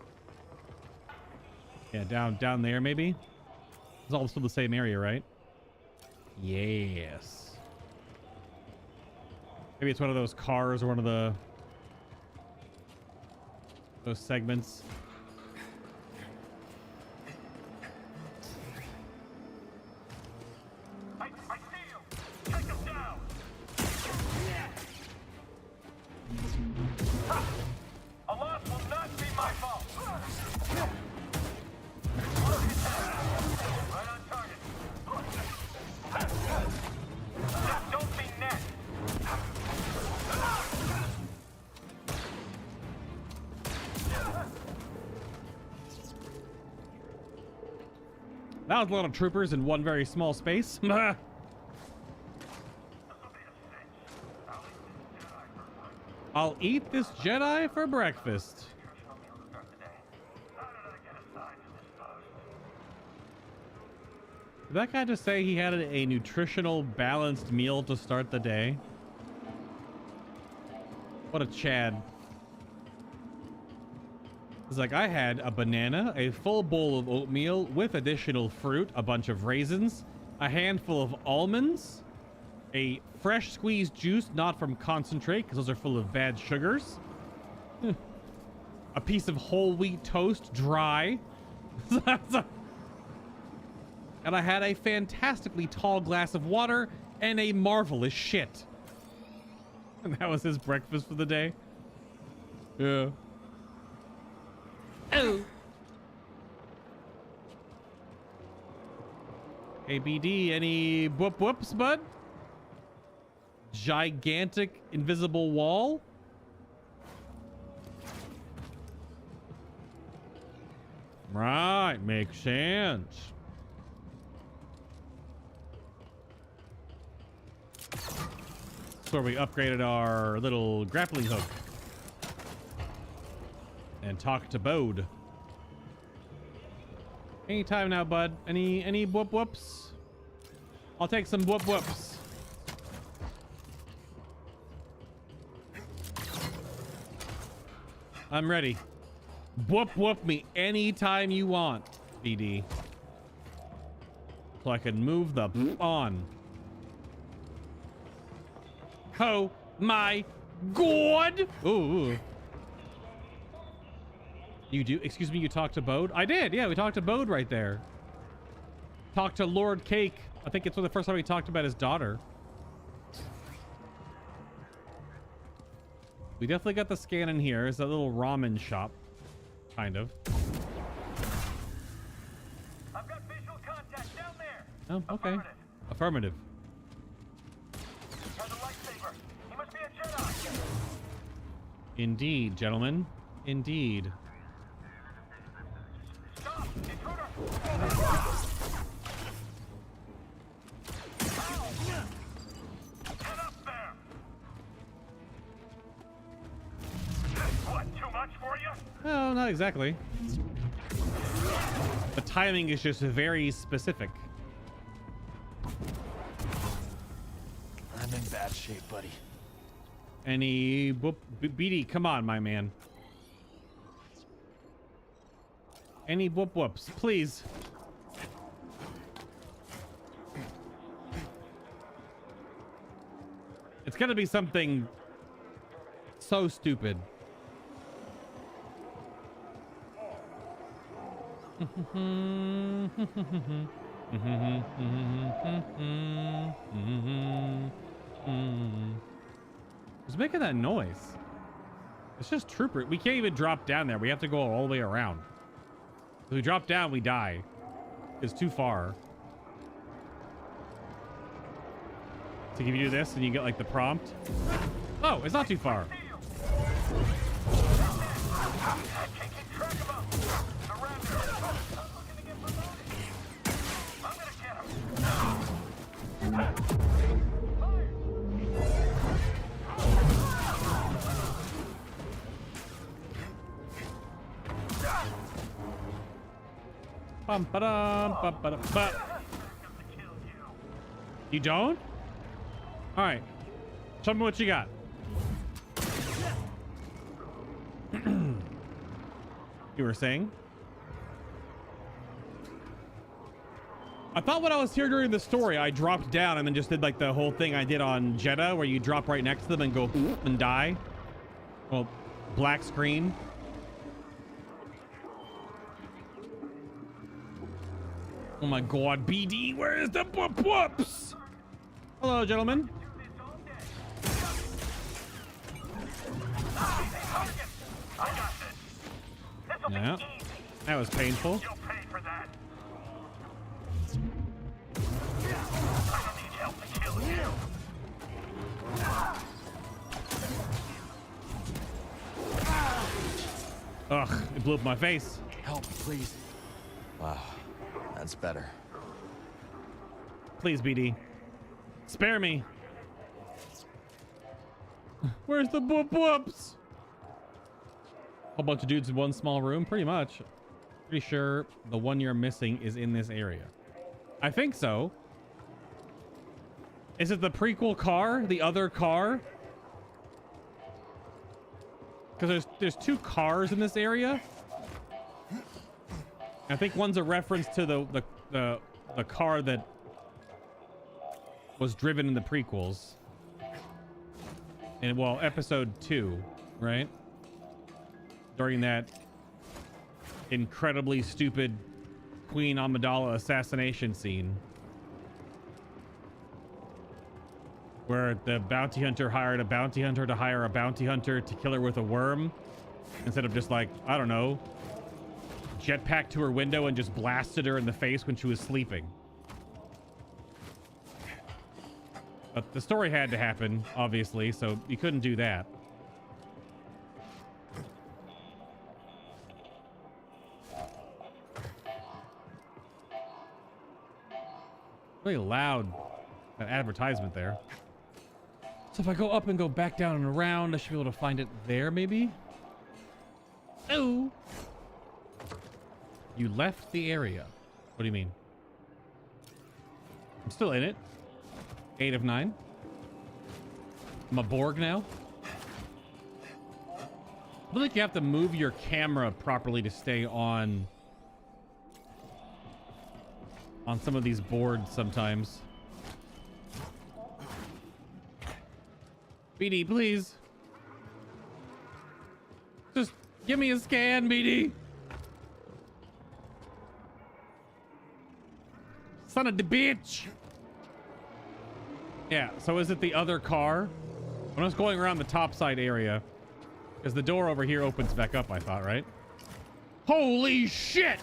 Yeah, down there maybe. It's all still the same area, right? Yes. Maybe it's one of those cars or one of those segments. I see you! Take him down! Ha! A loss will not be my fault! Right on target. That don't be net! That was a lot of troopers in one very small space. I'll eat this Jedi for breakfast. Did that guy just say he had a nutritional balanced meal to start the day? What a Chad. It's like, I had a banana, a full bowl of oatmeal with additional fruit, a bunch of raisins, a handful of almonds, a fresh squeezed juice, not from concentrate, because those are full of bad sugars, a piece of whole wheat toast, dry, and I had a fantastically tall glass of water and a marvelous shit. And that was his breakfast for the day. Yeah. Oh. Hey, BD, any whoops, bud? Gigantic invisible wall? Right, makes sense. That's where we upgraded our little grappling hook. And talk to Bode. Anytime now, bud. Any whoops? I'll take some whoops. I'm ready. Whoop me anytime you want, BD. So I can move the on. Oh my god! Ooh. You do? Excuse me, you talked to Bode? I did, yeah, we talked to Bode right there. Talked to Lord Cake. I think it's the first time we talked about his daughter. We definitely got the scan in here. It's a little ramen shop. Kind of. I've got visual contact down there. Oh, okay. Affirmative. Has a lightsaber. He must be a Jedi. Indeed, gentlemen. Indeed. Stop! Intruder! Get up there! What, too much for you? Oh, not exactly. The timing is just very specific. I'm in bad shape, buddy. Any whoop, BD, come on, my man. Any whoop whoops, please. It's gonna be something so stupid. Who's making that noise? It's just trooper. We can't even drop down there. We have to go all the way around. If we drop down, we die. It's too far. So if you do this and you get like the prompt. Oh, it's not too far. Bum, ba-dum, bum, ba-dum, ba. You don't? All right. Tell me what you got. You were saying? I thought when I was here during the story, I dropped down and then just did like the whole thing I did on Jedi, where you drop right next to them and go and die. Well, black screen. Oh my God, BD, where is the whoops? Hello, gentlemen. Yeah, that was painful. Ugh, it blew up my face. Help, please. Wow, that's better. Please, BD. Spare me. Where's the whoops? Whole bunch of dudes in one small room, pretty much. Pretty sure the one you're missing is in this area. I think so. Is it the prequel car? The other car? Because there's two cars in this area. I think one's a reference to the car that was driven in the prequels. And well, episode 2, right? During that incredibly stupid Queen Amidala assassination scene, where the bounty hunter hired a bounty hunter to hire a bounty hunter to kill her with a worm, instead of just like, I don't know, jetpack to her window and just blasted her in the face when she was sleeping. But the story had to happen, obviously, so you couldn't do that. Really loud, that advertisement there. So if I go up and go back down and around, I should be able to find it there, maybe? Oh! You left the area. What do you mean? I'm still in it. 8 of 9. I'm a Borg now. I feel like you have to move your camera properly to stay on some of these boards sometimes. BD, please. Just give me a scan, BD. Son of the bitch. Yeah, so is it the other car? When I was going around the topside area, because the door over here opens back up, I thought, right? Holy shit!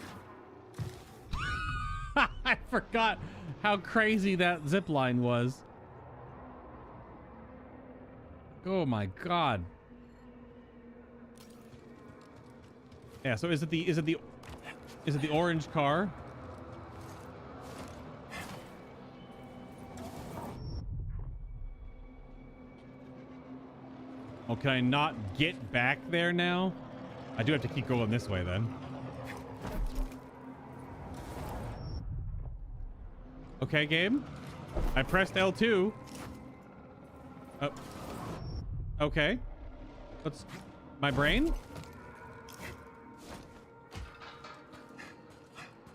I forgot how crazy that zip line was. Oh my God. Yeah, so is it the orange car? Oh, can I not get back there now? I do have to keep going this way then. Okay, game. I pressed L2. Oh. Okay. What's my brain?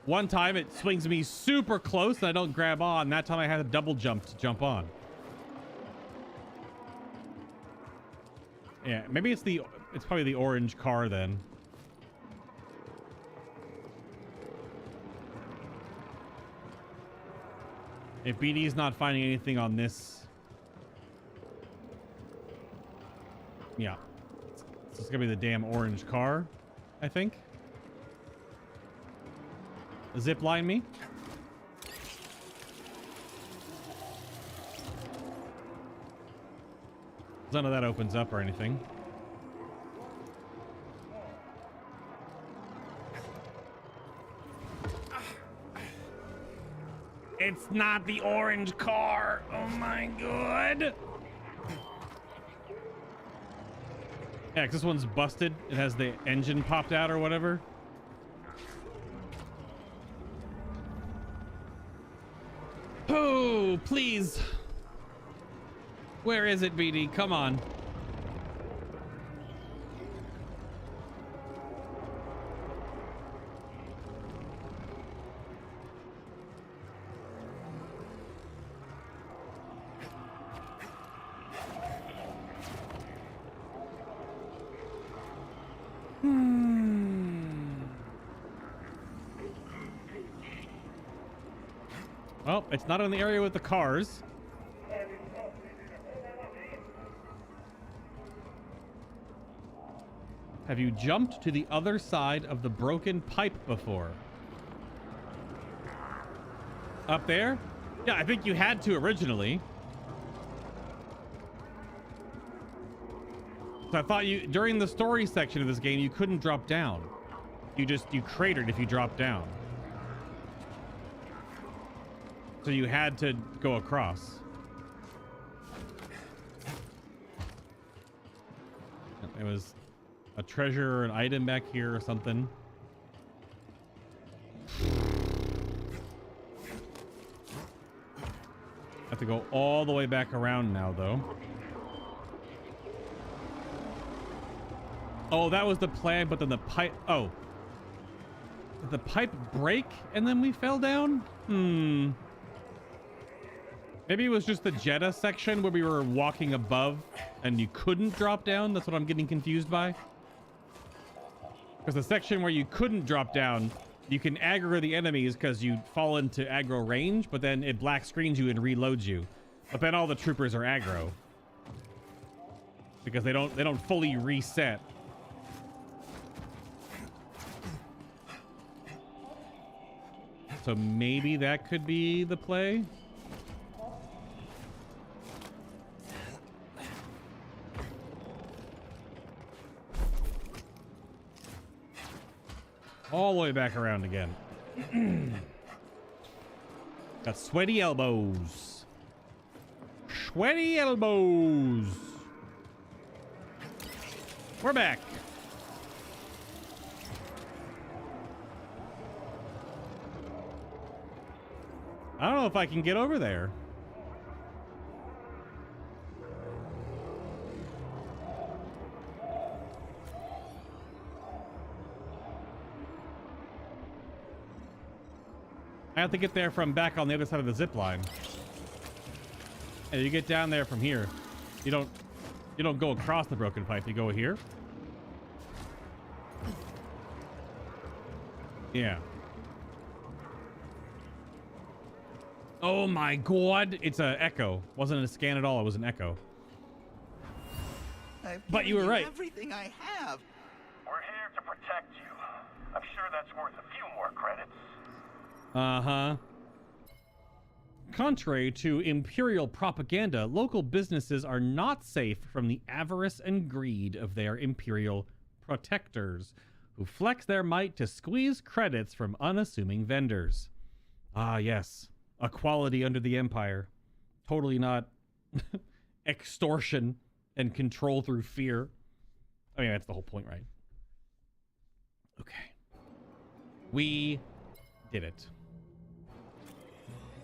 One time it swings me super close and I don't grab on. That time I had a double jump to jump on. Yeah, maybe it's probably the orange car then. If BD's not finding anything on this. Yeah. It's just gonna be the damn orange car, I think. Zip line me. None of that opens up or anything. It's not the orange car. Oh my god. Yeah, 'cause this one's busted. It has the engine popped out or whatever. Oh, please. Where is it, BD? Come on. Well, it's not in the area with the cars. Have you jumped to the other side of the broken pipe before? Up there? Yeah, I think you had to originally. So I thought you, during the story section of this game, you couldn't drop down. You cratered if you dropped down. So you had to go across. There was a treasure or an item back here or something. Have to go all the way back around now, though. Oh, that was the plan, but then the pipe... Oh. Did the pipe break and then we fell down? Maybe it was just the Jedi section where we were walking above and you couldn't drop down. That's what I'm getting confused by. Because the section where you couldn't drop down, you can aggro the enemies because you fall into aggro range, but then it black screens you and reloads you. But then all the troopers are aggro because they don't fully reset. So maybe that could be the play. All the way back around again. Got sweaty elbows. Sweaty elbows. We're back. I don't know if I can get over there. I have to get there from back on the other side of the zip line. And you get down there from here. You don't go across the broken pipe. You go here. Yeah. Oh my god, it's an echo. Wasn't a scan at all. It was an echo. But you were right. Everything I have. We're here to protect you. I'm sure that's worth a few more credits. Uh-huh. Contrary to Imperial propaganda, local businesses are not safe from the avarice and greed of their Imperial protectors, who flex their might to squeeze credits from unassuming vendors. Ah, yes. Equality under the Empire. Totally not extortion and control through fear. I mean, that's the whole point, right? Okay. We did it.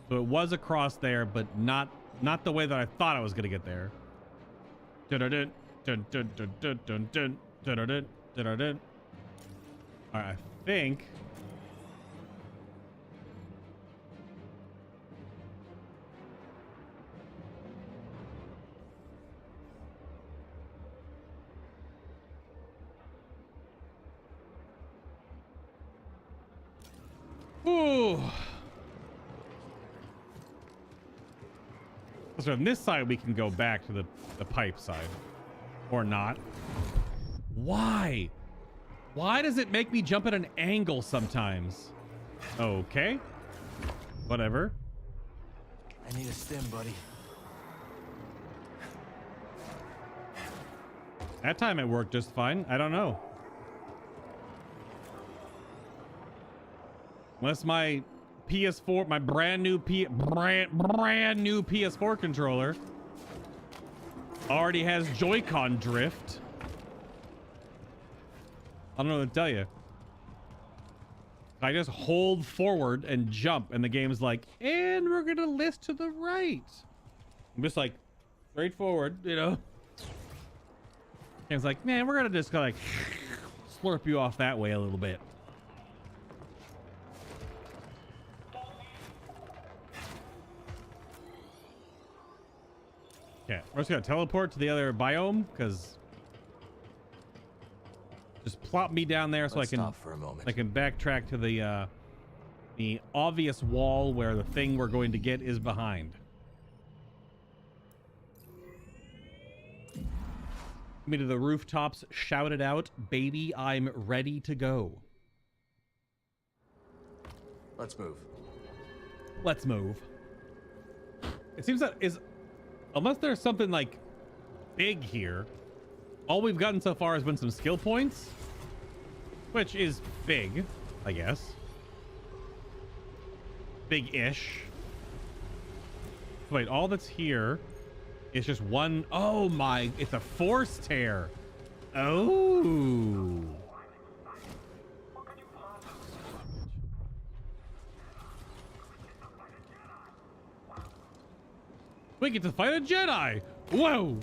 So it was across there, but not the way that I thought I was going to get there. Dun-dun-dun, dun-dun-dun, dun-dun-dun, dun-dun-dun, dun-dun-dun. All right, I think. Ooh. So on this side, we can go back to the pipe side. Or not. Why? Why does it make me jump at an angle sometimes? Okay. Whatever. I need a stim, buddy. That time it worked just fine. I don't know. Unless my PS4, my brand new PS4 controller already has Joy-Con drift. I don't know what to tell you. I just hold forward and jump, and the game's like, and we're gonna list to the right. I'm just like, straight forward, you know. Game's like, man, we're gonna just like slurp you off that way a little bit. Okay, we're just gonna teleport to the other biome because just plop me down there so Let's I can stop for a moment. I can backtrack to the obvious wall where the thing we're going to get is behind. Me to the rooftops, shout it out, baby, I'm ready to go. Let's move. Let's move. It seems that is, unless there's something like big here, all we've gotten so far has been some skill points, which is big, I guess. Big-ish. Wait, all that's here is just one. Oh my, it's a force tear. Oh. We get to fight a Jedi. Whoa.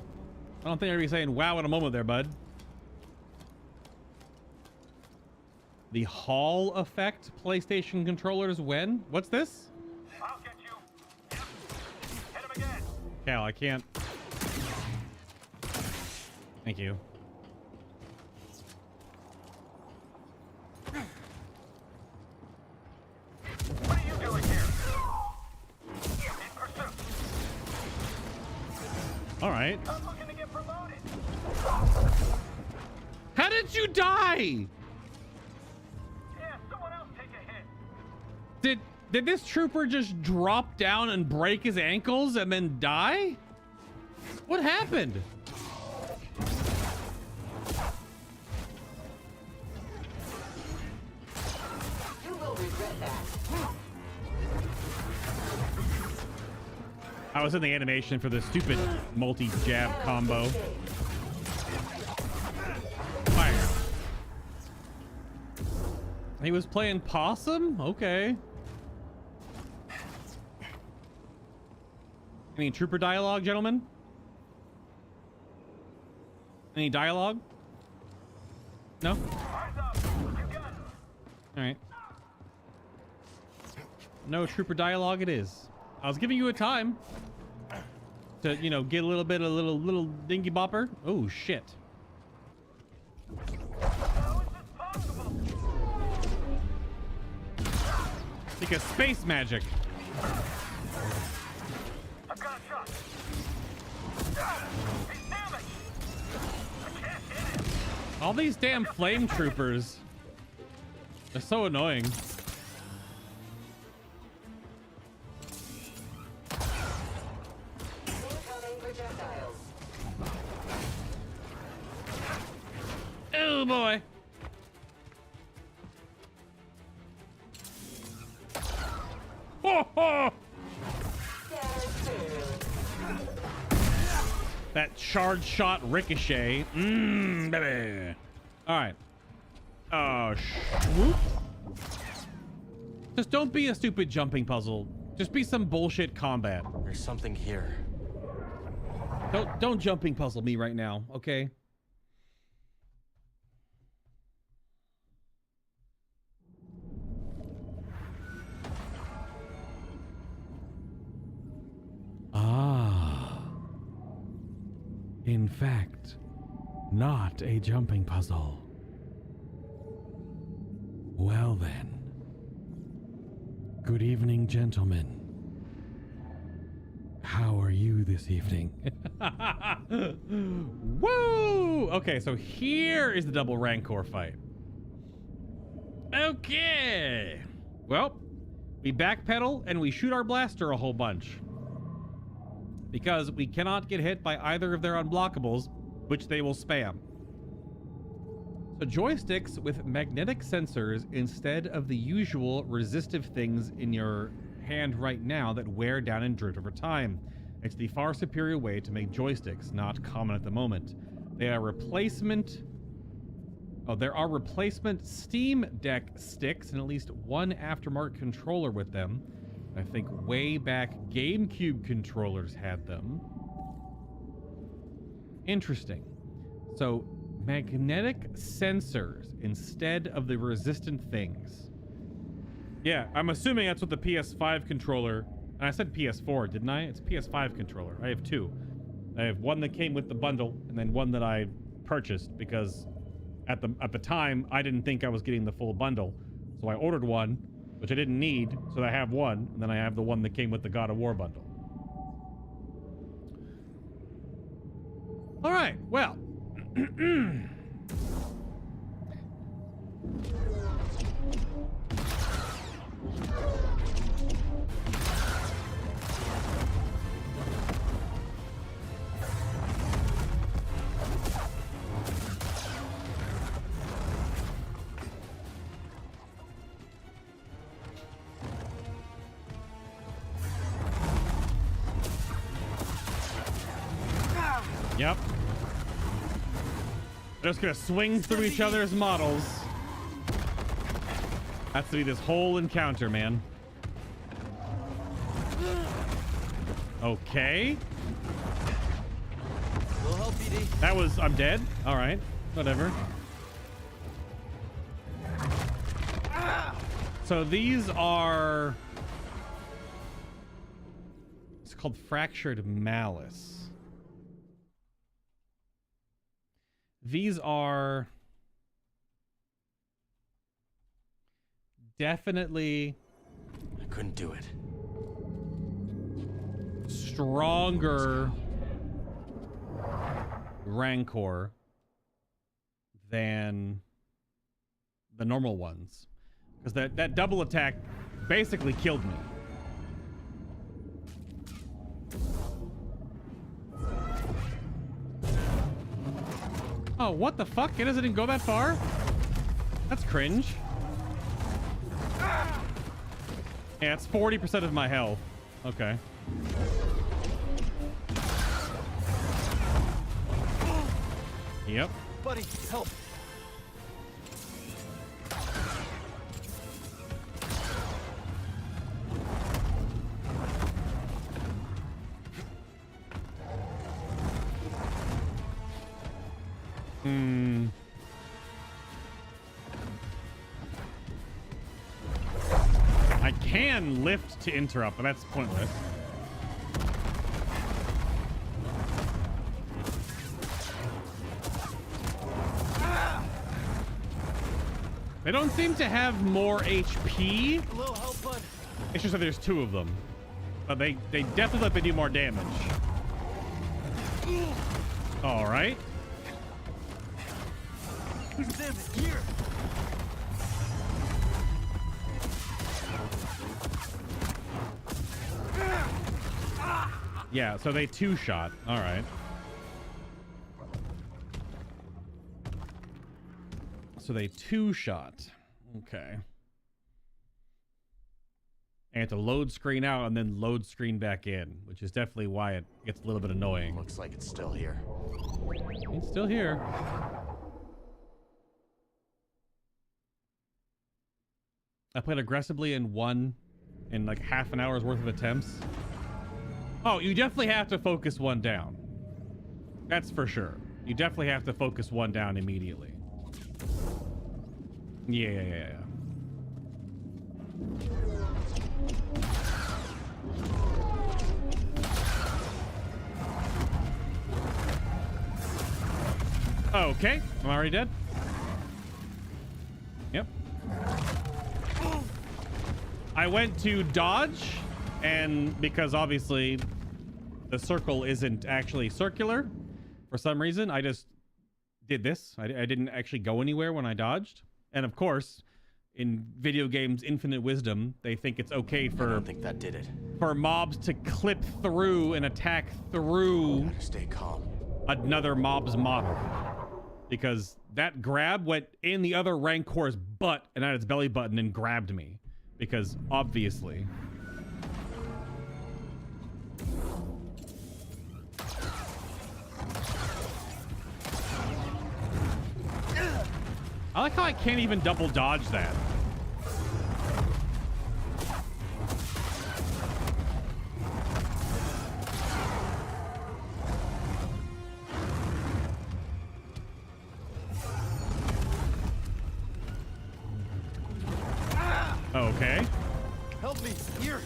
I don't think I'd be saying wow in a moment there, bud. The Hall effect PlayStation controllers when? What's this? I'll get you. Yep. Hit him again. Cal, I can't. Thank you. What are you doing here? In pursuit. All right. I'm looking to get promoted. How did you die? Yeah, someone else take a hit. Did this trooper just drop down and break his ankles and then die? What happened? You will regret that. I was in the animation for the stupid multi-jab combo. Fire. He was playing possum? Okay. Any trooper dialogue, gentlemen? Any dialogue? No? Alright. No trooper dialogue it is. I was giving you a time to, you know, get a little bit of little dingy bopper. Oh shit. Because space magic. I've got a shot. He's damaged. I can't hit him. All these damn flame troopers. They're so annoying. Incoming projectiles. Oh boy. Ho, ho! That charge shot ricochet. Baby. All right. Oh, whoop. Just don't be a stupid jumping puzzle. Just be some bullshit combat. There's something here. Don't jumping puzzle me right now, okay? Ah. In fact, not a jumping puzzle. Well then. Good evening, gentlemen. How are you this evening? Woo! Okay, so here is the double Rancor fight. Okay. Well, we backpedal and we shoot our blaster a whole bunch. Because we cannot get hit by either of their unblockables, which they will spam. So joysticks with magnetic sensors instead of the usual resistive things in your hand right now that wear down and drift over time. It's the far superior way to make joysticks, not common at the moment. They are replacement... Oh, there are replacement Steam Deck sticks and at least one aftermarket controller with them. I think way back GameCube controllers had them. Interesting. So, magnetic sensors instead of the resistant things. Yeah, I'm assuming that's what the PS5 controller... And I said PS4, didn't I? It's PS5 controller. I have two. I have one that came with the bundle, and then one that I purchased because at the time I didn't think I was getting the full bundle. So I ordered one, which I didn't need, so I have one, and then I have the one that came with the God of War bundle. All right, well. Yep. They're just gonna swing through each other's models. That's to be this whole encounter, man. Okay. We'll help, BD. That was... I'm dead? Alright. Whatever. So these are... It's called Fractured Malice. These are definitely... I couldn't do it. Stronger Rancor than the normal ones. Because that double attack basically killed me. Oh, what the fuck? It doesn't even go that far? That's cringe. Yeah, it's 40% of my health. Okay. Yep. Buddy, help. I can lift to interrupt, but that's pointless. They don't seem to have more HP. A little help, bud. It's just that there's two of them. But they definitely let me do more damage. All right. Damn it, here. Yeah, so they two-shot. All right. So they two-shot. Okay. And have to load screen out and then load screen back in, which is definitely why it gets a little bit annoying. Looks like it's still here. It's still here. I played aggressively and won in like half an hour's worth of attempts. Oh, you definitely have to focus one down. That's for sure. You definitely have to focus one down immediately. Yeah. Okay, I'm already dead. Yep. I went to dodge, and because obviously the circle isn't actually circular for some reason, I just did this. I didn't actually go anywhere when I dodged. And of course, in video games infinite wisdom, they think it's okay for I don't think that did it. for mobs to clip through and attack through Gotta stay calm. another mob's model, because that grab went in the other Rancor's butt and at its belly button and grabbed me, because obviously. I like how I can't even double dodge that. Okay. Help me here.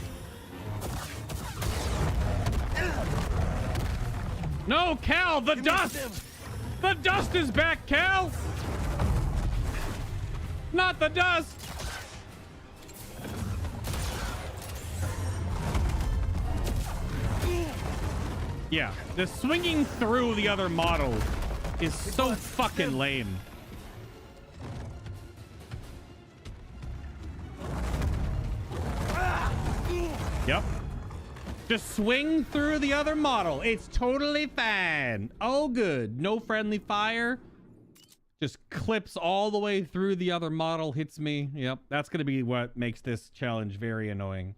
No, Cal, the dust! The dust is back, Cal! Not the dust! Yeah, the swinging through the other model is so fucking lame. Yep. Just swing through the other model. It's totally fine. Oh, good. No friendly fire. Just clips all the way through the other model, hits me. Yep, that's going to be what makes this challenge very annoying.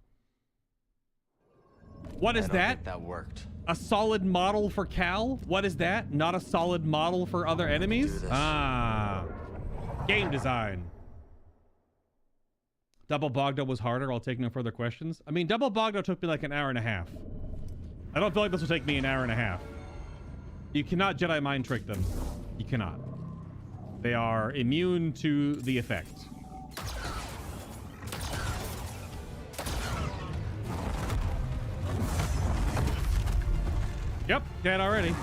What is I don't that? think that worked. A solid model for Cal? What is that? Not a solid model for other enemies? Ah. Game design. Double Bogdo was harder. I'll take no further questions. I mean, Double Bogdo took me like an hour and a half. I don't feel like this will take me an hour and a half. You cannot Jedi mind trick them. You cannot. They are immune to the effect. Yep, dead already.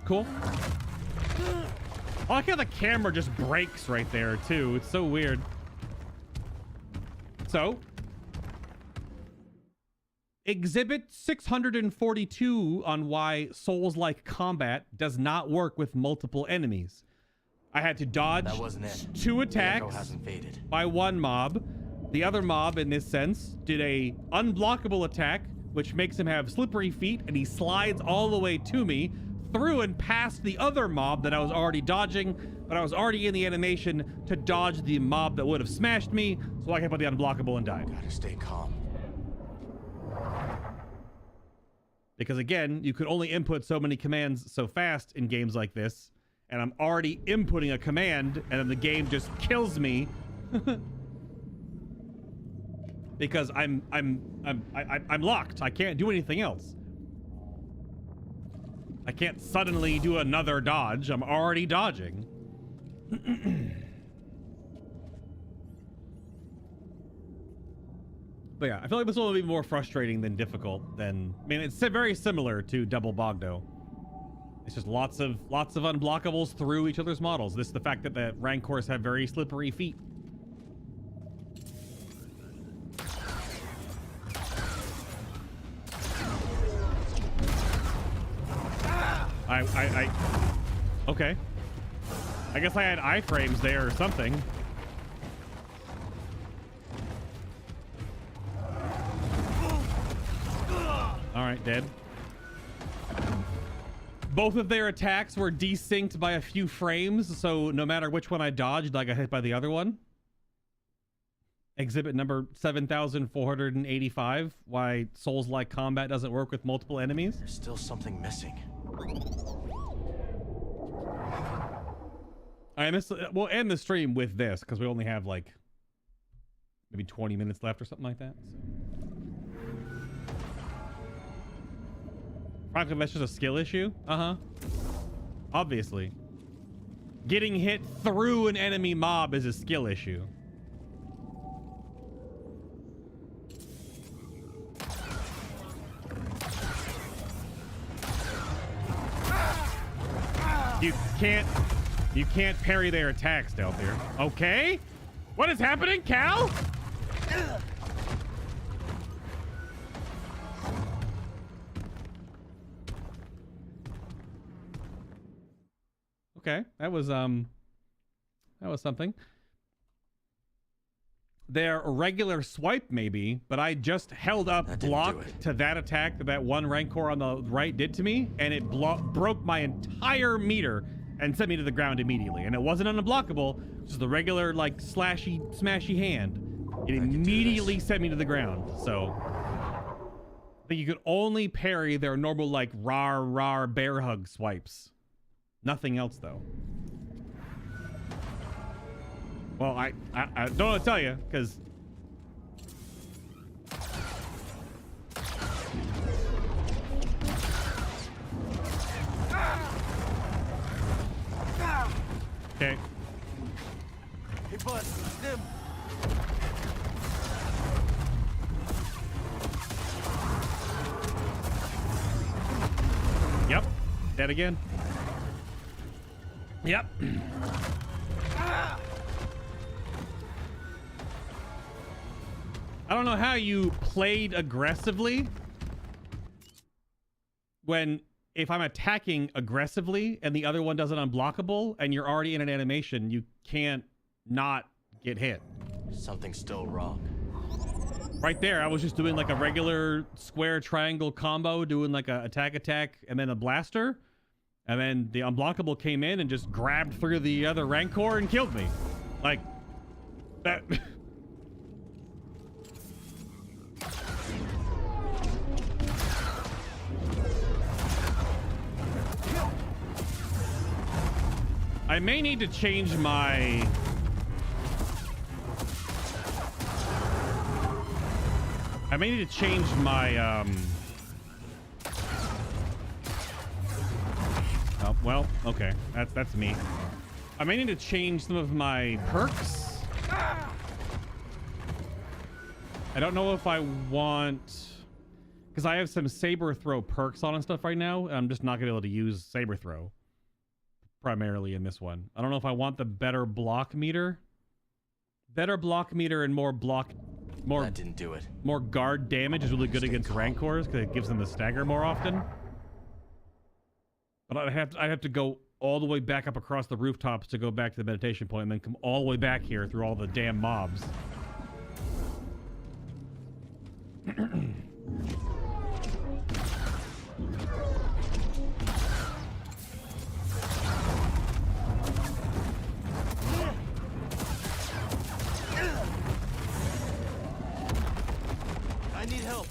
Cool. I like how the camera just breaks right there, too. It's so weird. So, Exhibit 642 on why Souls-like combat does not work with multiple enemies. I had to dodge That wasn't it. 2 The attacks echo hasn't faded. by one mob. The other mob, in this sense, did a unblockable attack, which makes him have slippery feet, and he slides all the way to me, through and past the other mob that I was already dodging, but I was already in the animation to dodge the mob that would have smashed me, so I can put the unblockable and died. Gotta stay calm. Because again, you could only input so many commands so fast in games like this, and I'm already inputting a command, and then the game just kills me. Because I'm locked. I can't do anything else. I can't suddenly do another dodge. I'm already dodging. But yeah, I feel like this will be more frustrating than difficult than, I mean, it's very similar to Double Bogdo. It's just lots of unblockables through each other's models. This is the fact that the Rancors have very slippery feet. Okay. I guess I had iframes there or something. All right, dead. Both of their attacks were desynced by a few frames, so no matter which one I dodged, I got hit by the other one. Exhibit number 7485, why Souls-like combat doesn't work with multiple enemies. There's still something missing. We'll end the stream with this because we only have like maybe 20 minutes left or something like that. So. Frankly, that's just a skill issue. Obviously. Getting hit through an enemy mob is a skill issue. You can't parry their attacks, Stealth here. Okay. What is happening, Cal? Okay, that was something. Their regular swipe maybe, but I just held up block to that attack that one Rancor on the right did to me, and it broke my entire meter and sent me to the ground immediately. And it wasn't unblockable, just the regular like smashy hand. It immediately sent me to the ground. So I think you could only parry their normal like rar bear hug swipes. Nothing else though. Well, I don't want to tell you because okay. Hey, bud, them. Yep. Dead again. Yep. I don't know how you played aggressively when if I'm attacking aggressively and the other one does it unblockable and you're already in an animation, you can't not get hit. Something's still wrong. Right there, I was just doing like a regular square triangle combo, doing like a attack, and then a blaster. And then the unblockable came in and just grabbed through the other Rancor and killed me. Like, that... I may need to change my... Oh, well, okay. That's me. I may need to change some of my perks. I don't know if I want... Because I have some saber throw perks on and stuff right now, and I'm just not going to be able to use saber throw. Primarily in this one. I don't know if I want the better block meter. Better block meter and more block... That didn't do it. More guard damage is really good against Rancors because it gives them the stagger more often. But I'd have to go all the way back up across the rooftops to go back to the meditation point and then come all the way back here through all the damn mobs. I need help.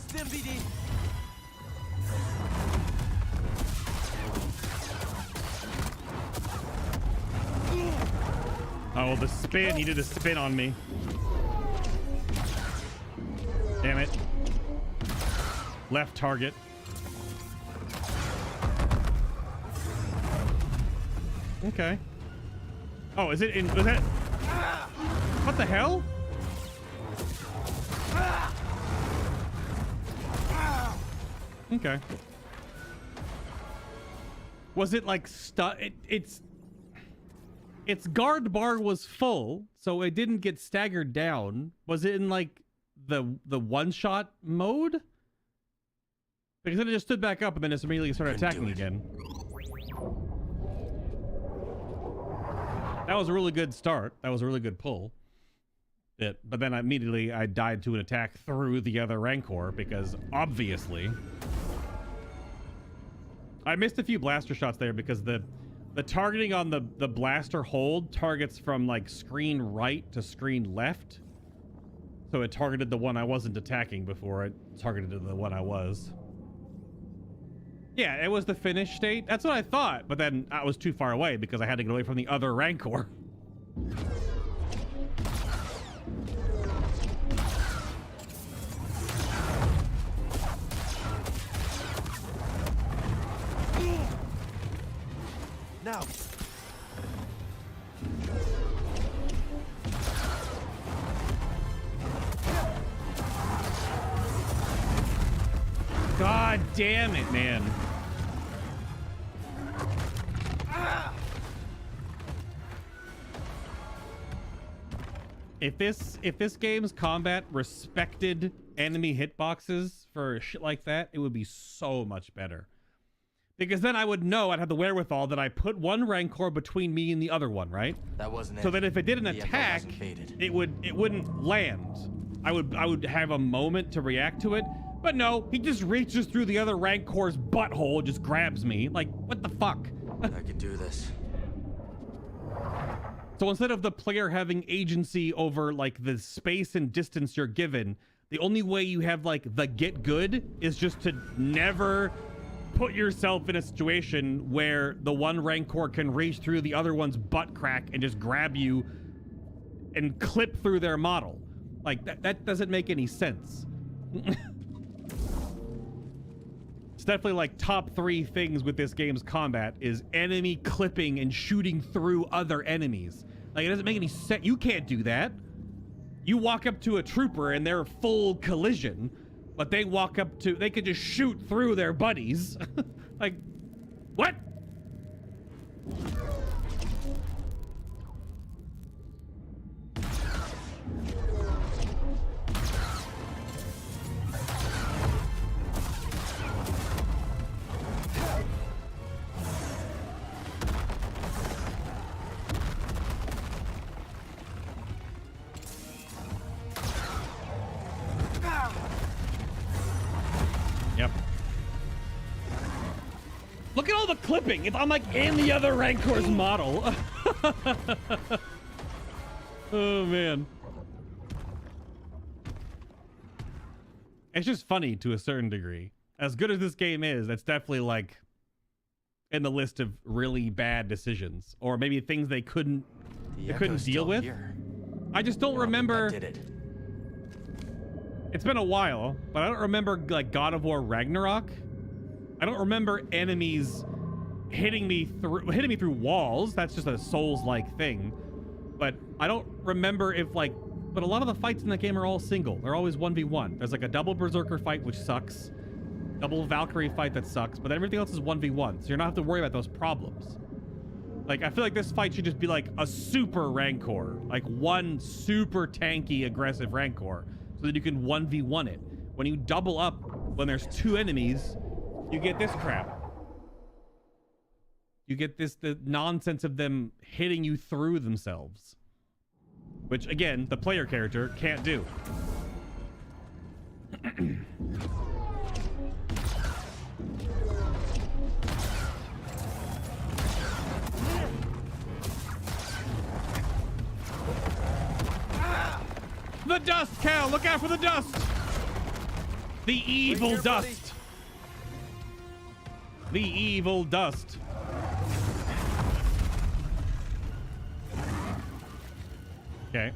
Stim BD. Oh, the spin. He did a spin on me. Damn it. Left target. Okay. Oh, is it in... Was that... What the hell? Okay. Was it like its guard bar was full, so it didn't get staggered down. Was it in like the one-shot mode? Because then it just stood back up and then just immediately started attacking again. That was a really good start. That was a really good pull. But then immediately I died to an attack through the other Rancor because obviously I missed a few blaster shots there because the targeting on the blaster hold targets from like screen right to screen left. So it targeted the one I wasn't attacking before it targeted the one I was. Yeah, it was the finished state. That's what I thought, but then I was too far away because I had to get away from the other Rancor. Now. God damn it, man. If this game's combat respected enemy hitboxes for shit like that, it would be so much better. Because then I would know I'd have the wherewithal that I put one Rancor between me and the other one, right? That wasn't it. So that if it did an attack, it wouldn't land. I would have a moment to react to it. But no, he just reaches through the other Rancor's butthole, just grabs me. Like, what the fuck? I could do this. So instead of the player having agency over like the space and distance you're given, the only way you have like the get good is just to never put yourself in a situation where the one Rancor can reach through the other one's butt crack and just grab you and clip through their model. Like that doesn't make any sense. It's definitely like top 3 things with this game's combat is enemy clipping and shooting through other enemies. Like it doesn't make any sense. You can't do that. You walk up to a trooper and they're full collision, but they could just shoot through their buddies. Like, what? Yep. Look at all the clipping. If I'm like in the other Rancor's model. Oh man. It's just funny to a certain degree. As good as this game is, that's definitely like in the list of really bad decisions, or maybe things they couldn't deal with. Here. I just don't remember. Did it. It's been a while, but I don't remember like God of War Ragnarok. I don't remember enemies hitting me through walls. That's just a Souls-like thing. But I don't remember if like, but a lot of the fights in that game are all single. They're always 1v1. There's like a double Berserker fight, which sucks. Double Valkyrie fight that sucks, but everything else is 1v1. So you're not have to worry about those problems. Like, I feel like this fight should just be like a super Rancor, like one super tanky, aggressive Rancor, so that you can 1v1 it. When you double up, when there's 2 enemies, you get this crap. You get the nonsense of them hitting you through themselves. Which, again, the player character can't do. The dust, Cal! Look out for the dust! The evil dust! The evil dust. Okay.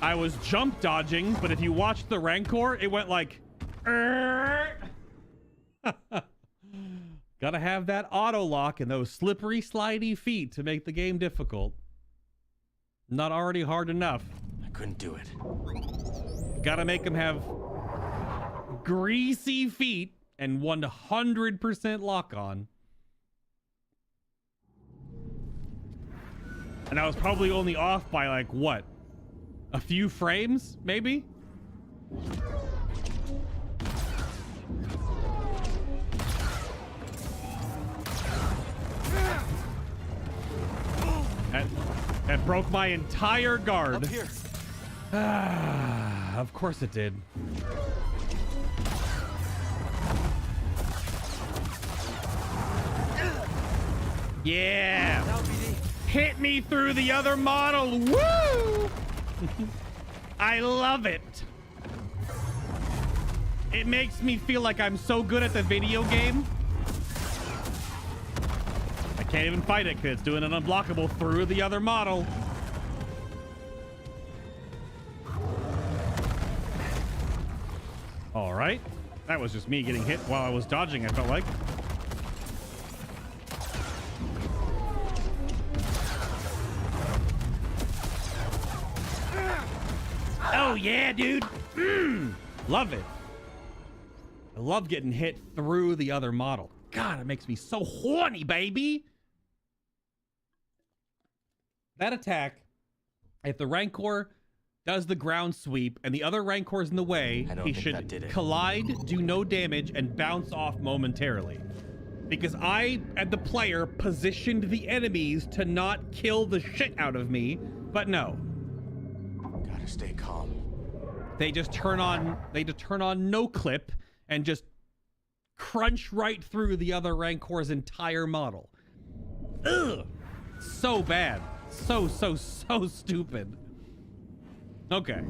I was jump dodging, but if you watched the Rancor, it went like... Gotta have that auto lock and those slippery, slidey feet to make the game difficult. Not already hard enough. I couldn't do it. Gotta make them have greasy feet and 100% lock on. And I was probably only off by like, what? A few frames, maybe? That broke my entire guard. Up here. Of course it did. Yeah. Hit me through the other model. Woo! I love it. It makes me feel like I'm so good at the video game. I can't even fight it because it's doing an unblockable through the other model. All right. That was just me getting hit while I was dodging, I felt like. Oh, yeah, dude. Love it. I love getting hit through the other model. God, it makes me so horny, baby. That attack, if the Rancor does the ground sweep and the other Rancor's in the way, he should collide, do no damage, and bounce off momentarily. Because I, as the player, positioned the enemies to not kill the shit out of me, but no. Gotta stay calm. They just turn on no clip and just crunch right through the other Rancor's entire model. Ugh. So bad. So stupid. Okay.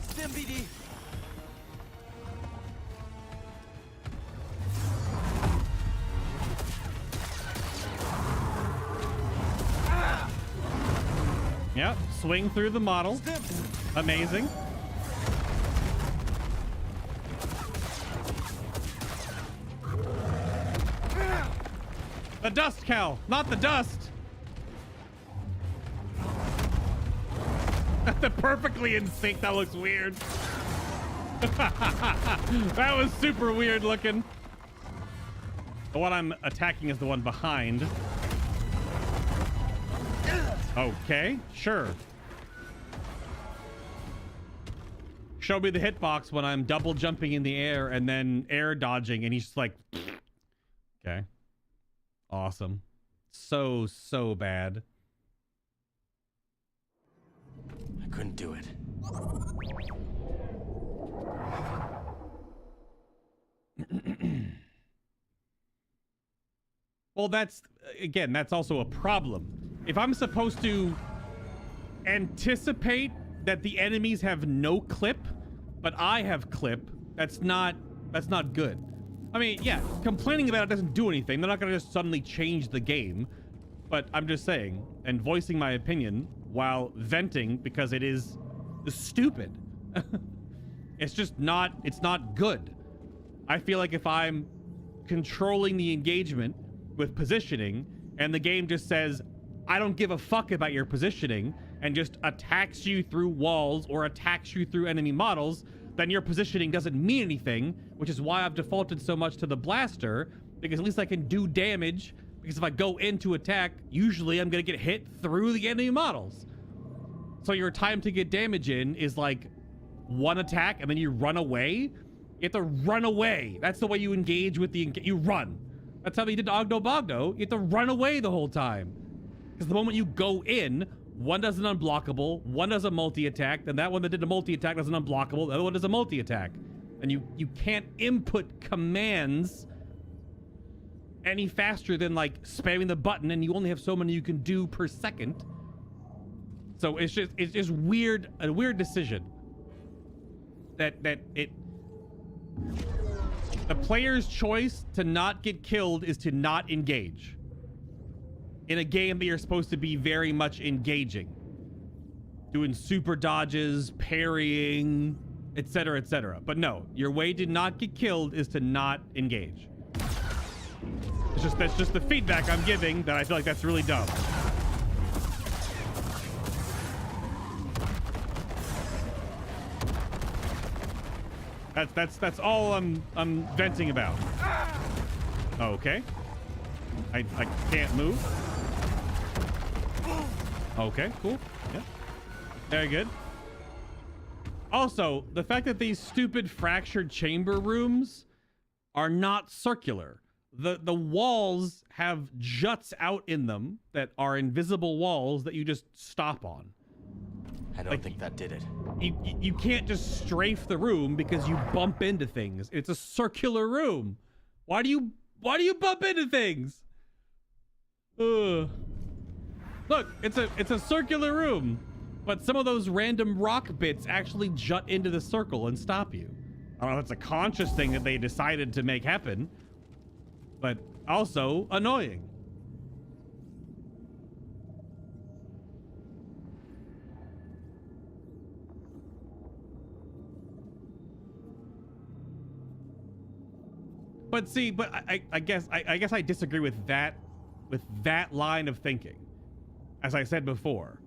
Stim BD. Yep, swing through the model. Amazing. The dust cow, not the dust. They're perfectly in sync. That looks weird. That was super weird looking. The one I'm attacking is the one behind. Okay, sure. Show me the hitbox when I'm double jumping in the air and then air dodging, and he's just like, okay. Awesome. So bad. I couldn't do it. Well, that's also a problem. If I'm supposed to anticipate that the enemies have no clip, but I have clip, that's not good. I mean, yeah, complaining about it doesn't do anything. They're not going to just suddenly change the game. But I'm just saying, and voicing my opinion while venting because it is stupid. It's not good. I feel like if I'm controlling the engagement with positioning and the game just says, I don't give a fuck about your positioning, and just attacks you through walls or attacks you through enemy models, then your positioning doesn't mean anything, which is why I've defaulted so much to the blaster, because at least I can do damage, because if I go into attack, usually I'm gonna get hit through the enemy models. So your time to get damage in is like one attack and then you run away. You have to run away. That's the way you engage with you run. That's how they did Ogdo Bogdo. You have to run away the whole time. Because the moment you go in, one does an unblockable, one does a multi-attack, then that one that did a multi-attack does an unblockable, the other one does a multi-attack. And you can't input commands any faster than like spamming the button, and you only have so many you can do per second. So it's just weird, a weird decision. The player's choice to not get killed is to not engage in a game that you're supposed to be very much engaging, doing super dodges, parrying, etc., etc. But no, your way to not get killed is to not engage. That's just the feedback I'm giving, that I feel like that's really dumb. That's all I'm venting about. Okay. I can't move. Okay, cool. Yeah. Very good. Also, the fact that these stupid fractured chamber rooms are not circular. The walls have juts out in them that are invisible walls that you just stop on. I don't think that did it. You can't just strafe the room because you bump into things. It's a circular room. Why do you bump into things? Ugh. Look, it's a circular room, but some of those random rock bits actually jut into the circle and stop you. I don't know if it's a conscious thing that they decided to make happen, but also annoying. But see, but I guess I disagree with that line of thinking. As I said before,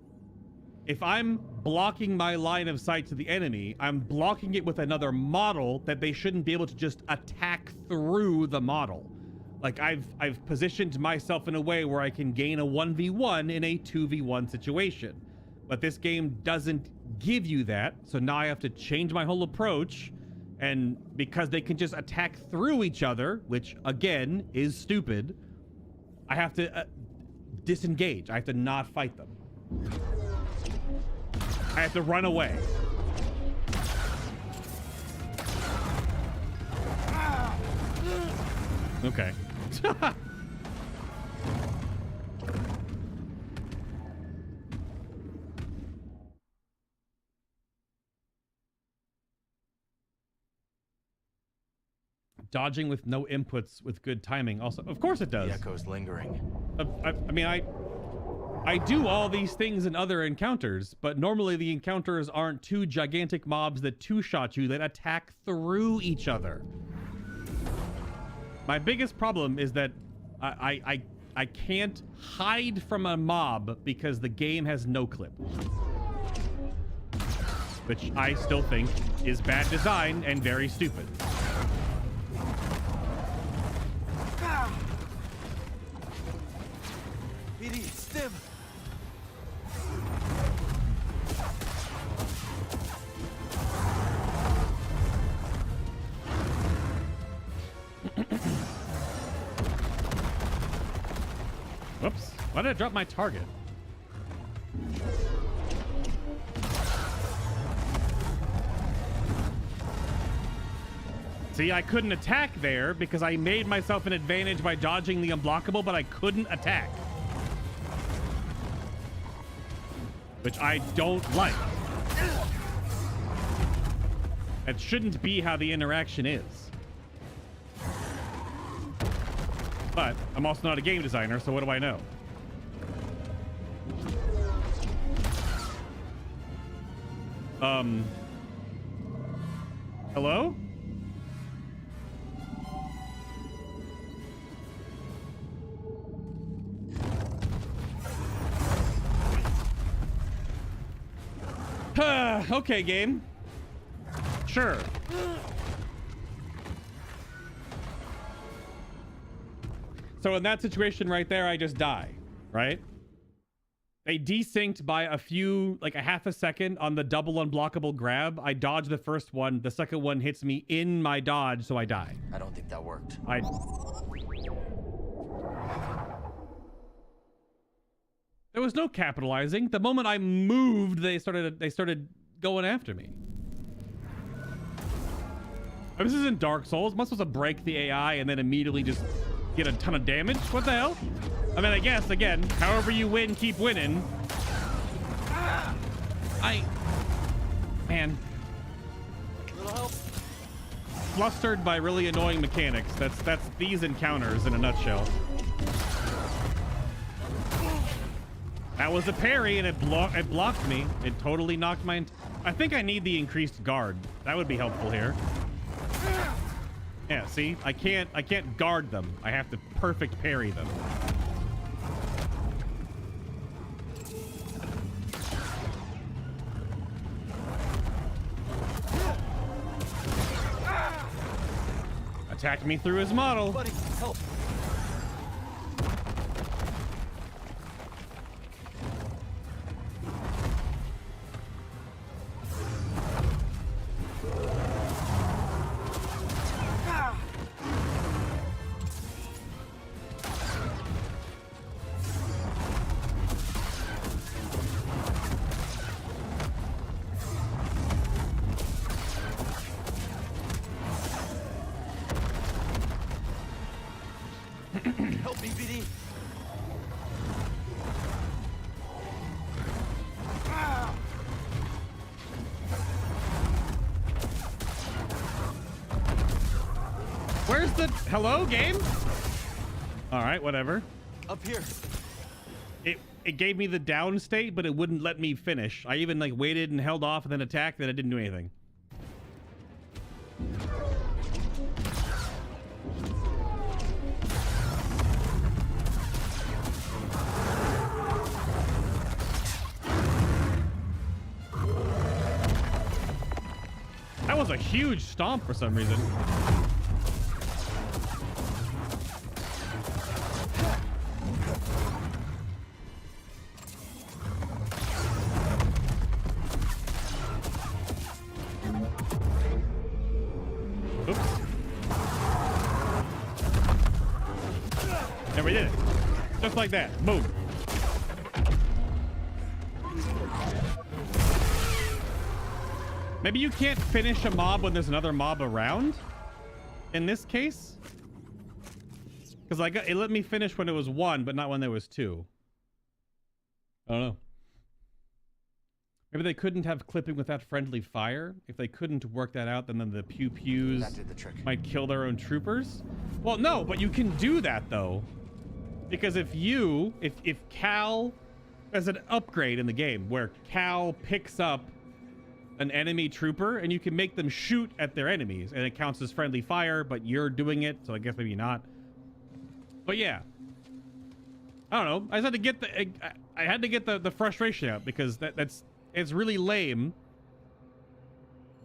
if I'm blocking my line of sight to the enemy, I'm blocking it with another model that they shouldn't be able to just attack through the model. Like I've positioned myself in a way where I can gain a 1v1 in a 2v1 situation. But this game doesn't give you that, so now I have to change my whole approach. And because they can just attack through each other, which again is stupid, I have to disengage. I have to not fight them. I have to run away. Okay. Dodging with no inputs with good timing also, of course it does. The echo's lingering. I mean, I do all these things in other encounters, but normally the encounters aren't two gigantic mobs that two-shot you, that attack through each other. My biggest problem is that I can't hide from a mob because the game has no clip. Which I still think is bad design and very stupid. BD, stim. Whoops. Why did I drop my target? See, I couldn't attack there because I made myself an advantage by dodging the unblockable, but I couldn't attack. Which I don't like. That shouldn't be how the interaction is. But I'm also not a game designer, so what do I know? Hello? Okay, game. Sure. So in that situation right there, I just die, right? They desynced by a few, like a half a second on the double unblockable grab. I dodge the first one. The second one hits me in my dodge, so I die. I don't think that worked. There was no capitalizing. The moment I moved, they started going after me. This isn't Dark Souls. Am I supposed to break the AI and then immediately just get a ton of damage? What the hell? I mean, I guess, again, however you win, keep winning. Man. Little help. Flustered by really annoying mechanics. That's these encounters in a nutshell. That was a parry and it blocked me. It totally knocked my... I think I need the increased guard. That would be helpful here. Yeah, see? I can't guard them. I have to perfect parry them. Attacked me through his model. Buddy, help. Help me, BD. Where's the hello game? All right, whatever. Up here. It gave me the down state, but it wouldn't let me finish. I even like waited and held off and then attacked, then it didn't do anything. That was a huge stomp for some reason. Oops. And we did it. Just like that. Boom. Maybe you can't finish a mob when there's another mob around? In this case? Because it let me finish when it was 1, but not when there was 2. I don't know. Maybe they couldn't have clipping without friendly fire. If they couldn't work that out, then the pew-pews might kill their own troopers. Well, no, but you can do that, though. Because if Cal... There's an upgrade in the game where Cal picks up an enemy trooper and you can make them shoot at their enemies and it counts as friendly fire, but you're doing it, so I guess maybe not. But yeah, I don't know. I just had to get I had to get the frustration out because it's really lame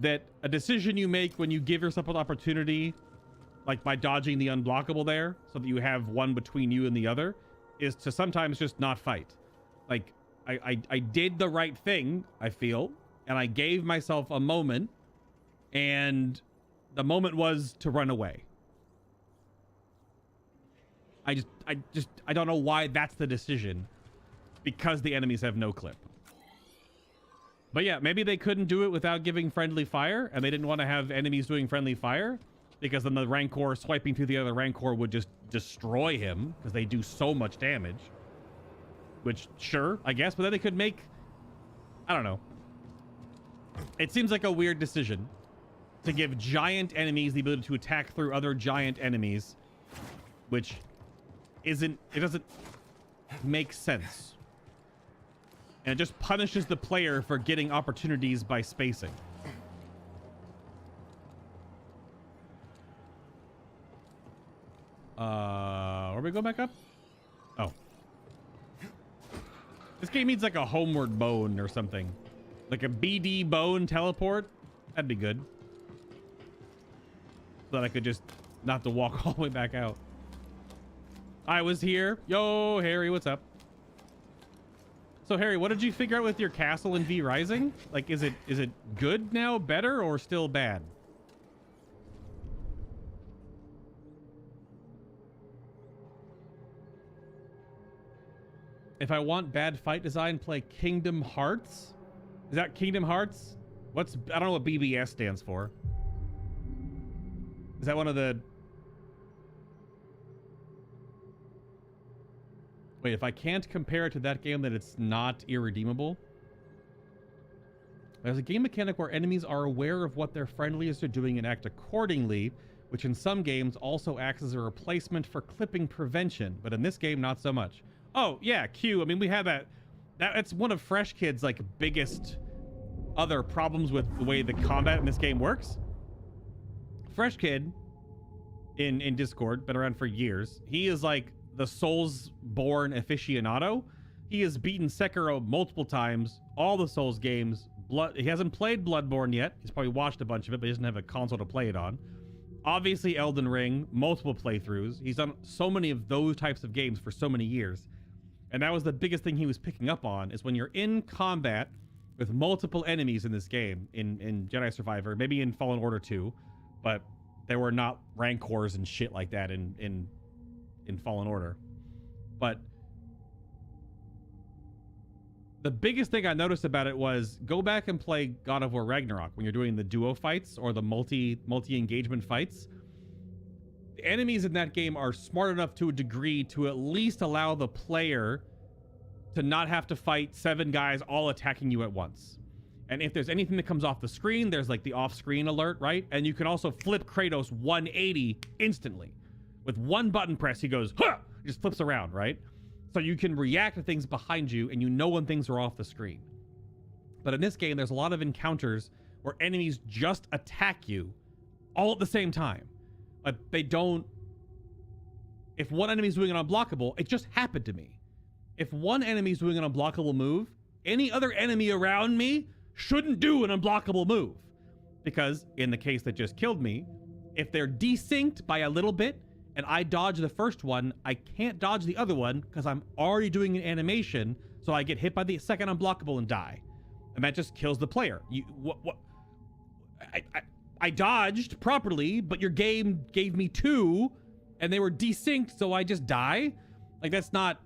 that a decision you make when you give yourself an opportunity, like by dodging the unblockable there so that you have one between you and the other, is to sometimes just not fight. Like I did the right thing, I feel, and I gave myself a moment, and the moment was to run away. I don't know why that's the decision, because the enemies have no clip. But yeah, maybe they couldn't do it without giving friendly fire, and they didn't want to have enemies doing friendly fire, because then the Rancor swiping through the other Rancor would just destroy him, because they do so much damage. Which, sure, I guess, but then they could make... I don't know. It seems like a weird decision to give giant enemies the ability to attack through other giant enemies, which it doesn't make sense. And it just punishes the player for getting opportunities by spacing. Where we go back up? Oh. This game needs like a homeward bone or something. Like a BD bone teleport. That'd be good. So that I could just not have to walk all the way back out. I was here. Yo, Harry, what's up? So, Harry, what did you figure out with your castle in V Rising? Like, is it good now, better, or still bad? If I want bad fight design, play Kingdom Hearts. Is that Kingdom Hearts? I don't know what BBS stands for. Is that one of the... Wait, if I can't compare it to that game, then it's not irredeemable? There's a game mechanic where enemies are aware of what their friendliest are doing and act accordingly, which in some games also acts as a replacement for clipping prevention, but in this game, not so much. Oh, yeah, Q. I mean, we have that. That's one of Fresh Kid's, like, biggest other problems with the way the combat in this game works. Fresh Kid in Discord, been around for years. He is, like, the Souls-born aficionado. He has beaten Sekiro multiple times, all the Souls games. He hasn't played Bloodborne yet. He's probably watched a bunch of it, but he doesn't have a console to play it on. Obviously, Elden Ring, multiple playthroughs. He's done so many of those types of games for so many years. And that was the biggest thing he was picking up on, is when you're in combat with multiple enemies in this game, in Jedi Survivor, maybe in Fallen Order 2, but there were not Rancors and shit like that in Fallen Order. But the biggest thing I noticed about it was, go back and play God of War Ragnarok when you're doing the duo fights or the multi-engagement fights. The enemies in that game are smart enough to a degree to at least allow the player to not have to fight 7 guys all attacking you at once. And if there's anything that comes off the screen, there's like the off-screen alert, right? And you can also flip Kratos 180 instantly. With one button press, he goes, huh! He just flips around, right? So you can react to things behind you, and you know when things are off the screen. But in this game, there's a lot of encounters where enemies just attack you all at the same time. Like, they don't... If one enemy's doing an unblockable, it just happened to me. If one enemy's doing an unblockable move, any other enemy around me shouldn't do an unblockable move. Because, in the case that just killed me, if they're desynced by a little bit, and I dodge the first one, I can't dodge the other one because I'm already doing an animation, so I get hit by the second unblockable and die. And that just kills the player. I dodged properly, but your game gave me 2, and they were desynced, so I just die? Like, that's not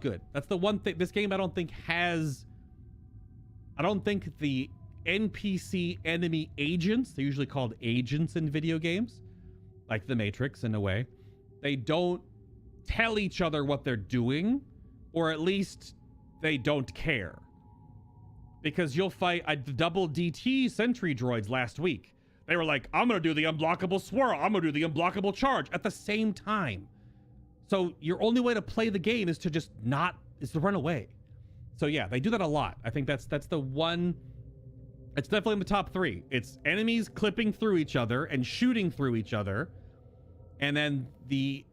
good. That's the one thing. This game, I don't think the NPC enemy agents, they're usually called agents in video games, like the Matrix in a way, they don't tell each other what they're doing, or at least they don't care. Because you'll fight double DT sentry droids last week. They were like, I'm going to do the unblockable swirl. I'm going to do the unblockable charge at the same time. So your only way to play the game is to just is to run away. So yeah, they do that a lot. I think that's the one. It's definitely in the top 3. It's enemies clipping through each other and shooting through each other. And then the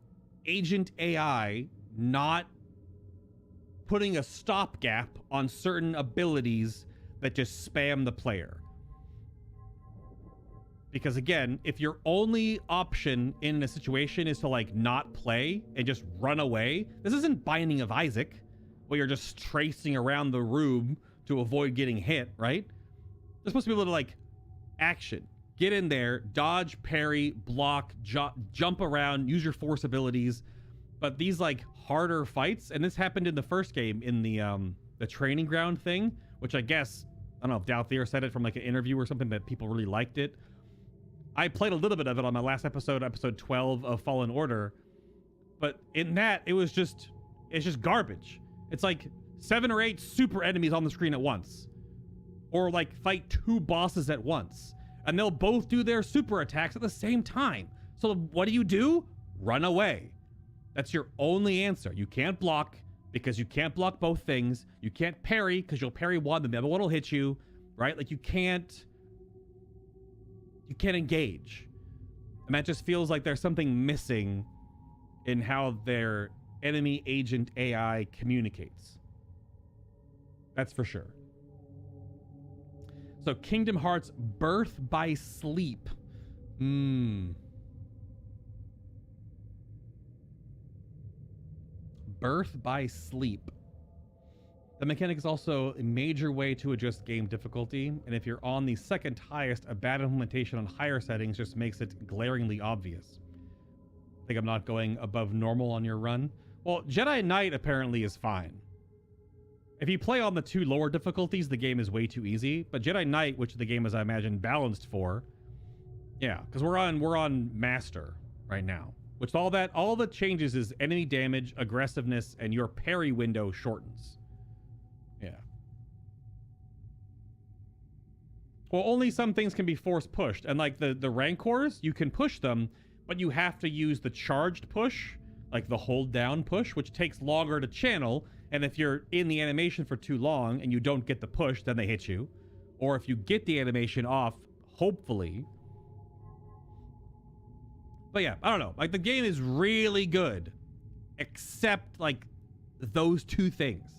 agent AI not putting a stopgap on certain abilities that just spam the player. Because again, if your only option in a situation is to like not play and just run away, this isn't Binding of Isaac, where you're just tracing around the room to avoid getting hit, right? They're supposed to be able to like action. Get in there, dodge, parry, block, jump around, use your force abilities. But these like harder fights, and this happened in the first game in the training ground thing, which I guess, I don't know if Douthier said it from like an interview or something that people really liked it. I played a little bit of it on my last episode, episode 12 of Fallen Order. But in that, it's just garbage. It's like 7 or 8 super enemies on the screen at once. Or like fight 2 bosses at once. And they'll both do their super attacks at the same time. So what do? Run away. That's your only answer. You can't block because you can't block both things. You can't parry because you'll parry one, then the other one will hit you, right? Like you can't engage. And that just feels like there's something missing in how their enemy agent AI communicates. That's for sure. So Kingdom Hearts Birth by Sleep. Birth by Sleep. The mechanic is also a major way to adjust game difficulty, and if you're on the second highest, a bad implementation on higher settings just makes it glaringly obvious. I think I'm not going above normal on your run. Well, Jedi Knight apparently is fine. If you play on the 2 lower difficulties, the game is way too easy, but Jedi Knight, which the game is, I imagine, balanced for, yeah, because we're on Master right now. Which all the changes is enemy damage, aggressiveness, and your parry window shortens. Yeah. Well, only some things can be force pushed. And like the Rancors, you can push them, but you have to use the charged push, like the hold down push, which takes longer to channel. And if you're in the animation for too long and you don't get the push, then they hit you. Or if you get the animation off, hopefully. But yeah, I don't know. Like the game is really good, except like those 2 things.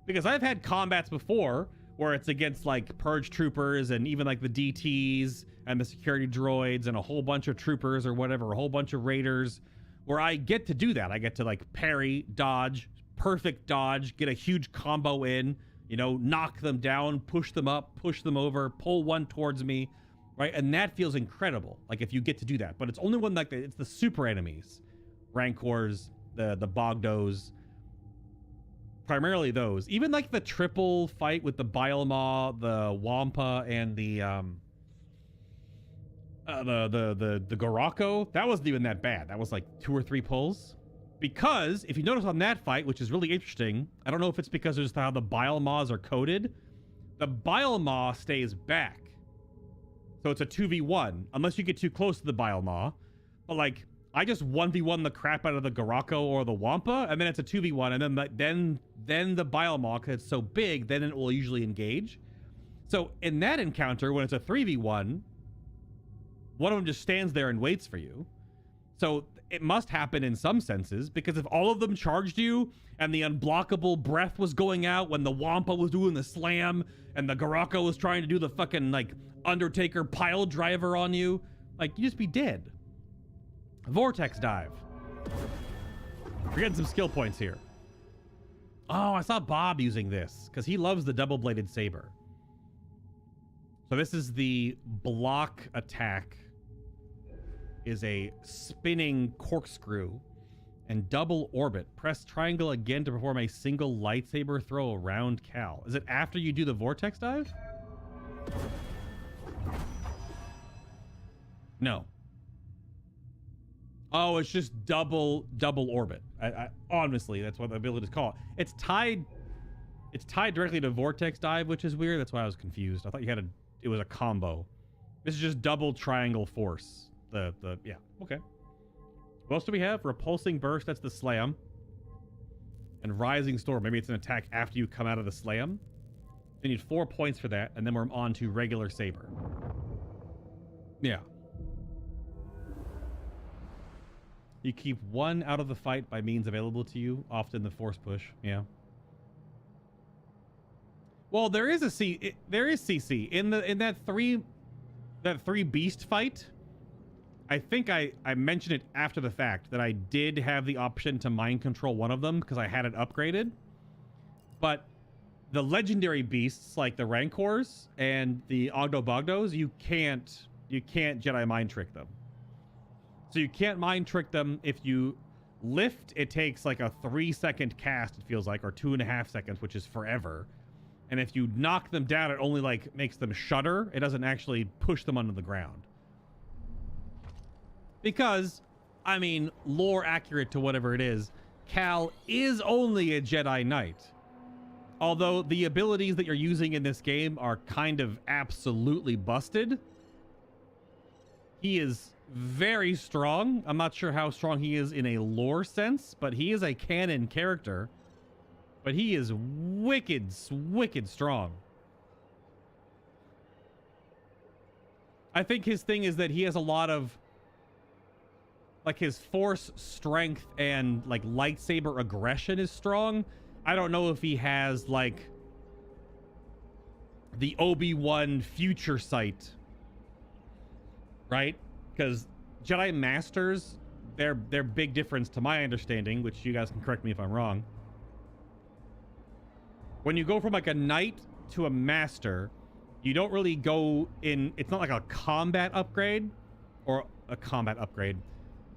Because I've had combats before where it's against like purge troopers and even like the DTs and the security droids and a whole bunch of troopers or whatever, a whole bunch of raiders, where I get to do that. I get to like parry, dodge, perfect dodge, get a huge combo in, you know, knock them down, push them up, push them over, pull one towards me, right? And that feels incredible, like if you get to do that. But it's only when like it's the super enemies, Rancors, the Bogdos, primarily those. Even like the triple fight with the Bielmaw, the Wampa, and the The Gorako, that wasn't even that bad. That was like 2 or 3 pulls. Because if you notice on that fight, which is really interesting, I don't know if it's because of just how the Bile Maws are coded, the Bile Maw stays back. So it's a 2v1, unless you get too close to the Bile Maw. But like, I just 1v1 the crap out of the Gorako or the Wampa, and then it's a 2v1, and then the Bile Maw, because it's so big, then it will usually engage. So in that encounter, when it's a 3v1, one of them just stands there and waits for you. So it must happen in some senses, because if all of them charged you and the unblockable breath was going out when the Wampa was doing the slam and the Gorako was trying to do the fucking like Undertaker pile driver on you, like you'd just be dead. Vortex dive. We're getting some skill points here. Oh, I saw Bob using this because he loves the double-bladed saber. So this is the block attack. Is a spinning corkscrew and double orbit. Press triangle again to perform a single lightsaber throw around Cal. Is it after you do the vortex dive? No. Oh, it's just double orbit. I honestly, that's what the ability is called. It's tied directly to vortex dive, which is weird. That's why I was confused. I thought you had it was a combo. This is just double triangle force. Yeah, okay. What else do we have? Repulsing burst, that's the slam. And rising storm, maybe it's an attack after you come out of the slam. You need 4 points for that, and then we're on to regular saber. Yeah. You keep 1 out of the fight by means available to you, often the force push. Yeah. Well, there is there is CC in that three beast fight. I think I mentioned it after the fact that I did have the option to mind control one of them because I had it upgraded. But the legendary beasts like the Rancors and the Ogdo Bogdos, you can't Jedi mind trick them. So you can't mind trick them. If you lift, it takes like a 3-second cast, it feels like, or 2.5 seconds, which is forever. And if you knock them down, it only like makes them shudder. It doesn't actually push them onto the ground. Because, I mean, lore accurate to whatever it is, Cal is only a Jedi Knight. Although the abilities that you're using in this game are kind of absolutely busted. He is very strong. I'm not sure how strong he is in a lore sense, but he is a canon character. But he is wicked strong. I think his thing is that he has a lot of like his force strength and like lightsaber aggression is strong. I don't know if he has like the Obi-Wan future sight, right? Because Jedi Masters, their big difference to my understanding, which you guys can correct me if I'm wrong. When you go from like a knight to a master, you don't really go in, it's not like a combat upgrade or a combat upgrade.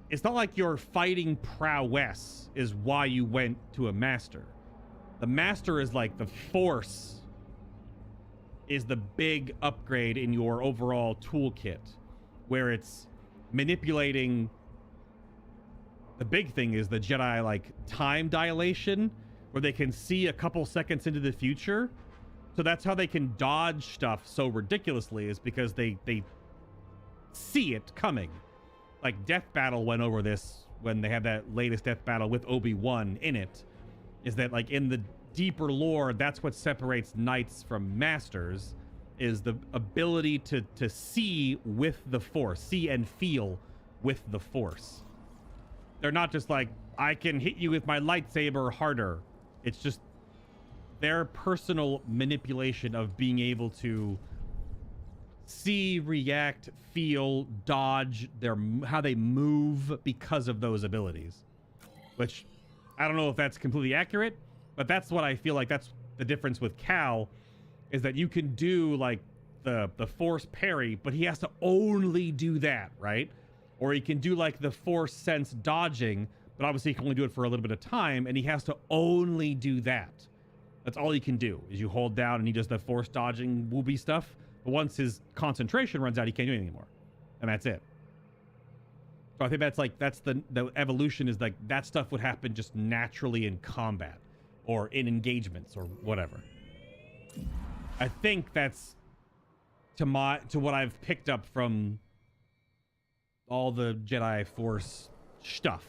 It's not like your fighting prowess is why you went to a master. The master is like the force is the big upgrade in your overall toolkit, where it's manipulating. The big thing is the Jedi like time dilation, where they can see a couple seconds into the future. So that's how they can dodge stuff so ridiculously, is because they see it coming. Like Death Battle went over this when they had that latest Death Battle with Obi-Wan in it, is that like in the deeper lore, that's what separates knights from masters, is the ability to see with the force, see and feel with the force. They're not just like, I can hit you with my lightsaber harder. It's just their personal manipulation of being able to see, react, feel, dodge, how they move because of those abilities. Which I don't know if that's completely accurate, but that's what I feel like. That's the difference with Cal, is that you can do like the force parry, but he has to only do that, right? Or he can do like the force sense dodging, but obviously he can only do it for a little bit of time, and he has to only do that. That's all he can do, is you hold down and he does the force dodging wooby stuff. But once his concentration runs out, he can't do anything anymore. and that's it. So I think that's the evolution is like that stuff would happen just naturally in combat or in engagements or whatever. I think that's to what I've picked up from all the Jedi Force stuff.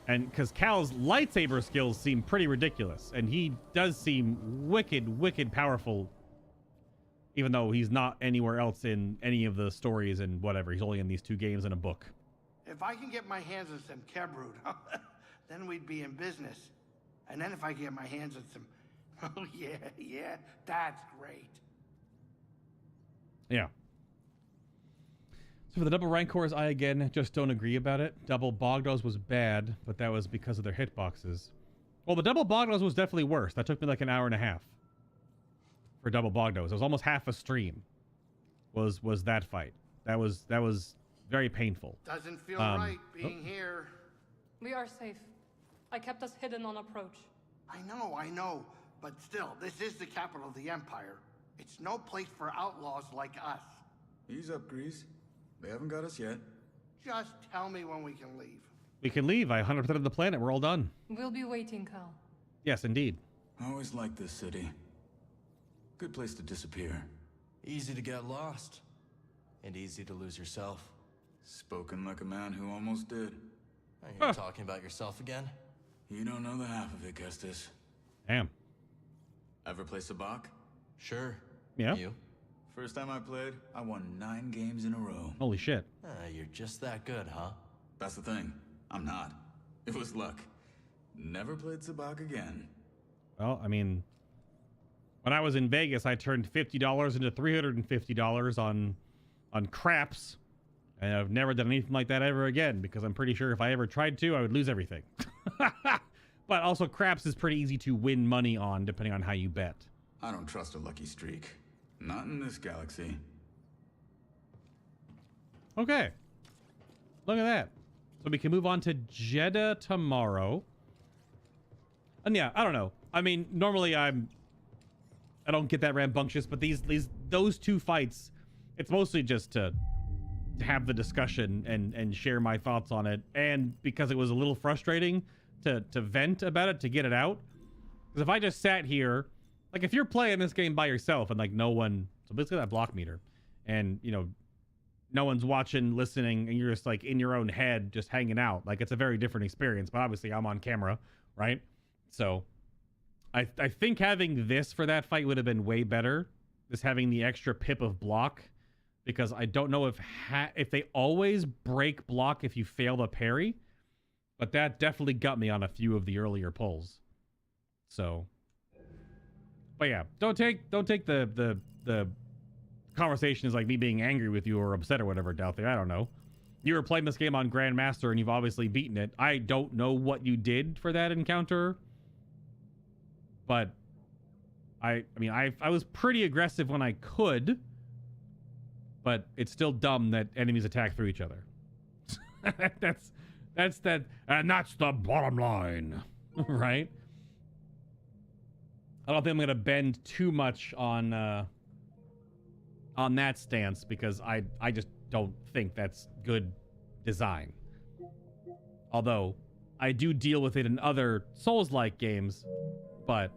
And because Cal's lightsaber skills seem pretty ridiculous, and he does seem wicked powerful, even though he's not anywhere else in any of the stories and whatever. He's only in these 2 games and a book. If I can get my hands on some Kebrud, then we'd be in business. And then if I get my hands on some, oh yeah, that's great. Yeah. So for the double Rancors, I again just don't agree about it. Double Bogdos was bad, but that was because of their hitboxes. Well, the double Bogdos was definitely worse. That took me like an hour and a half for double Bogdos. It was almost half a stream. Was that fight? That was very painful. Doesn't feel right being here. We are safe. I kept us hidden on approach. I know, but still, this is the capital of the Empire. It's no place for outlaws like us. Ease up, Grease. They haven't got us yet. Just tell me when we can leave. We can leave. I 100% of the planet. We're all done. We'll be waiting, Cal. Yes, indeed. I always liked this city. Good place to disappear. Easy to get lost. And easy to lose yourself. Spoken like a man who almost did. Are you talking about yourself again? You don't know the half of it, Kestis. Damn. Ever play Sabacc? Sure. Yeah. You? First time I played, I won 9 games in a row. Holy shit. You're just that good, huh? That's the thing. I'm not. It was luck. Never played Sabacc again. Well, I mean, when I was in Vegas, I turned $50 into $350 on craps. And I've never done anything like that ever again, because I'm pretty sure if I ever tried to, I would lose everything. But also, craps is pretty easy to win money on, depending on how you bet. I don't trust a lucky streak. Not in this galaxy. Okay. Look at that. So we can move on to Jeddah tomorrow. And yeah, I don't know. I mean, normally I don't get that rambunctious, but those 2 fights, it's mostly just to have the discussion and share my thoughts on it, and because it was a little frustrating to vent about it, to get it out. Because if I just sat here, like if you're playing this game by yourself and like no one, so basically that block meter, and you know, no one's watching, listening, and you're just like in your own head just hanging out, like it's a very different experience. But obviously I'm on camera, right? So I think having this for that fight would have been way better, just having the extra pip of block, because I don't know if they always break block if you fail the parry, but that definitely got me on a few of the earlier pulls. So, but yeah, don't take the conversation as like me being angry with you or upset or whatever out there. I don't know. You were playing this game on Grandmaster and you've obviously beaten it. I don't know what you did for that encounter, but I mean, I was pretty aggressive when I could, but it's still dumb that enemies attack through each other. that's the bottom line, right? I don't think I'm gonna bend too much on that stance, because I just don't think that's good design. Although I do deal with it in other Souls-like games, but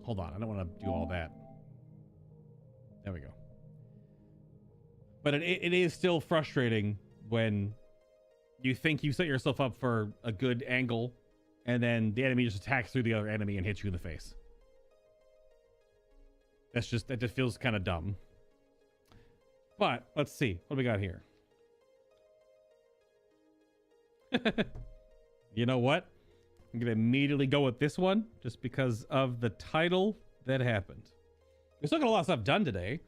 hold on, I don't want to do all that. There we go. But it is still frustrating when you think you set yourself up for a good angle, and then the enemy just attacks through the other enemy and hits you in the face. That just feels kind of dumb. But let's see. What do we got here? You know what? I'm going to immediately go with this one just because of the title that happened. We still got a lot of stuff done today.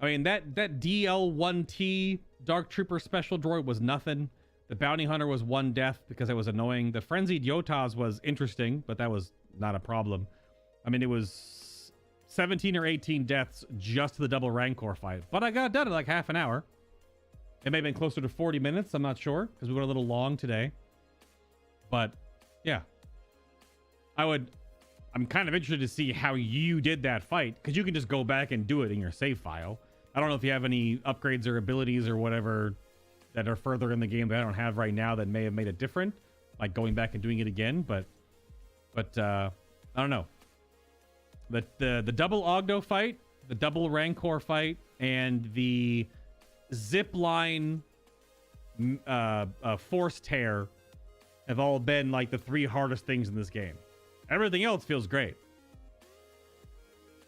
I mean, that DL1T Dark Trooper special droid was nothing. The Bounty Hunter was 1 death because it was annoying. The Frenzied Jotaz was interesting, but that was not a problem. I mean, it was 17 or 18 deaths just to the double Rancor fight. But I got it done in like half an hour. It may have been closer to 40 minutes. I'm not sure, because we went a little long today. But, yeah. I would I'm kind of interested to see how you did that fight, because you can just go back and do it in your save file. I don't know if you have any upgrades or abilities or whatever that are further in the game that I don't have right now that may have made it different, like going back and doing it again. But I don't know. But the double Ogdo fight, the double Rancor fight, and the zip line force tear have all been like the 3 hardest things in this game. Everything else feels great.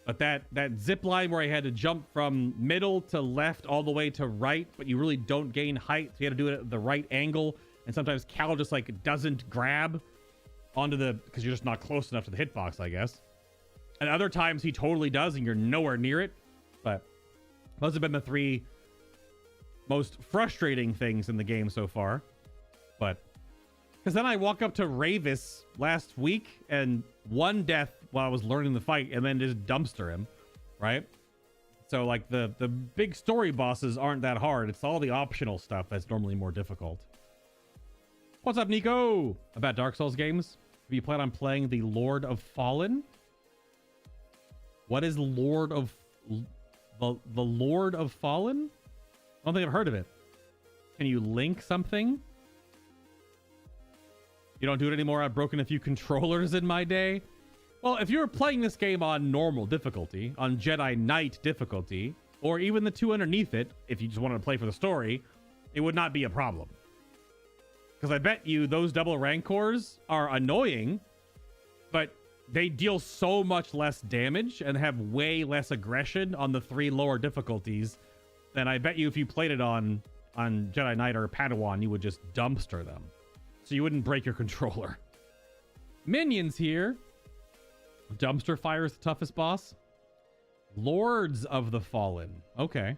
But that zip line where I had to jump from middle to left all the way to right, but you really don't gain height, so you had to do it at the right angle, and sometimes Cal just like doesn't grab onto the, because you're just not close enough to the hitbox, I guess. And other times he totally does, and you're nowhere near it. But those have been the 3 most frustrating things in the game so far. But because then I walk up to Ravis last week and 1 death while I was learning the fight, and then just dumpster him, right? So like the big story bosses aren't that hard. It's all the optional stuff that's normally more difficult. What's up, Nico? About Dark Souls games? Have you planned on playing the Lord of Fallen? What is Lord of the Lord of Fallen? I don't think I've heard of it. Can you link something? You don't do it anymore. I've broken a few controllers in my day. Well, if you were playing this game on normal difficulty, on Jedi Knight difficulty, or even the 2 underneath it, if you just wanted to play for the story, it would not be a problem. Because I bet you those double Rancors are annoying, but they deal so much less damage and have way less aggression on the 3 lower difficulties than I bet you if you played it on Jedi Knight or Padawan, you would just dumpster them. So you wouldn't break your controller. Minions here. Dumpster Fire is the toughest boss. Lords of the Fallen. Okay.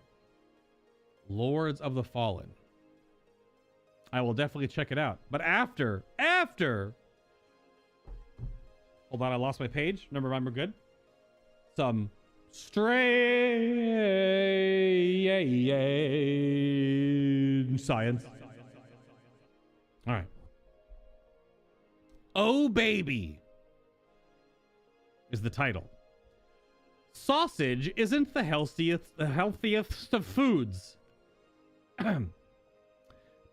Lords of the Fallen. I will definitely check it out. But after. Hold on, I lost my page. Never mind, we're good. Some strange science. All right. Oh, baby is the title. Sausage isn't the healthiest of foods.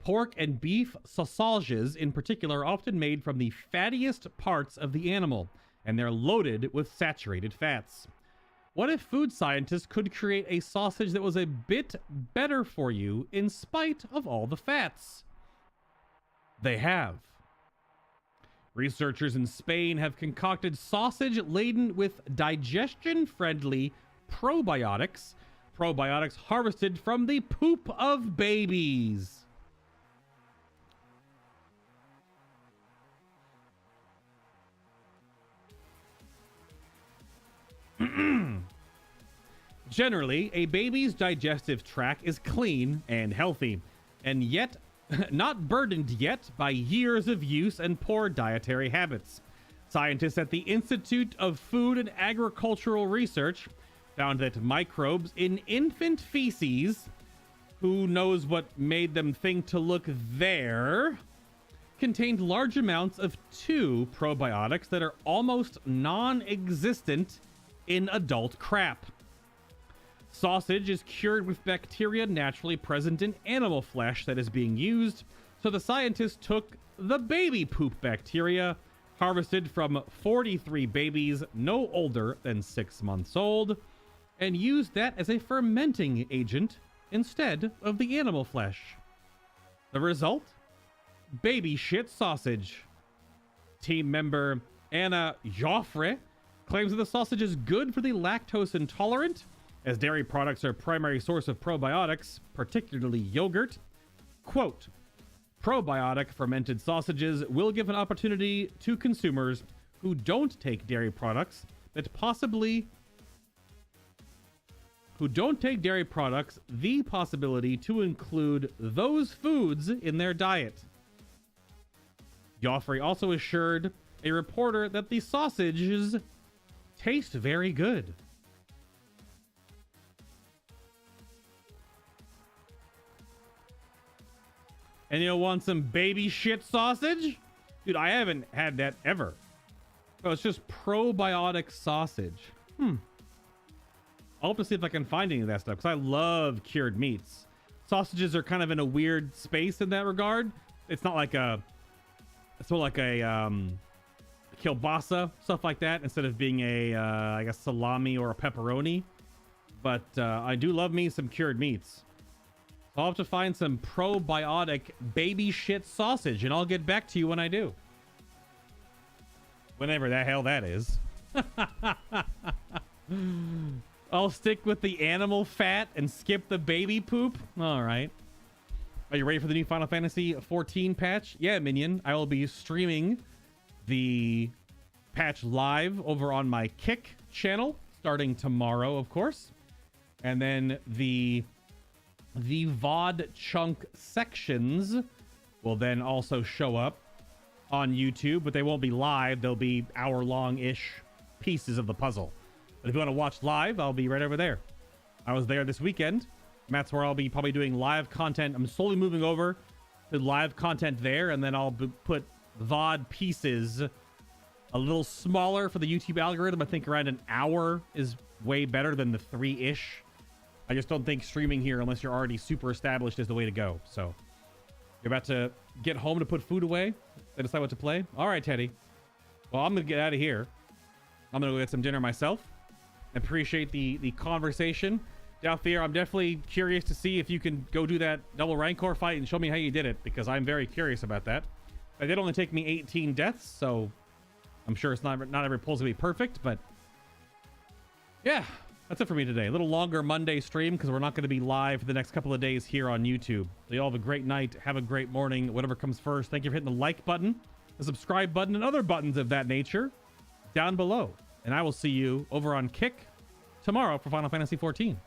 Pork and beef sausages in particular are often made from the fattiest parts of the animal, and they're loaded with saturated fats. What if food scientists could create a sausage that was a bit better for you in spite of all the fats? They have. Researchers in Spain have concocted sausage laden with digestion-friendly probiotics. Probiotics harvested from the poop of babies. Generally, a baby's digestive tract is clean and healthy, and yet not burdened yet by years of use and poor dietary habits. Scientists at the Institute of Food and Agricultural Research found that microbes in infant feces, who knows what made them think to look there, contained large amounts of 2 probiotics that are almost non-existent in adult crap. Sausage is cured with bacteria naturally present in animal flesh that is being used, so the scientists took the baby poop bacteria harvested from 43 babies no older than 6 months old and used that as a fermenting agent instead of the animal flesh. The result? Baby shit sausage. Team member Anna Joffre claims that the sausage is good for the lactose intolerant, as dairy products are a primary source of probiotics, particularly yogurt. Quote, probiotic fermented sausages will give an opportunity to consumers who don't take dairy products the possibility to include those foods in their diet. Joffrey also assured a reporter that the sausages taste very good. And you want some baby shit sausage? Dude, I haven't had that ever. Oh, it's just probiotic sausage. I'll have to see if I can find any of that stuff because I love cured meats. Sausages are kind of in a weird space in that regard. It's not like it's more like a kielbasa, stuff like that, instead of being a I guess salami or a pepperoni. But I do love me some cured meats. So I'll have to find some probiotic baby shit sausage, and I'll get back to you when I do. Whenever the hell that is. I'll stick with the animal fat and skip the baby poop. All right. Are you ready for the new Final Fantasy 14 patch? Yeah, Minion. I will be streaming the patch live over on my Kick channel starting tomorrow, of course. And then the VOD chunk sections will then also show up on YouTube, but they won't be live. They'll be hour-long-ish pieces of the puzzle. But if you want to watch live, I'll be right over there. I was there this weekend, and that's where I'll be probably doing live content. I'm slowly moving over to live content there, and then I'll put VOD pieces a little smaller for the YouTube algorithm. I think around an hour is way better than the 3-ish. I just don't think streaming here, unless you're already super established, is the way to go. So you're about to get home to put food away, then decide what to play. All right, Teddy. Well, I'm going to get out of here. I'm going to go get some dinner myself. Appreciate the conversation. Dalthier, I'm definitely curious to see if you can go do that double Rancor fight and show me how you did it, because I'm very curious about that. It did only take me 18 deaths, so I'm sure it's not every pull's going to be perfect, but yeah, that's it for me today. A little longer Monday stream because we're not going to be live for the next couple of days here on YouTube. So you all have a great night. Have a great morning, whatever comes first. Thank you for hitting the like button, the subscribe button, and other buttons of that nature down below. And I will see you over on Kick tomorrow for Final Fantasy 14.